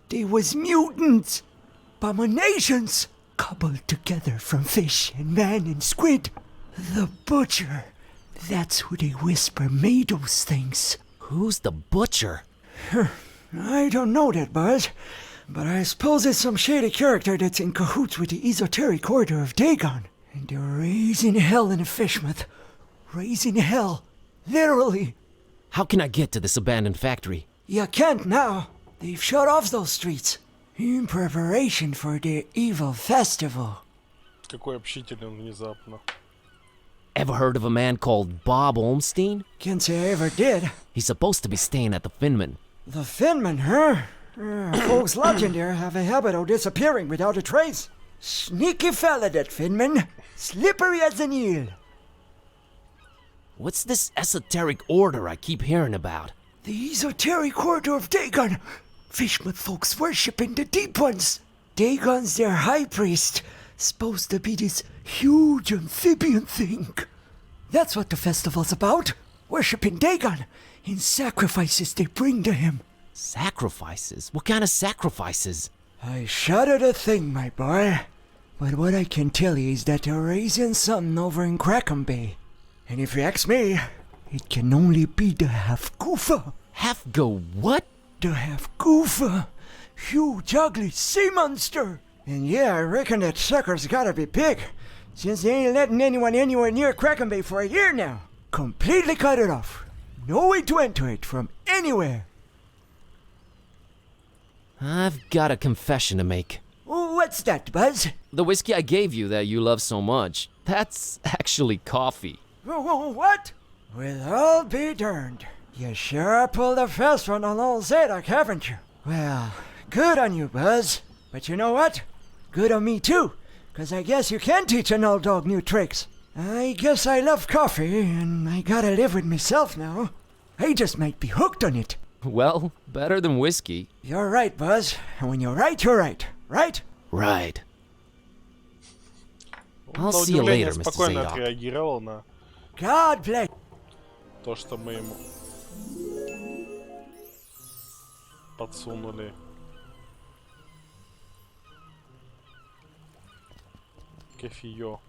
They was mutants. Abominations. Cobbled together from fish and man and squid. The butcher. That's who they whisper made those things. Who's the butcher? I don't know that, Buzz. But I suppose it's some shady character that's in cahoots with the esoteric order of Dagon. And they're raising hell in the Fishmouth. Raising hell. Literally. How can I get to this abandoned factory? You can't now. They've shut off those streets. In preparation for their evil festival. Какой общительный он внезапно. Ever heard of a man called Bob Olmstein? Can't say I ever did. He's supposed to be staying at the Finman. The Finman, huh? Folks lodging there have a habit of disappearing without a trace. Sneaky fella, that Finman. Slippery as an eel. What's this esoteric order I keep hearing about? The esoteric order of Dagon. Fishmouth folks worshiping the deep ones. Dagon's their high priest. Supposed to be this huge amphibian thing. That's what the festival's about. Worshipping Dagon in sacrifices they bring to him. Sacrifices? What kind of sacrifices? I shudder to think, my boy. But what I can tell you is that they're raising something over in Crackham Bay. And if you ask me, it can only be the half-goofa. Half-go what? The half-goofa. Huge, ugly sea monster. And yeah, I reckon that sucker's gotta be big, since they ain't letting anyone anywhere near Crackham Bay for a year now. Completely cut it off. No way to enter it from anywhere. I've got a confession to make. What's that, Buzz? The whiskey I gave you that you love so much, that's actually coffee. What? Well, I'll be darned. You sure pulled a fast one on old Zadok, haven't you? Well, good on you, Buzz. But you know what? Good on me too, 'cause I guess you can teach an old dog new tricks. I guess I love coffee, and I gotta live with myself now. I just might be hooked on it. Well, better than whiskey. You're right, Buzz. And when you're right, you're right. Right? Right. I'll На see you удивление later, Mr. спокойно Zadok. отреагировал на God bless. то, что мы ему подсунули. Кофеё.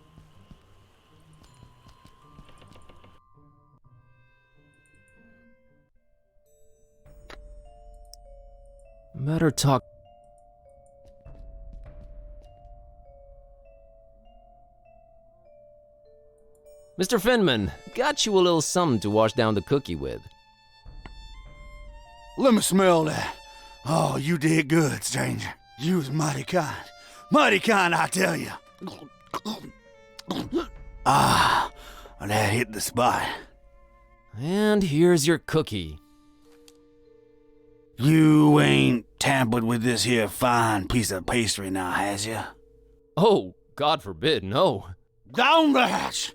Better talk. Mr. Finman, got you a little something to wash down the cookie with. Let me smell that. Oh, you did good, stranger. You was mighty kind. Mighty kind, I tell you. Ah, that hit the spot. And here's your cookie. You ain't tampered with this here fine piece of pastry now, has ya? Oh, God forbid, no. Down the hatch!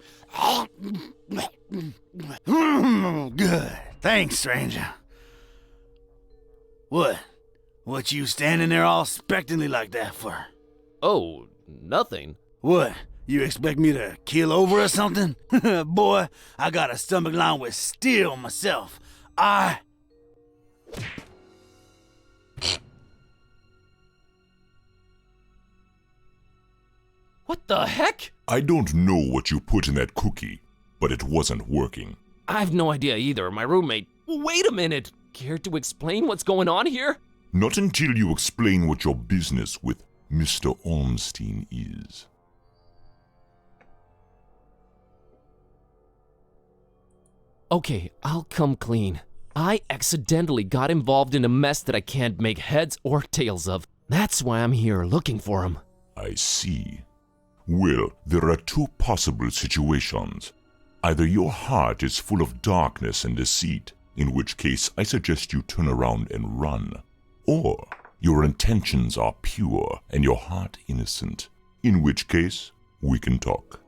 Good. Thanks, stranger. What you standing there all expectantly like that for? Oh, nothing. What? You expect me to keel over or something? Boy, I got a stomach lined with steel myself. What the heck? I don't know what you put in that cookie, but it wasn't working. I have no idea either. My roommate... Wait a minute! Care to explain what's going on here? Not until you explain what your business with Mr. Olmstein is. Okay, I'll come clean. I accidentally got involved in a mess that I can't make heads or tails of. That's why I'm here looking for him. I see. Well, there are two possible situations. Either your heart is full of darkness and deceit, in which case I suggest you turn around and run. Or your intentions are pure and your heart innocent, in which case we can talk.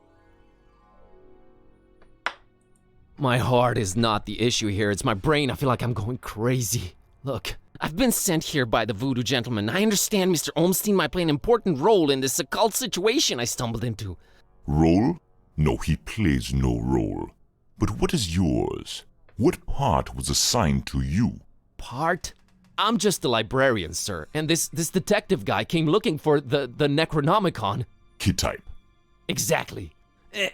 My heart is not the issue here, it's my brain. I feel like I'm going crazy. Look, I've been sent here by the voodoo gentleman. I understand Mr. Olmstein might play an important role in this occult situation I stumbled into. Role? No, he plays no role. But what is yours? What part was assigned to you? Part? I'm just a librarian, sir, and this detective guy came looking for the Necronomicon. Kid type. Exactly.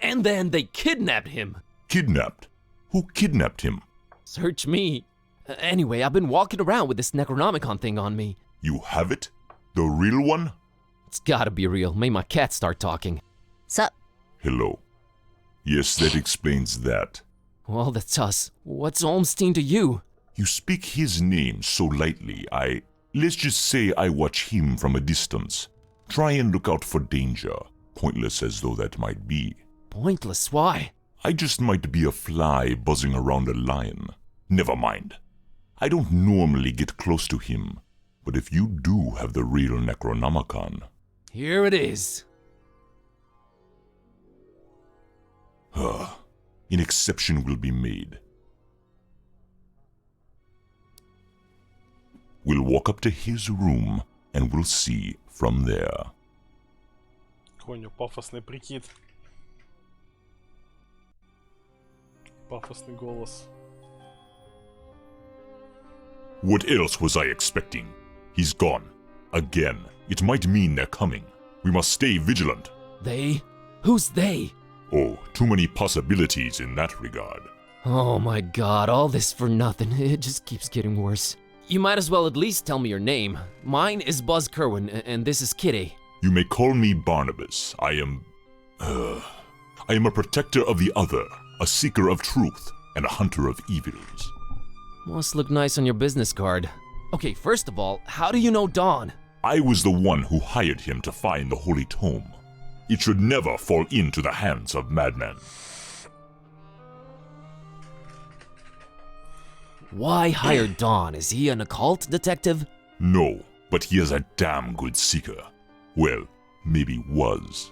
And then they kidnapped him. Kidnapped? Who kidnapped him? Search me. Anyway, I've been walking around with this Necronomicon thing on me. You have it? The real one? It's gotta be real. Made my cat start talking. Sup? Hello. Yes, that explains that. Well, that's us. What's Olmstein to you? You speak his name so lightly, let's just say I watch him from a distance. Try and look out for danger, pointless as though that might be. Pointless? Why? I just might be a fly buzzing around a lion. Never mind. I don't normally get close to him, but if you do have the real Necronomicon... Here it is. An exception will be made. We'll walk up to his room, and we'll see from there. Какой у него пафосный прикид. Пафосный голос. What else was I expecting? He's gone. Again. It might mean they're coming. We must stay vigilant. They? Who's they? Oh, too many possibilities in that regard. Oh my god, all this for nothing. It just keeps getting worse. You might as well at least tell me your name. Mine is Buzz Kerwin, and this is Kitty. You may call me Barnabas. I am a protector of the other, a seeker of truth, and a hunter of evils. Must look nice on your business card. Okay, first of all, how do you know Dawn? I was the one who hired him to find the Holy Tome. It should never fall into the hands of madmen. Why hire Dawn? Is he an occult detective? No, but he is a damn good seeker. Well, maybe was.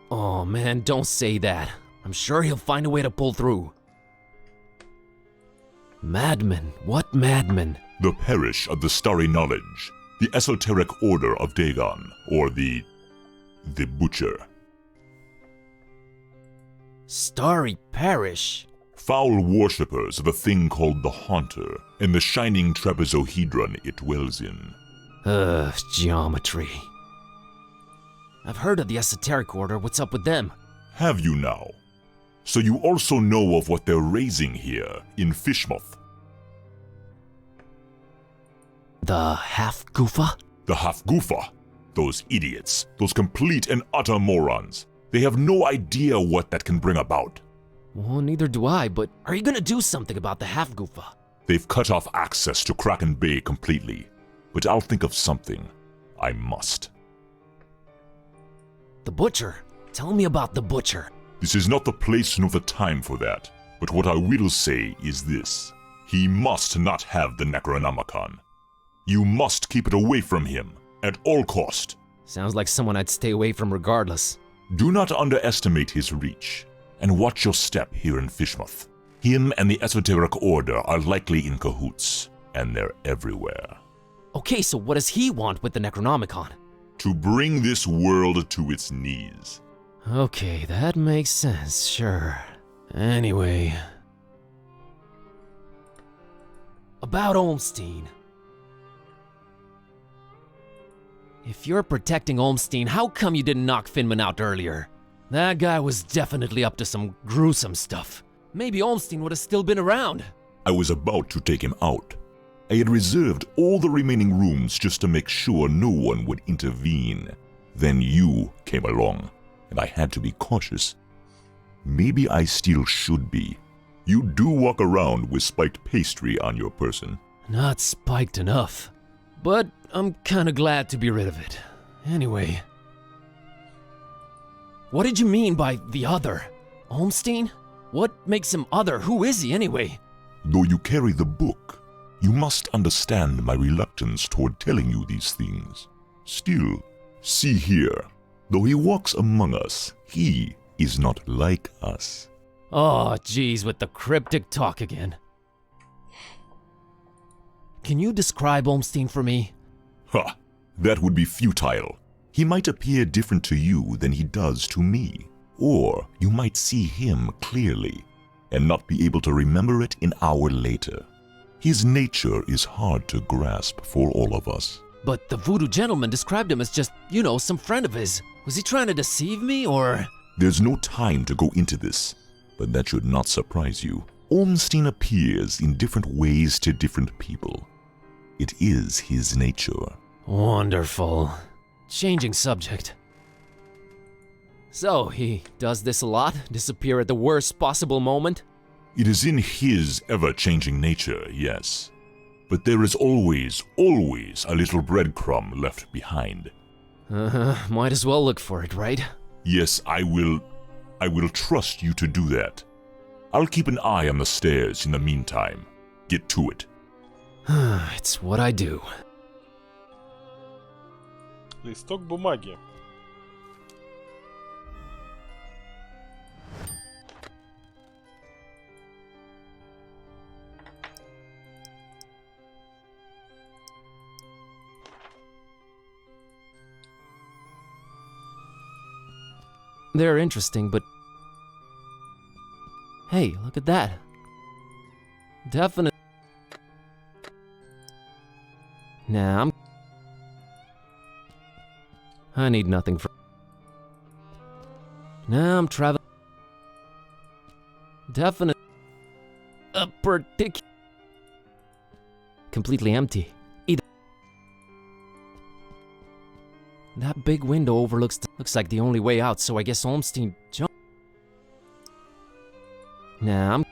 Oh man, don't say that. I'm sure he'll find a way to pull through. Madmen? What madmen? The Parish of the Starry Knowledge, the Esoteric Order of Dagon, or the Butcher. Starry Parish? Foul worshippers of a thing called the Haunter, and the shining trapezohedron it dwells in. Geometry. I've heard of the Esoteric Order. What's up with them? Have you now? So you also know of what they're raising here, in Fishmouth? The Half-Goofa? The Half-Goofa? Those idiots, those complete and utter morons. They have no idea what that can bring about. Well, neither do I, but are you gonna do something about the Half-Goofa? They've cut off access to Kraken Bay completely, but I'll think of something. I must. The Butcher? Tell me about the Butcher. This is not the place nor the time for that, but what I will say is this. He must not have the Necronomicon. You must keep it away from him, at all cost. Sounds like someone I'd stay away from regardless. Do not underestimate his reach, and watch your step here in Fishmouth. Him and the Esoteric Order are likely in cahoots, and they're everywhere. Okay, so what does he want with the Necronomicon? To bring this world to its knees. Okay, that makes sense, sure. Anyway... About Olmstein. If you're protecting Olmstein, how come you didn't knock Finman out earlier? That guy was definitely up to some gruesome stuff. Maybe Olmstein would have still been around. I was about to take him out. I had reserved all the remaining rooms just to make sure no one would intervene. Then you came along, and I had to be cautious. Maybe I still should be. You do walk around with spiked pastry on your person. Not spiked enough. But I'm kinda glad to be rid of it. Anyway. What did you mean by the other? Olmstein? What makes him other? Who is he anyway? Though you carry the book, you must understand my reluctance toward telling you these things. Still, see here. Though he walks among us, he is not like us. Oh, geez, with the cryptic talk again. Can you describe Olmstein for me? Ha! That would be futile. He might appear different to you than he does to me. Or you might see him clearly, and not be able to remember it an hour later. His nature is hard to grasp for all of us. But the voodoo gentleman described him as just, you know, some friend of his. Was he trying to deceive me, or...? There's no time to go into this, but that should not surprise you. Olmstein appears in different ways to different people. It is his nature. Wonderful. Changing subject. So, he does this a lot? Disappear at the worst possible moment? It is in his ever-changing nature, yes. But there is always a little breadcrumb left behind. Might as well look for it, right? Yes, I will trust you to do that. I'll keep an eye on the stairs in the meantime. Get to it. It's what I do. Листок бумаги. They're interesting, but... Hey, look at that. Definite... Nah, I need nothing for... Nah, I'm traveling... Definite... A particular... Completely empty. Either... That big window overlooks... Looks like the only way out, so I guess Olmstein jumped... Nah,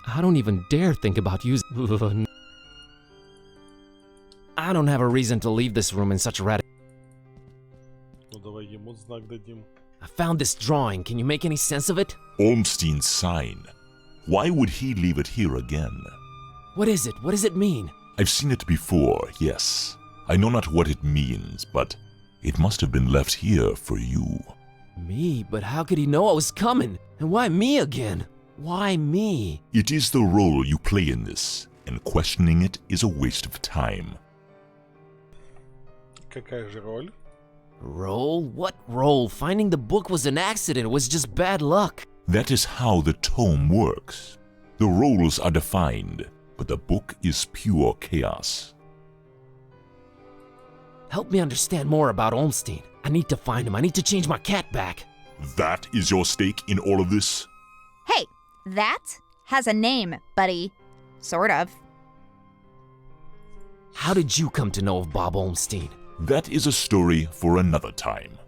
I don't even dare think about using... I don't have a reason to leave this room in such a radical... Ну давай ему знак дадим. I found this drawing. Can you make any sense of it? Olmstein's sign. Why would he leave it here again? What is it? What does it mean? I've seen it before, yes. I know not what it means, but it must have been left here for you. Me? But how could he know I was coming? And why me again? Why me? It is the role you play in this, and questioning it is a waste of time. Какая же роль? Role? What role? Finding the book was an accident. It was just bad luck. That is how the tome works. The roles are defined, but the book is pure chaos. Help me understand more about Olmstein. I need to find him. I need to change my cat back. That is your stake in all of this? Hey, that has a name, buddy. Sort of. How did you come to know of Bob Olmstein? That is a story for another time.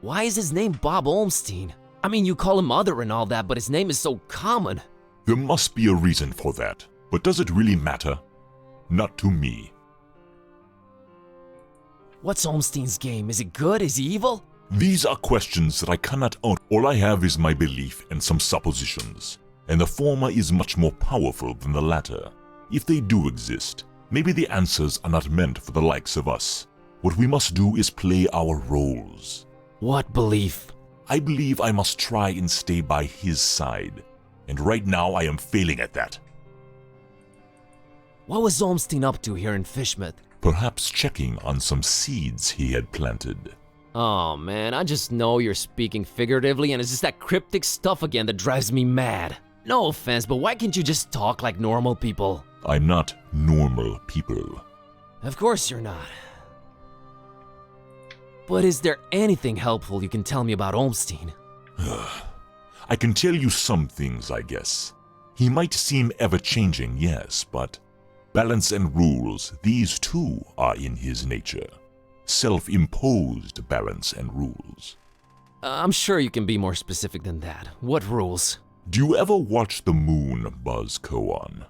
Why is his name Bob Olmstein? I mean, you call him Mother and all that, but his name is so common. There must be a reason for that. But does it really matter? Not to me. What's Olmstein's game? Is it good? Is he evil? These are questions that I cannot answer. All I have is my belief and some suppositions. And the former is much more powerful than the latter. If they do exist, maybe the answers are not meant for the likes of us. What we must do is play our roles. What belief? I believe I must try and stay by his side. And right now I am failing at that. What was Olmstein up to here in Fishmouth? Perhaps checking on some seeds he had planted. Oh man, I just know you're speaking figuratively and it's just that cryptic stuff again that drives me mad. No offense, but why can't you just talk like normal people? I'm not normal people. Of course you're not. But is there anything helpful you can tell me about Olmstein? I can tell you some things, I guess. He might seem ever-changing, yes, but balance and rules, these too are in his nature. Self-imposed balance and rules. I'm sure you can be more specific than that. What rules? Do you ever watch the moon buzz koan?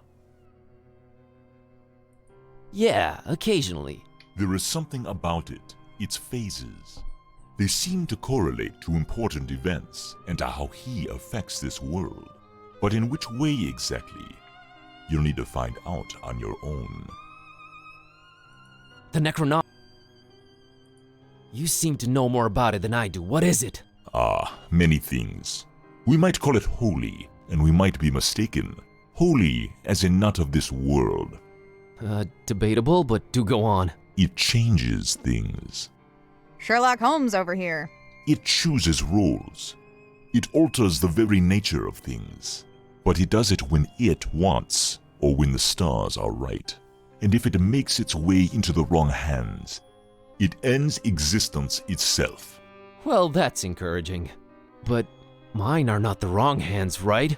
Yeah, occasionally. There is something about it, its phases. They seem to correlate to important events and to how he affects this world. But in which way exactly? You'll need to find out on your own. The Necronom... You seem to know more about it than I do. What is it? Many things. We might call it holy, and we might be mistaken. Holy as in not of this world. Debatable, but do go on. It changes things. Sherlock Holmes over here. It chooses roles. It alters the very nature of things. But it does it when it wants, or when the stars are right. And if it makes its way into the wrong hands, it ends existence itself. Well, that's encouraging. But mine are not the wrong hands, right?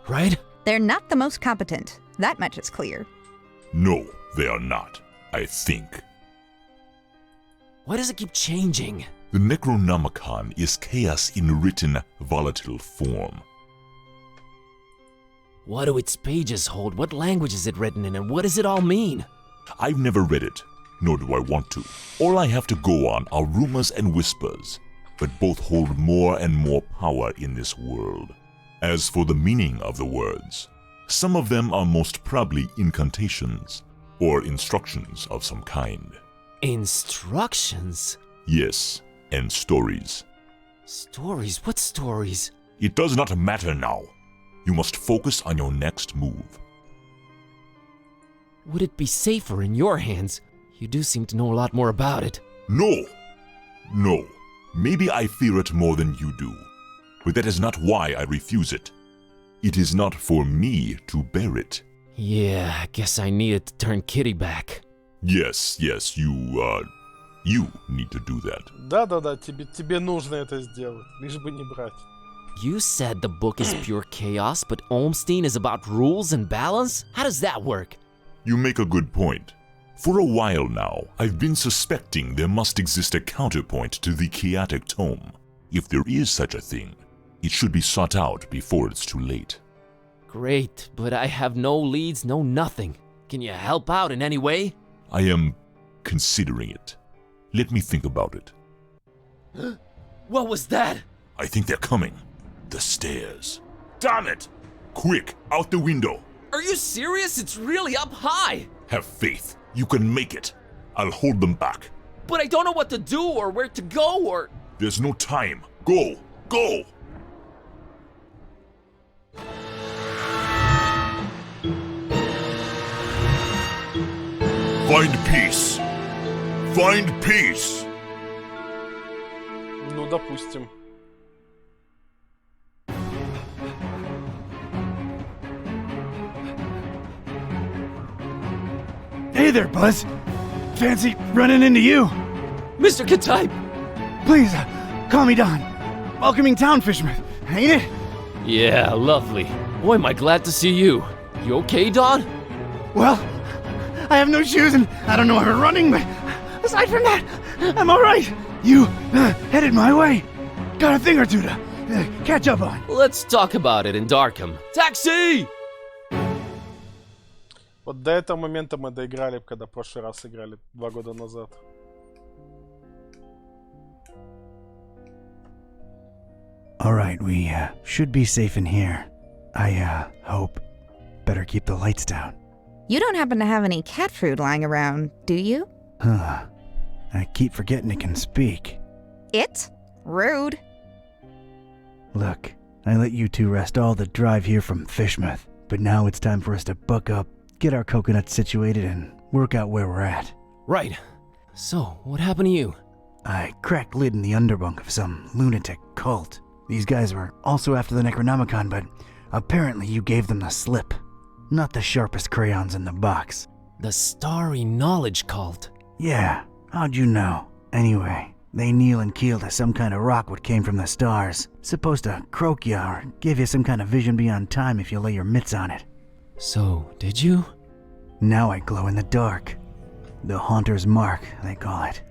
Right? They're not the most competent. That much is clear. No, they are not, I think. Why does it keep changing? The Necronomicon is chaos in written, volatile form. What do its pages hold? What language is it written in, and what does it all mean? I've never read it, nor do I want to. All I have to go on are rumors and whispers, but both hold more and more power in this world. As for the meaning of the words, some of them are most probably incantations, or instructions of some kind. Instructions? Yes, and stories. Stories? What stories? It does not matter now. You must focus on your next move. Would it be safer in your hands? You do seem to know a lot more about it. No! No. Maybe I fear it more than you do. But that is not why I refuse it. It is not for me to bear it. Yeah, I guess I needed to turn Kitty back. Yes, you need to do that. Да, тебе нужно это сделать, лишь бы не брать. You said the book is pure chaos, but Olmstein is about rules and balance? How does that work? You make a good point. For a while now, I've been suspecting there must exist a counterpoint to the chaotic tome. If there is such a thing, it should be sought out before it's too late. Great, but I have no leads, no nothing. Can you help out in any way? I am considering it. Let me think about it. What was that? I think they're coming. The stairs. Damn it! Quick, out the window. Are you serious? It's really up high. Have faith. You can make it. I'll hold them back. But I don't know what to do or where to go or... There's no time. Go! Go! Find peace. Find peace. Ну, допустим. Hey there, Buzz. Fancy running into you. Mr. Katype! Please, call me Don. Welcoming town fisherman, ain't it? Yeah, lovely. Boy, am I glad to see you. You okay, Don? Well, I have no shoes and I don't know how to running, but aside from that, I'm alright. You headed my way. Got a thing or two to catch up on. Let's talk about it in Darkham. Taxi! Вот до этого момента мы доиграли, когда в прошлый раз играли 2 года назад. Alright, we should be safe in here. I hope. Better keep the lights down. You don't happen to have any cat food lying around, do you? Huh. I keep forgetting it can speak. It? Rude. Look, I let you two rest all the drive here from Fishmouth, but now it's time for us to buck up, get our coconuts situated, and work out where we're at. Right. So, what happened to you? I cracked lid in the underbunk of some lunatic cult. These guys were also after the Necronomicon, but apparently you gave them the slip. Not the sharpest crayons in the box. The Starry Knowledge Cult. Yeah, how'd you know? Anyway, they kneel and keel to some kind of rock what came from the stars. Supposed to croak ya or give you some kind of vision beyond time if you lay your mitts on it. So, did you? Now I glow in the dark. The Haunter's Mark, they call it.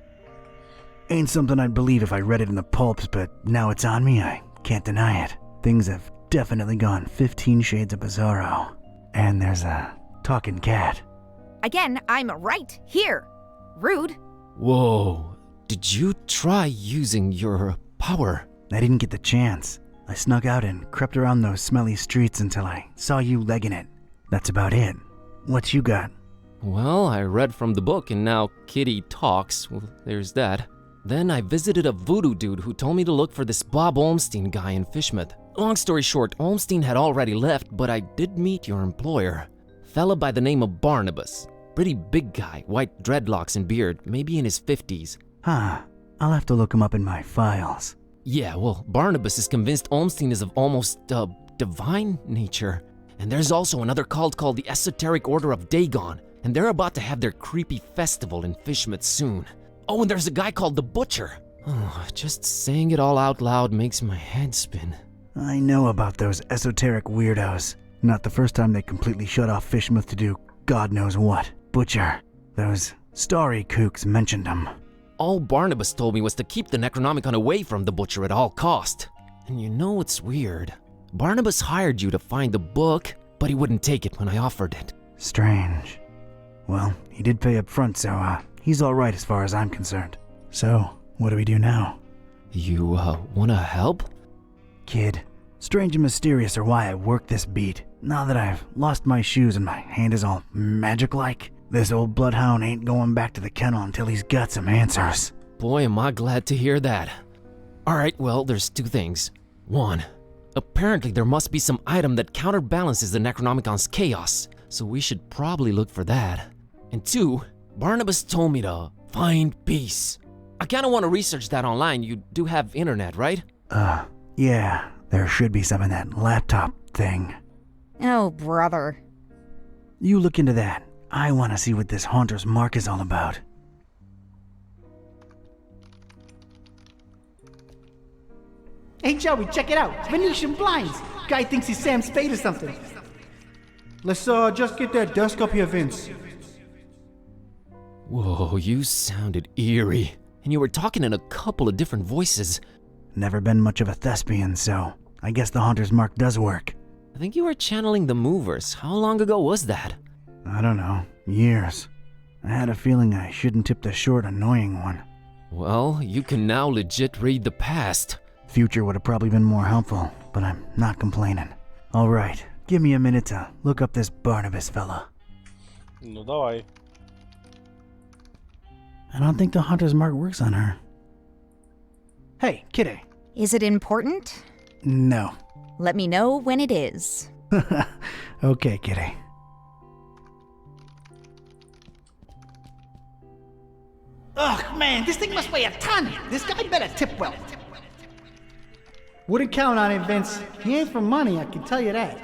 Ain't something I'd believe if I read it in the pulps, but now it's on me, I can't deny it. Things have definitely gone 15 shades of bizarro. And there's a talking cat. Again, I'm right here. Rude. Whoa. Did you try using your power? I didn't get the chance. I snuck out and crept around those smelly streets until I saw you legging it. That's about it. What you got? Well, I read from the book and now Kitty talks. Well, there's that. Then I visited a voodoo dude who told me to look for this Bob Olmstein guy in Fishmouth. Long story short, Olmstein had already left, but I did meet your employer. Fella by the name of Barnabas. Pretty big guy, white dreadlocks and beard, maybe in his 50s. Huh. I'll have to look him up in my files. Yeah, well, Barnabas is convinced Olmstein is of almost, divine nature. And there's also another cult called the Esoteric Order of Dagon, and they're about to have their creepy festival in Fishmouth soon. Oh, and there's a guy called the Butcher. Oh, just saying it all out loud makes my head spin. I know about those esoteric weirdos. Not the first time they completely shut off Fishmouth to do God knows what. Butcher. Those starry kooks mentioned him. All Barnabas told me was to keep the Necronomicon away from the Butcher at all cost. And you know what's weird? Barnabas hired you to find the book, but he wouldn't take it when I offered it. Strange. Well, he did pay up front, so, he's alright as far as I'm concerned. So, what do we do now? You, wanna help? Kid, strange and mysterious are why I work this beat. Now that I've lost my shoes and my hand is all magic-like, this old bloodhound ain't going back to the kennel until he's got some answers. Boy, am I glad to hear that. Alright, well, there's two things. One, apparently there must be some item that counterbalances the Necronomicon's chaos, so we should probably look for that. And two, Barnabas told me to find peace. I kinda wanna research that online. You do have internet, right? Yeah, there should be some in that laptop thing. Oh, brother. You look into that. I wanna see what this Haunter's Mark is all about. Hey, Joey, check it out. Venetian blinds. Guy thinks he's Sam Spade or something. Let's, just get that desk up here, Vince. Whoa, you sounded eerie. And you were talking in a couple of different voices. Never been much of a thespian, so I guess the Haunter's Mark does work. I think you were channeling the movers. How long ago was that? I don't know. Years. I had a feeling I shouldn't tip the short, annoying one. Well, you can now legit read the past. Future would have probably been more helpful, but I'm not complaining. Alright, give me a minute to look up this Barnabas fella. Ну давай. I don't think the Haunter's Mark works on her. Hey, Kitty. Is it important? No. Let me know when it is. Okay, Kitty. Ugh, man, this thing must weigh a ton. This guy better tip well. Wouldn't count on it, Vince. He ain't for money, I can tell you that.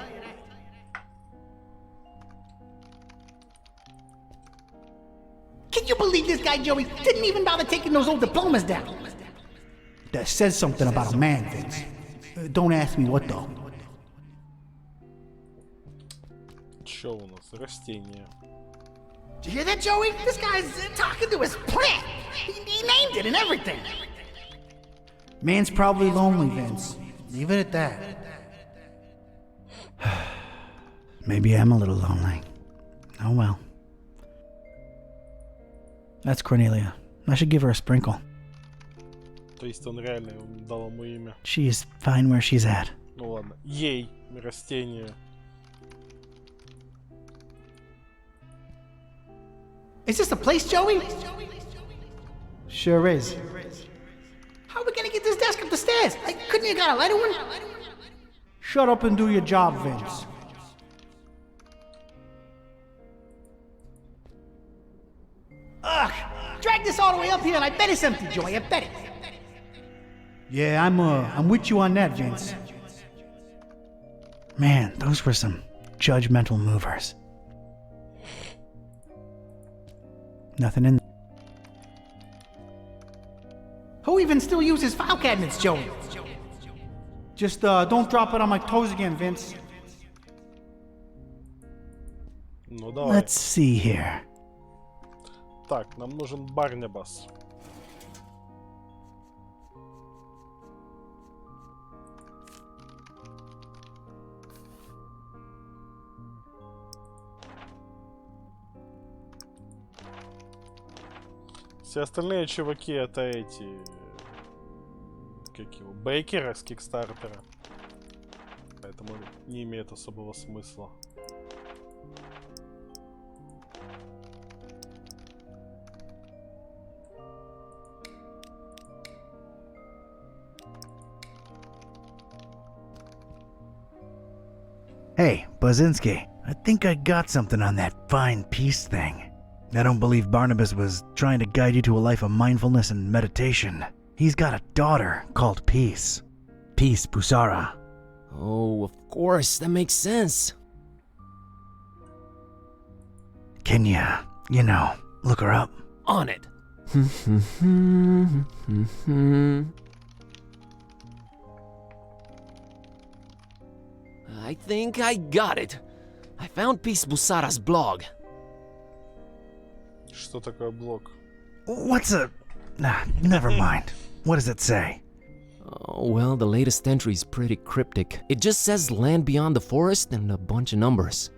Can you believe this guy, Joey, didn't even bother taking those old diplomas down? That says something about a man, Vince. Don't ask me what, though. Чё у нас? Растения. Did you hear that, Joey? This guy's talking to his plant. He named it and everything. Man's probably lonely, Vince. Leave it at that. Maybe I'm a little lonely. Oh well. That's Cornelia. I should give her a sprinkle. То есть он реально дал ему имя. She's fine where she's at. Ну ладно. Ей, растение. Is this the place, Joey? Sure is. How are we gonna get this desk up the stairs? Couldn't you got a lighter one? Shut up and do your job, Vince. Ugh! Drag this all the way up here and I bet it's empty, Joey. I bet it. Yeah, I'm with you on that, Vince. Man, those were some judgmental movers. Nothing in. Who even still uses file cabinets, Joey? Just don't drop it on my toes again, Vince. Ну давай. Let's see here. Так, нам нужен Барнабас. Все остальные чуваки это эти... Как его? Бейкеры с Кикстартера. Поэтому не имеет особого смысла. Hey, Buzinski, I think I got something on that fine peace thing. I don't believe Barnabas was trying to guide you to a life of mindfulness and meditation. He's got a daughter called Peace. Peace Busara. Oh, of course, that makes sense. Can you know, look her up? On it. I think I got it. I found Peace Busara's blog. Что такое блог? What's a... Nah, never mind. What does it say? Oh, well, the latest entry is pretty cryptic. It just says land beyond the forest and a bunch of numbers.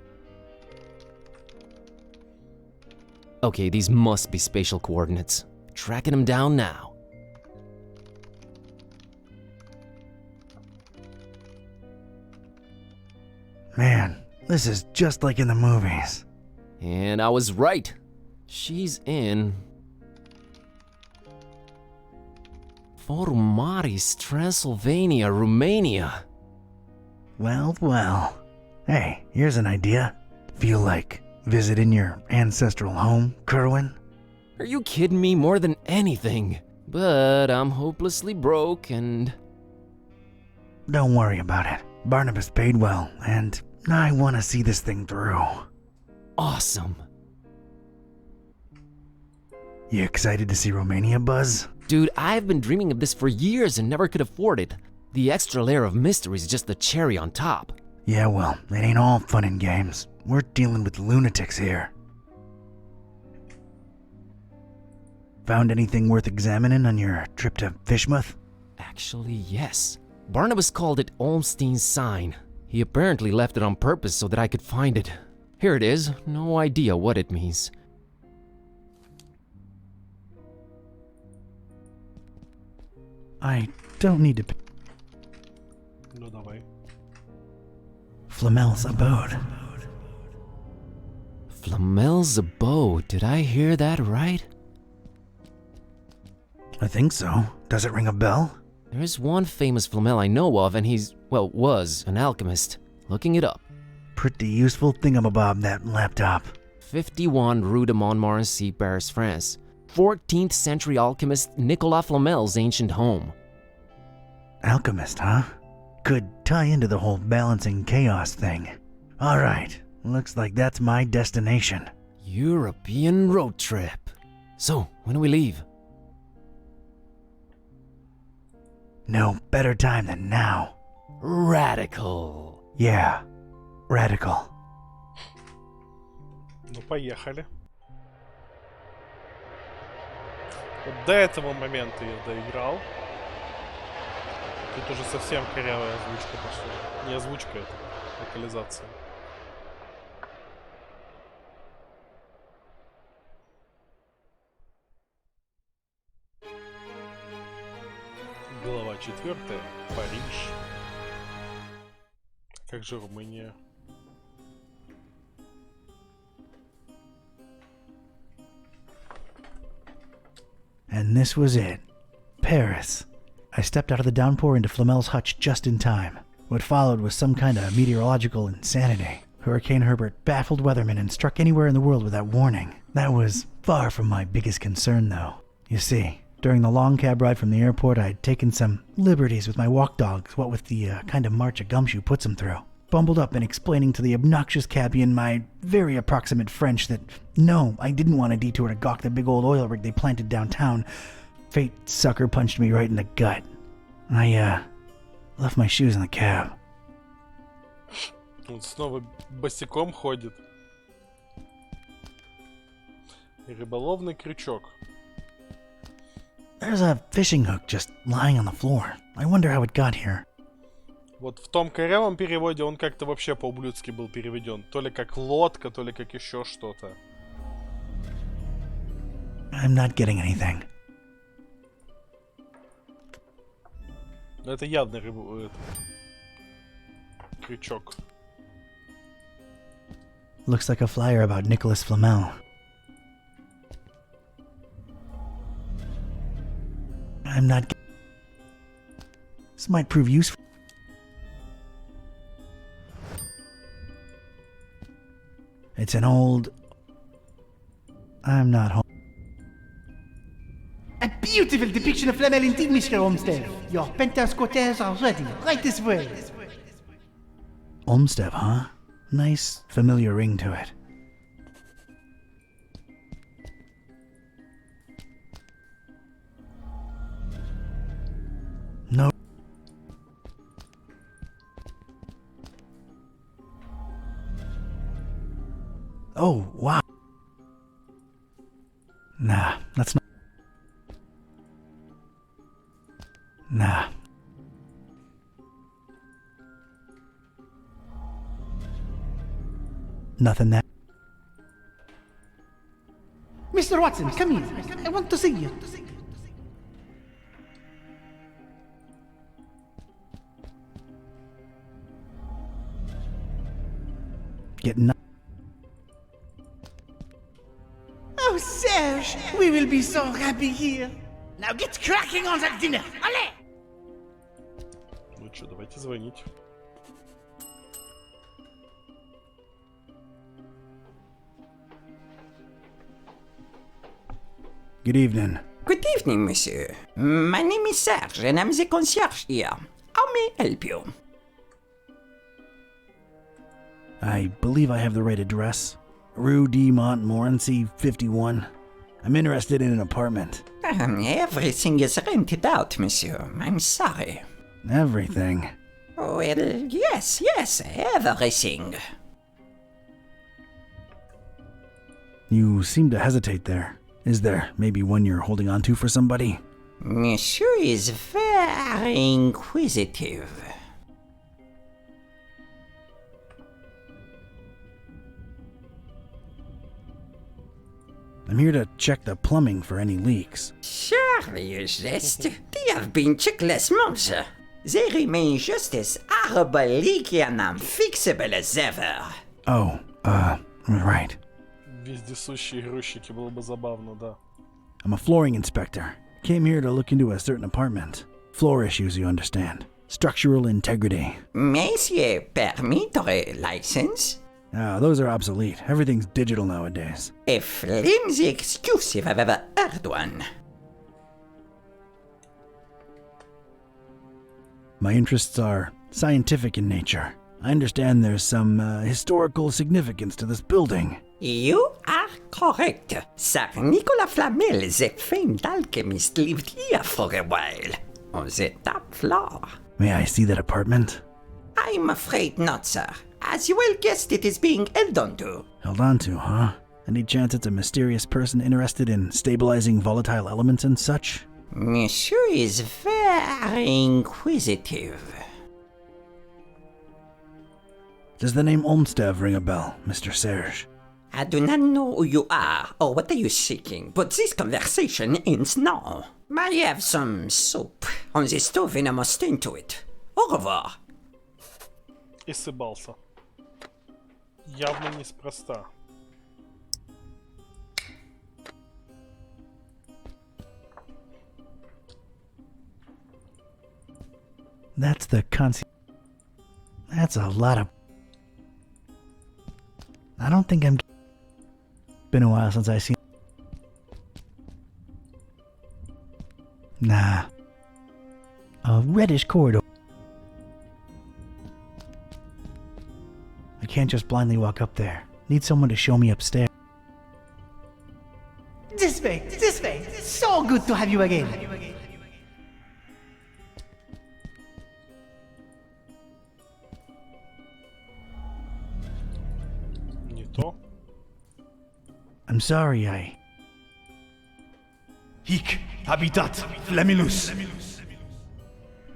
Okay, these must be spatial coordinates. Tracking them down now. Man, this is just like in the movies. And I was right. She's in... Forumaris, Transylvania, Romania. Well, well. Hey, here's an idea. Feel like visiting your ancestral home, Kerwin? Are you kidding me? More than anything. But I'm hopelessly broke and... Don't worry about it. Barnabas paid well, and I want to see this thing through. Awesome. You excited to see Romania, Buzz? Dude, I've been dreaming of this for years and never could afford it. The extra layer of mystery is just the cherry on top. Yeah, well, it ain't all fun and games. We're dealing with lunatics here. Found anything worth examining on your trip to Fishmouth? Actually, yes. Barnabas called it Olmstein's sign. He apparently left it on purpose so that I could find it. Here it is. No idea what it means. I don't need to... Ну давай. Flamel's abode. Flamel's abode. Did I hear that right? I think so. Does it ring a bell? There's one famous Flamel I know of, and he's, well, was an alchemist. Looking it up. Pretty useful thingamabob, that laptop. 51 Rue de Montmorency, Paris, France. 14th century alchemist Nicolas Flamel's ancient home. Alchemist, huh? Could tie into the whole balancing chaos thing. Alright, looks like that's my destination. European road trip. So, when do we leave? No better time than now. Radical. Yeah, radical. Ну, поехали. Вот до этого момента я доиграл. Тут уже совсем корявая озвучка пошла. Не озвучка, это локализация. Глава 4. Париж. Как же Румыния? And this was it. Paris. I stepped out of the downpour into Flamel's hutch just in time. What followed was some kind of meteorological insanity. Hurricane Herbert baffled weathermen and struck anywhere in the world without warning. That was far from my biggest concern, though. You see, during the long cab ride from the airport, I'd taken some liberties with my walk dogs, what with the kind of march a gumshoe puts them through. Bumbled up and explaining to the obnoxious cabbie in my very approximate French that no, I didn't want a detour to gawk the big old oil rig they planted downtown. Fate sucker punched me right in the gut. I left my shoes in the cab. Он снова босиком ходит. Рыболовный крючок. There's a fishing hook just lying on the floor. I wonder how it got here. Вот в том корявом переводе он как-то вообще по-ублюдски был переведен. То ли как лодка, то ли как еще что-то. I'm not getting anything. Это явно крючок. Looks like a flyer about Nicholas Flamel. I'm not. This might prove useful. It's an old. I'm not home. A beautiful depiction of Flamel indeed, Mr. Olmsted. Your penthouse quarters are ready. Right this way. Olmsted, huh? Nice, familiar ring to it. No. Oh, wow. Nah, that's not. Nah. Nothing that. Mr. Watson, come here. I want to see you. Getting. Oh, Serge, we will be so happy here. Now get cracking on that dinner. Allez! Ну что, давайте звонить. Good evening. Good evening, monsieur. My name is Serge, and I'm the concierge here. How may I help you? I believe I have the right address. Rue de Montmorency, 51. I'm interested in an apartment. Everything is rented out, monsieur. I'm sorry. Everything. Well, yes, everything. You seem to hesitate there. Is there maybe one you're holding on to for somebody? Monsieur is very inquisitive. I'm here to check the plumbing for any leaks. Surely you jest. They have been checked last month. They remain just as horrible, leaky, and unfixable as ever. Oh, right. Вездесущие грузчики, было бы забавно, да. I'm a flooring inspector. Came here to look into a certain apartment. Floor issues, you understand. Structural integrity. Monsieur, permit or a license? Those are obsolete. Everything's digital nowadays. A flimsy excuse if I've ever heard one. My interests are scientific in nature. I understand there's some historical significance to this building. You are correct. Sir Nicolas Flamel, the famed alchemist, lived here for a while. On the top floor. May I see that apartment? I'm afraid not, sir. As you well guessed, it is being held onto. Held on to, huh? Any chance it's a mysterious person interested in stabilizing volatile elements and such? Monsieur is very inquisitive. Does the name Olmsted ring a bell, Mr. Serge? I do not know who you are or what are you seeking, but this conversation ends now. I have some soup on the stove and I must tend to it. Au revoir. И сыбался. Явно неспроста. That's the That's a lot of... I don't think I'm... Been a while since I seen... Nah. A reddish corridor. I can't just blindly walk up there. Need someone to show me upstairs. This way, this way. It's so good to have you again. Не то. I'm sorry, Hic habitat Flamilus.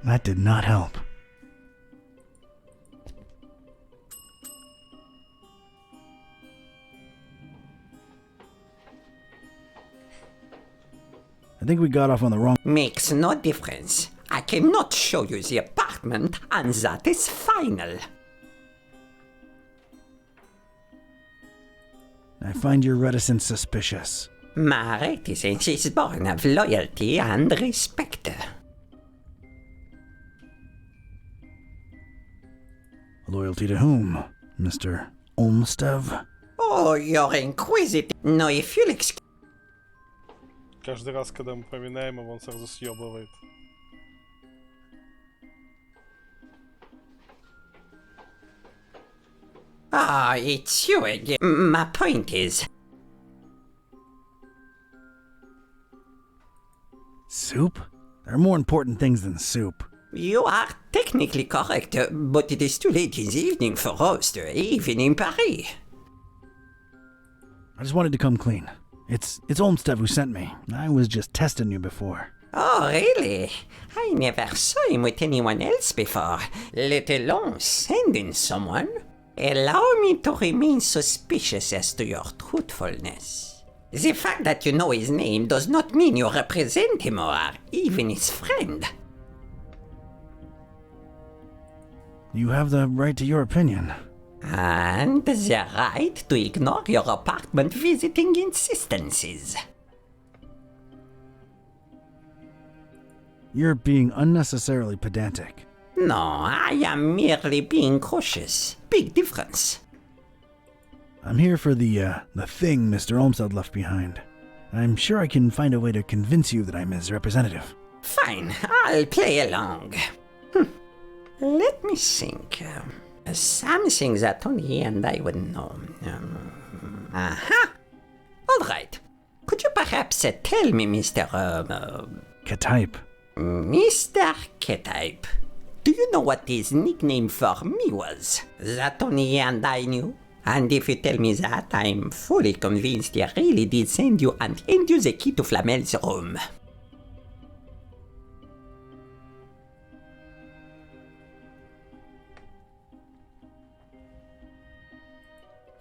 That did not help. I think we got off on the wrong... Makes no difference. I cannot show you the apartment, and that is final. I find your reticence suspicious. My reticence is born of loyalty and respect. Loyalty to whom, Mr. Olmstead? Oh, you're inquisitive. No, if you'll excuse... Каждый раз, когда мы поминаем его, он сразу съебывает. Ah, it's you again. My point is... Soup? There are more important things than soup. You are technically correct, but it is too late in the evening for us, even in Paris. I just wanted to come clean. It's Olmstead who sent me. I was just testing you before. Oh, really? I never saw him with anyone else before, let alone sending someone. Allow me to remain suspicious as to your truthfulness. The fact that you know his name does not mean you represent him or even his friend. You have the right to your opinion. And the right to ignore your apartment visiting insistences. You're being unnecessarily pedantic. No, I am merely being cautious. Big difference. I'm here for the thing Mr. Olmstead left behind. I'm sure I can find a way to convince you that I'm his representative. Fine, I'll play along. Let me think. Something that only he and I would know. Aha! All right. Could you perhaps tell me, Mr. K-type. Mr. K-type, do you know what his nickname for me was? That only he and I knew? And if you tell me that, I'm fully convinced he really did send you and hand you the key to Flamel's room.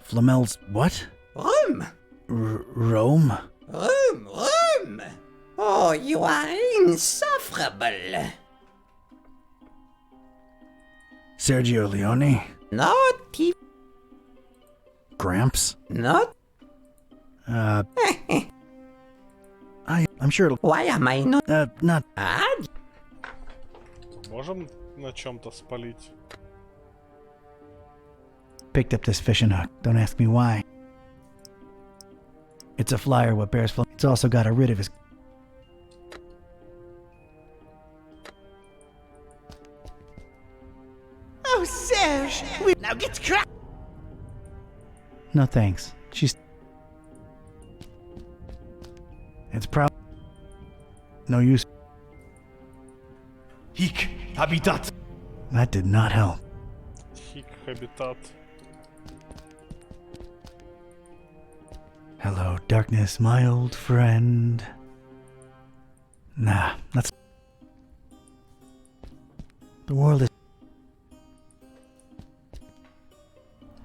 Flamel's what? Room! Rome? Room! Oh, you are insufferable. Sergio Leone? Not even... Gramps? Not... I'm sure it'll... Why am I not... not... Можем на чем-то спалить? Picked up this fishing hook. Don't ask me why. It's a flyer what bears fl... It's also got rid of his... Oh, Serge! Now get cracked! No thanks. She's... It's probably... No use. Hic habitat. That did not help. Hic habitat. Hello, darkness, my old friend. Nah, that's... The world is...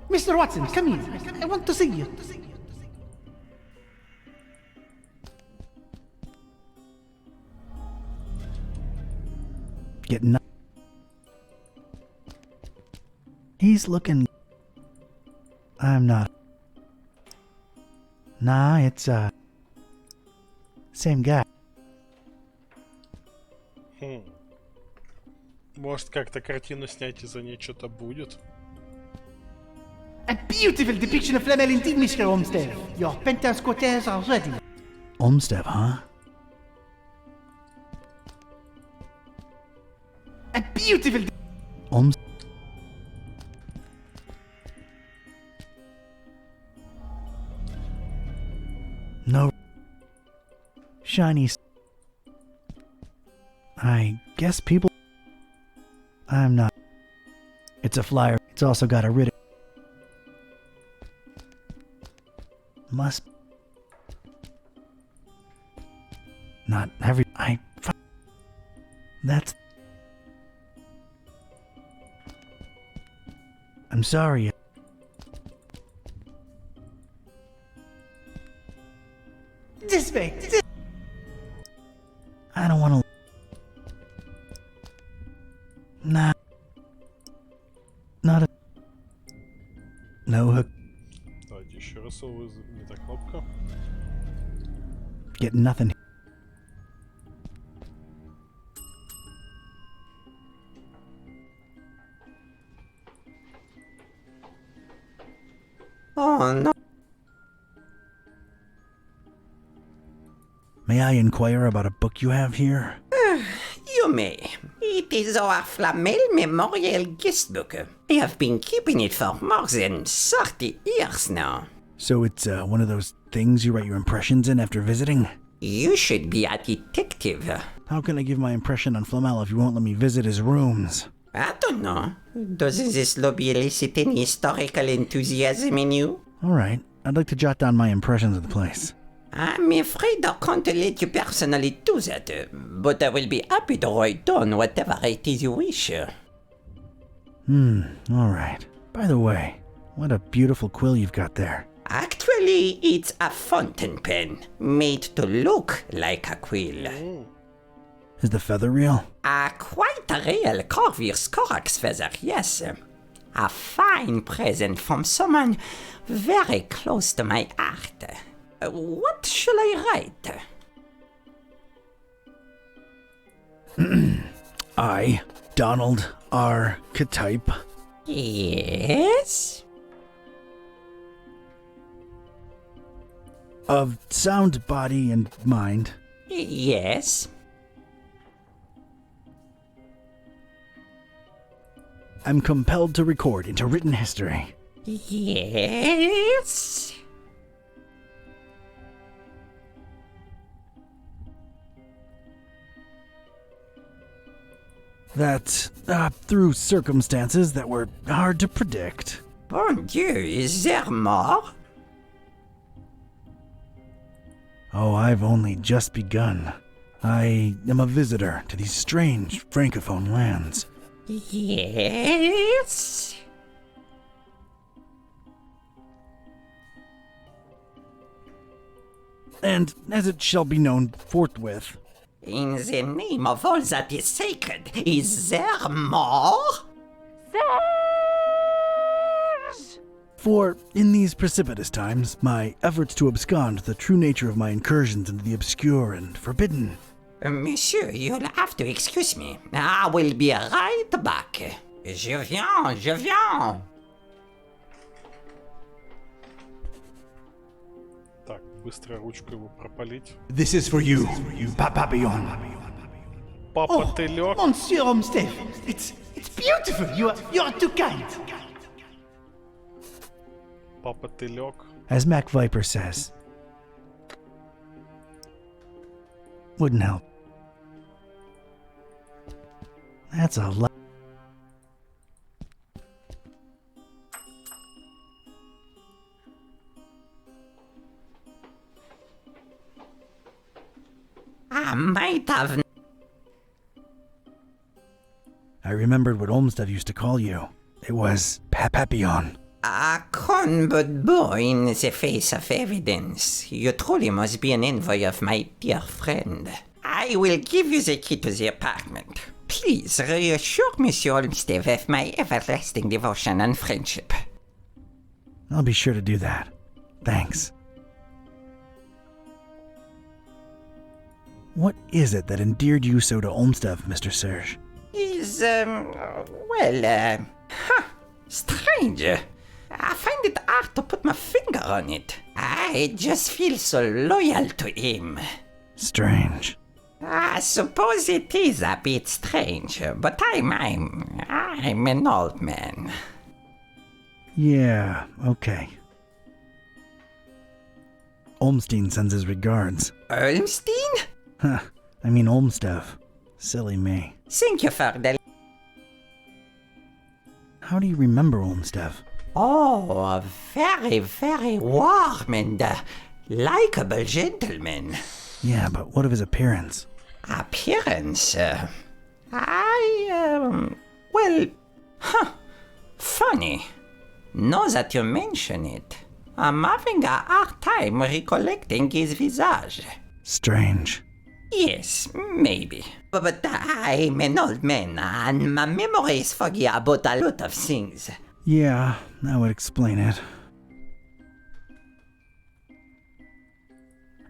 Mr. Watson, come here. I want to see you. Getting... He's looking... I'm not... Nah, it's, same guy. Может, как-то картину снять и за ней что-то будет? A beautiful depiction of Flamel indeed, Mr. Olmstead. Your penthouse quarters are ready. Olmstead, huh? A beautiful... Olmstead? No. Shiny... I guess people... I'm not... It's a flyer. It's also got a rid... Must... Not every... That's... I'm sorry. This way. No hook. Давайте еще раз не та кнопка. Get nothing. Oh no. May I inquire about a book you have here? You may. It is our Flamel Memorial Guest Book. I have been keeping it for more than 30 years now. So it's one of those things you write your impressions in after visiting? You should be a detective. How can I give my impression on Flamel if you won't let me visit his rooms? I don't know. Does this lobby elicit any historical enthusiasm in you? Alright, I'd like to jot down my impressions of the place. I'm afraid I can't let you personally do that, but I will be happy to write down whatever it is you wish. Alright. By the way, what a beautiful quill you've got there. Actually, it's a fountain pen, made to look like a quill. Is the feather real? Quite a real Corvus Corax feather, yes. A fine present from someone very close to my heart. What shall I write? I, Donald R. Ktype. Yes? Of sound body and mind. Yes. I'm compelled to record into written history. Yes. That, through circumstances that were hard to predict. Bon Dieu, is there more? Oh, I've only just begun. I am a visitor to these strange francophone lands. Yes. And as it shall be known forthwith. In the name of all that is sacred, is there more? For in these precipitous times, my efforts to abscond the true nature of my incursions into the obscure and forbidden. Monsieur, you'll have to excuse me. I will be right back. Je viens. Так, быстро ручку его пропалить. This is for you, Papillon. Папа-тылёк. Monsieur Olmsted, it's beautiful. You are too kind. Папа-тылёк. As Mac Viper says. Wouldn't help. That's a lot. I might have. I remembered what Olmsted used to call you. It was Papillon. A con but boy in the face of evidence. You truly must be an envoy of my dear friend. I will give you the key to the apartment. Please reassure Monsieur Olmsted of my everlasting devotion and friendship. I'll be sure to do that. Thanks. What is it that endeared you so to Olmsted, Mr. Serge? He's, strange. I find it hard to put my finger on it. I just feel so loyal to him. Strange. I suppose it is a bit strange, but I'm an old man. Yeah, okay. Olmstein sends his regards. Olmstein? Huh, I mean Olmsted. Silly me. Thank you for the... How do you remember Olmsted? Oh, a very, very warm and likable gentleman. Yeah, but what of his appearance? Appearance? Funny. Now that you mention it, I'm having a hard time recollecting his visage. Strange. Yes, maybe. But I'm an old man and my memory is foggy about a lot of things. Yeah, that would explain it.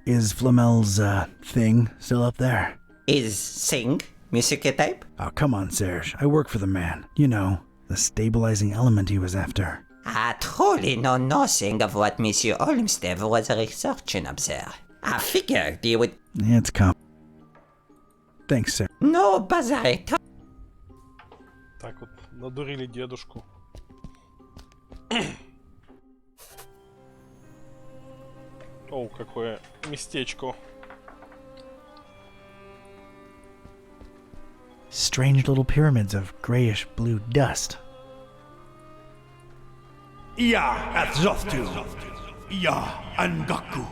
Is Flamel's, thing still up there? Is sing music type? Oh, come on, Serge. I work for the man. You know, the stabilizing element he was after. I truly know nothing of what Monsieur Olmsted was researching up there. I figured he would... It's Thanks, sir. No базаре. Так вот, надурили дедушку. О, какое местечко. Strange little pyramids of grayish blue dust. Ya Atzoftu. Ya Angaku.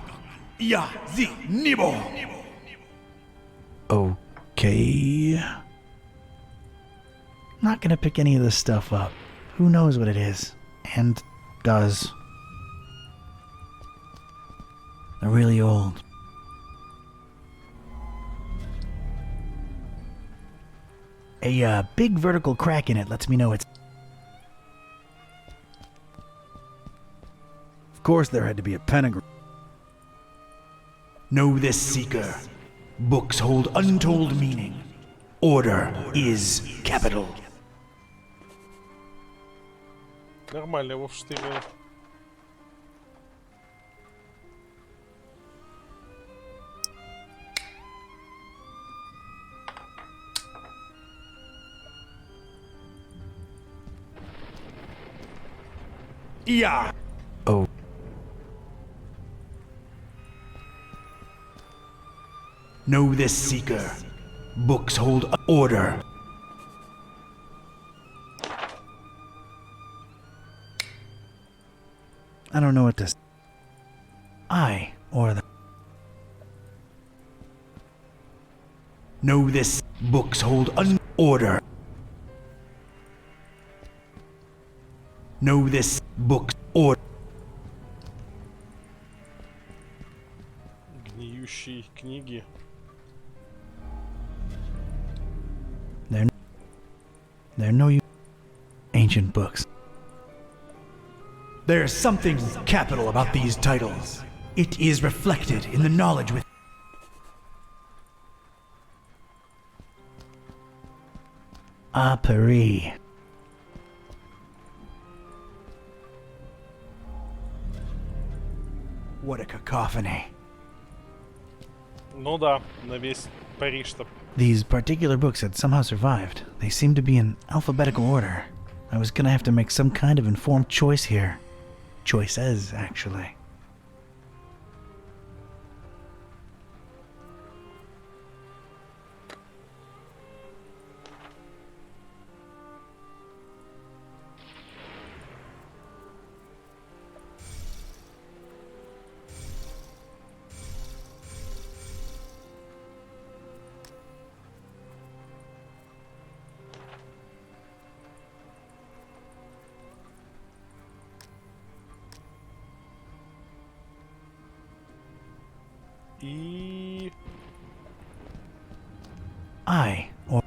Ya Zi Nibo. Okay. Not gonna pick any of this stuff up. Who knows what it is? And does. They're really old. A big vertical crack in it lets me know it's... Of course there had to be a pentagram. Know this, seeker. Books hold untold meaning. Order is capital. Нормально его вштырил. Ya. Oh. Know this, seeker. Books hold order. I don't know what to... I, or the... Know this. Books hold order. Know this. Books order. Гниющие книги. They're no use. Ancient books. There's something capital about these titles. It is reflected in the knowledge with... Paris. What a cacophony. Ну да, на весь Париж-то. These particular books had somehow survived. They seem to be in alphabetical order. I was gonna have to make some kind of informed choice here. Choices, actually. И... I, or...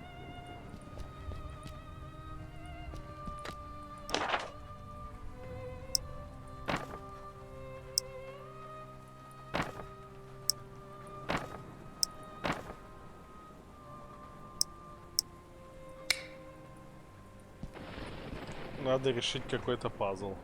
Надо решить какой-то пазл.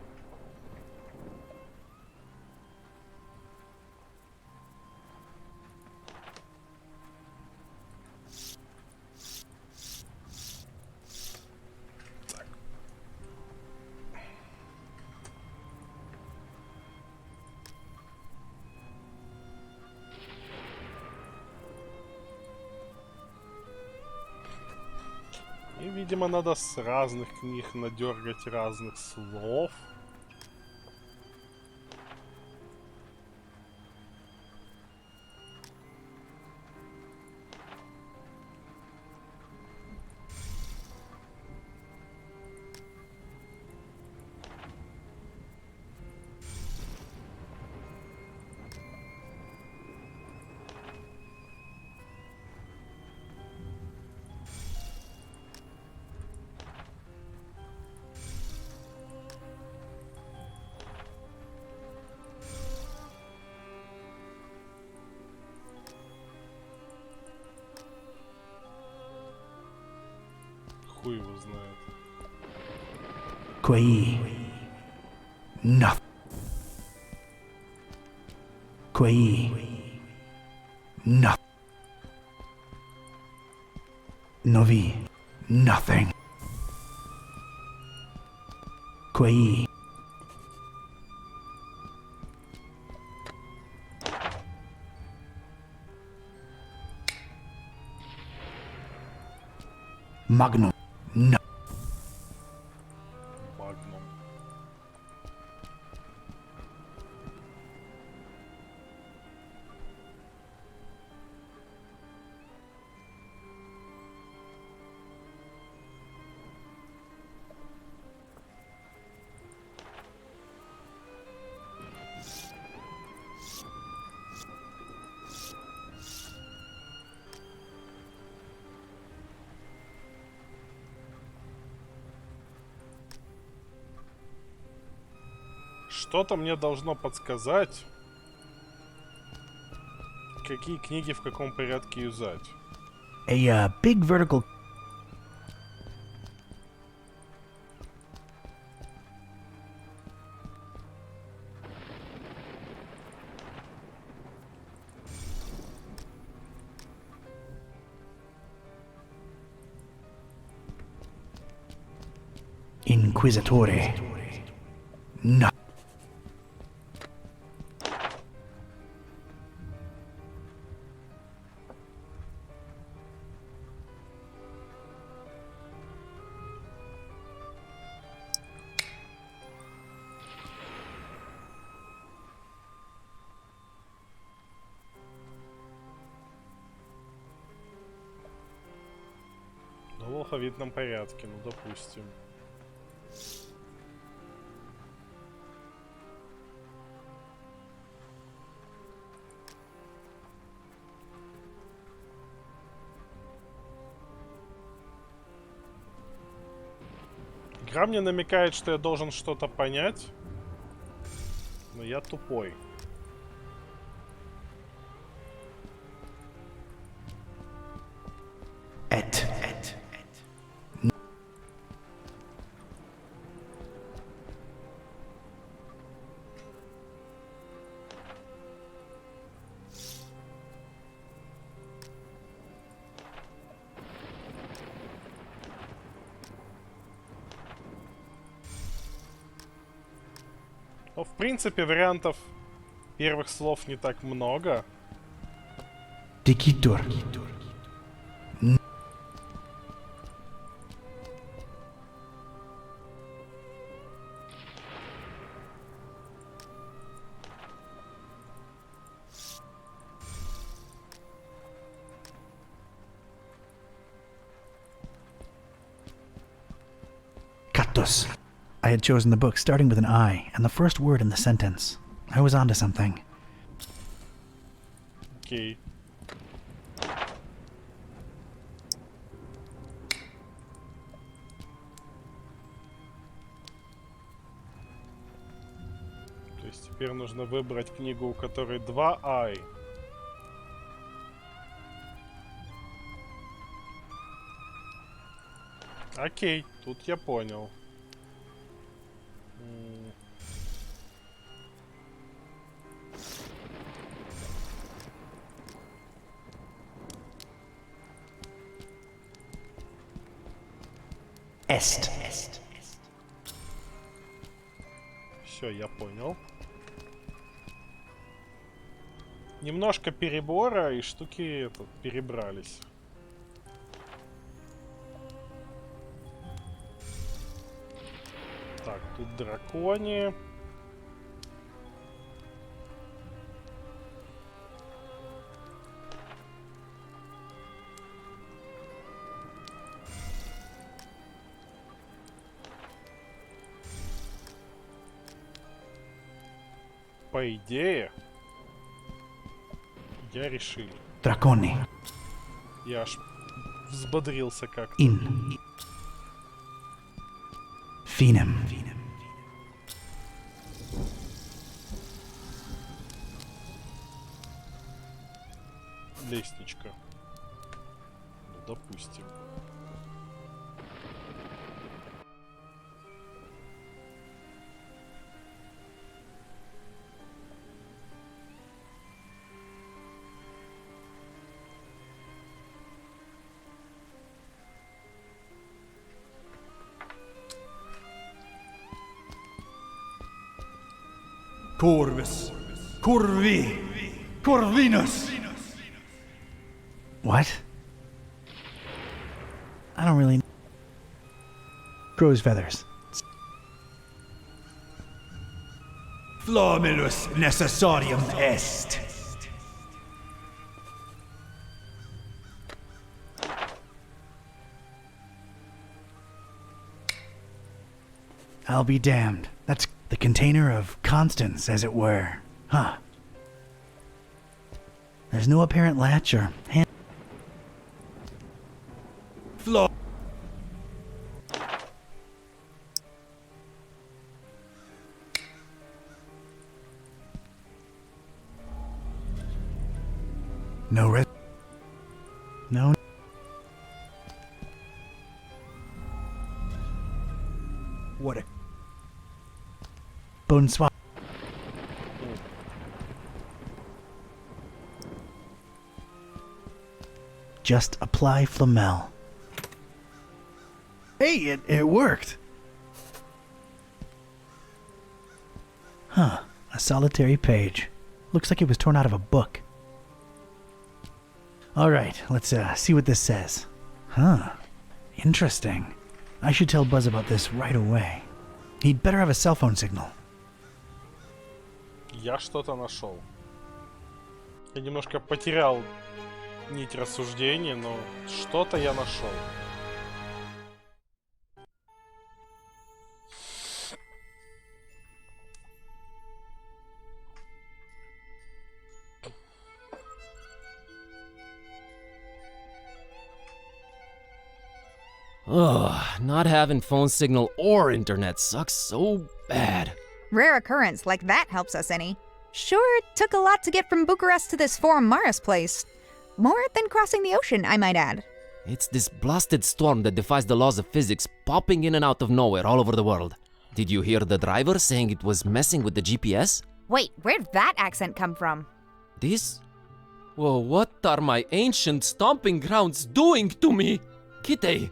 И, видимо, надо с разных книг надергать разных слов. его знает. Quei. Nothing. Quei. Nothing. Novi. Nothing. Quei. Magnum. No. Magnum. Что-то мне должно подсказать, какие книги в каком порядке юзать. A big vertical. Inquisitore. No. Ну, в алфавитном порядке, ну, допустим. Игра мне намекает, что я должен что-то понять, но я тупой. Ну, в принципе, вариантов первых слов не так много. Дикитор. Cactus. I had chosen the book starting with an I, and the first word in the sentence. I was onto something. Окей. То есть теперь нужно выбрать книгу, у которой 2 I. Окей, тут я понял. Est. Все, я понял. Немножко перебора, и штуки перебрались. Так, тут дракони. По идее, я решил. Дракони. Я аж взбодрился как-то. In. Finem. Лестничка. Ну, допустим. Corvus. Corvi. Corvinus. What? I don't really. Crow's feathers. Flamulus necessarium est. I'll be damned. That's the container of Constance, as it were. Huh. There's no apparent latch or hand. Fla. No res. No. What a. Bone swap. Just apply Flamel. Hey, it worked. Huh. A solitary page. Looks like it was torn out of a book. Alright, let's see what this says. Huh. Interesting. I should tell Buzz about this right away. He'd better have a cell phone signal. Я что-то нашел. Я немножко потерял нить рассуждений, но что-то я нашел. Ugh, not having phone signal or internet sucks so bad. Rare occurrence like that helps us any. Sure, it took a lot to get from Bucharest to this Forum Maris place. More than crossing the ocean, I might add. It's this blasted storm that defies the laws of physics popping in and out of nowhere all over the world. Did you hear the driver saying it was messing with the GPS? Wait, where'd that accent come from? This? Whoa, what are my ancient stomping grounds doing to me? Kitty,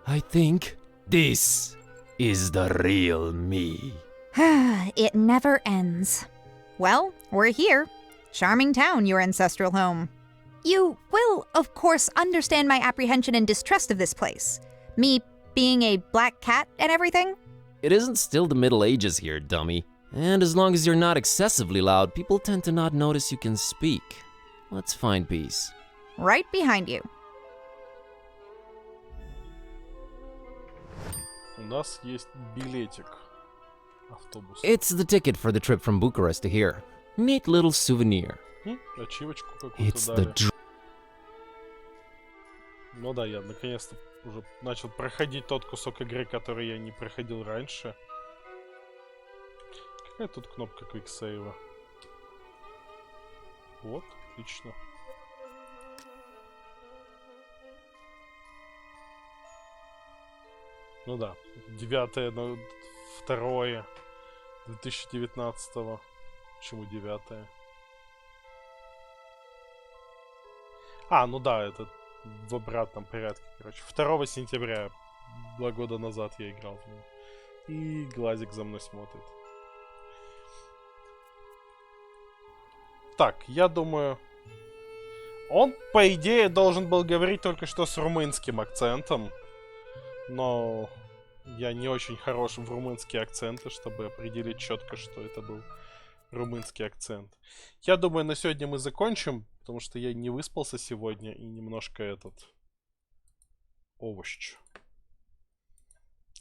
I think this is the real me. It never ends. Well, we're here. Charming town, your ancestral home. You will, of course, understand my apprehension and distrust of this place. Me being a black cat and everything. It isn't still the Middle Ages here, dummy. And as long as you're not excessively loud, people tend to not notice you can speak. Let's find peace. Right behind you. У нас есть билетик. Автобус. It's the ticket for the trip from Bucharest to here. Neat little souvenir. Ачивочку какую-то It's дали. the Ну да, я наконец-то уже начал проходить тот кусок игры, который я не проходил раньше. Какая тут кнопка квиксейва? Вот, отлично. Ну да, 9 на 2 2019. Почему 9? А, ну да, это в обратном порядке, короче. 2 сентября, 2 года назад я играл в него. И глазик за мной смотрит. Так, я думаю... Он, по идее, должен был говорить только что с румынским акцентом. Но я не очень хорош в румынские акценты, чтобы определить четко, что это был румынский акцент. Я думаю, на сегодня мы закончим, потому что я не выспался сегодня и немножко овощ.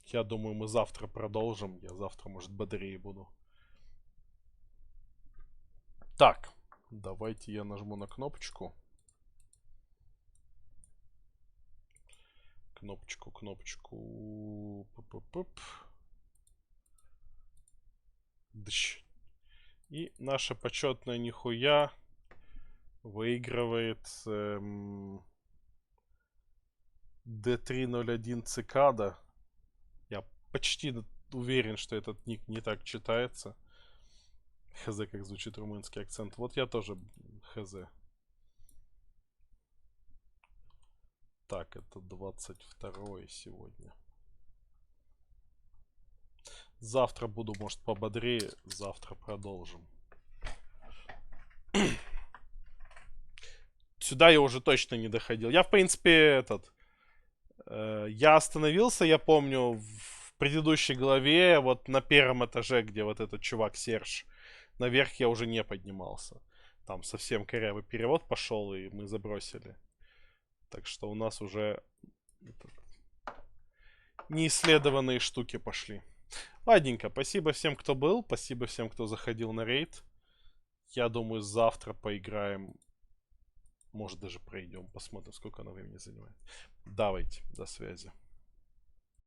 Я думаю, мы завтра продолжим. Я завтра, может, бодрее буду. Так, давайте я нажму на кнопочку. Кнопочку. Дыщ. И наша почетная нихуя выигрывает D301 Цикада. Я почти уверен, что этот ник не так читается. Хз, как звучит румынский акцент. Вот я тоже хз. Так, это 22 сегодня. Завтра буду, может, пободрее. Завтра продолжим. Сюда я уже точно не доходил. Я, в принципе, я остановился, я помню, в предыдущей главе, вот на первом этаже, где вот этот чувак Серж. Наверх я уже не поднимался. Там совсем корявый перевод пошел, и мы забросили. Так что у нас уже неисследованные штуки пошли. Ладненько, спасибо всем, кто был. Спасибо всем, кто заходил на рейд. Я думаю, завтра поиграем. Может, даже пройдем. Посмотрим, сколько оно времени занимает. Давайте, до связи.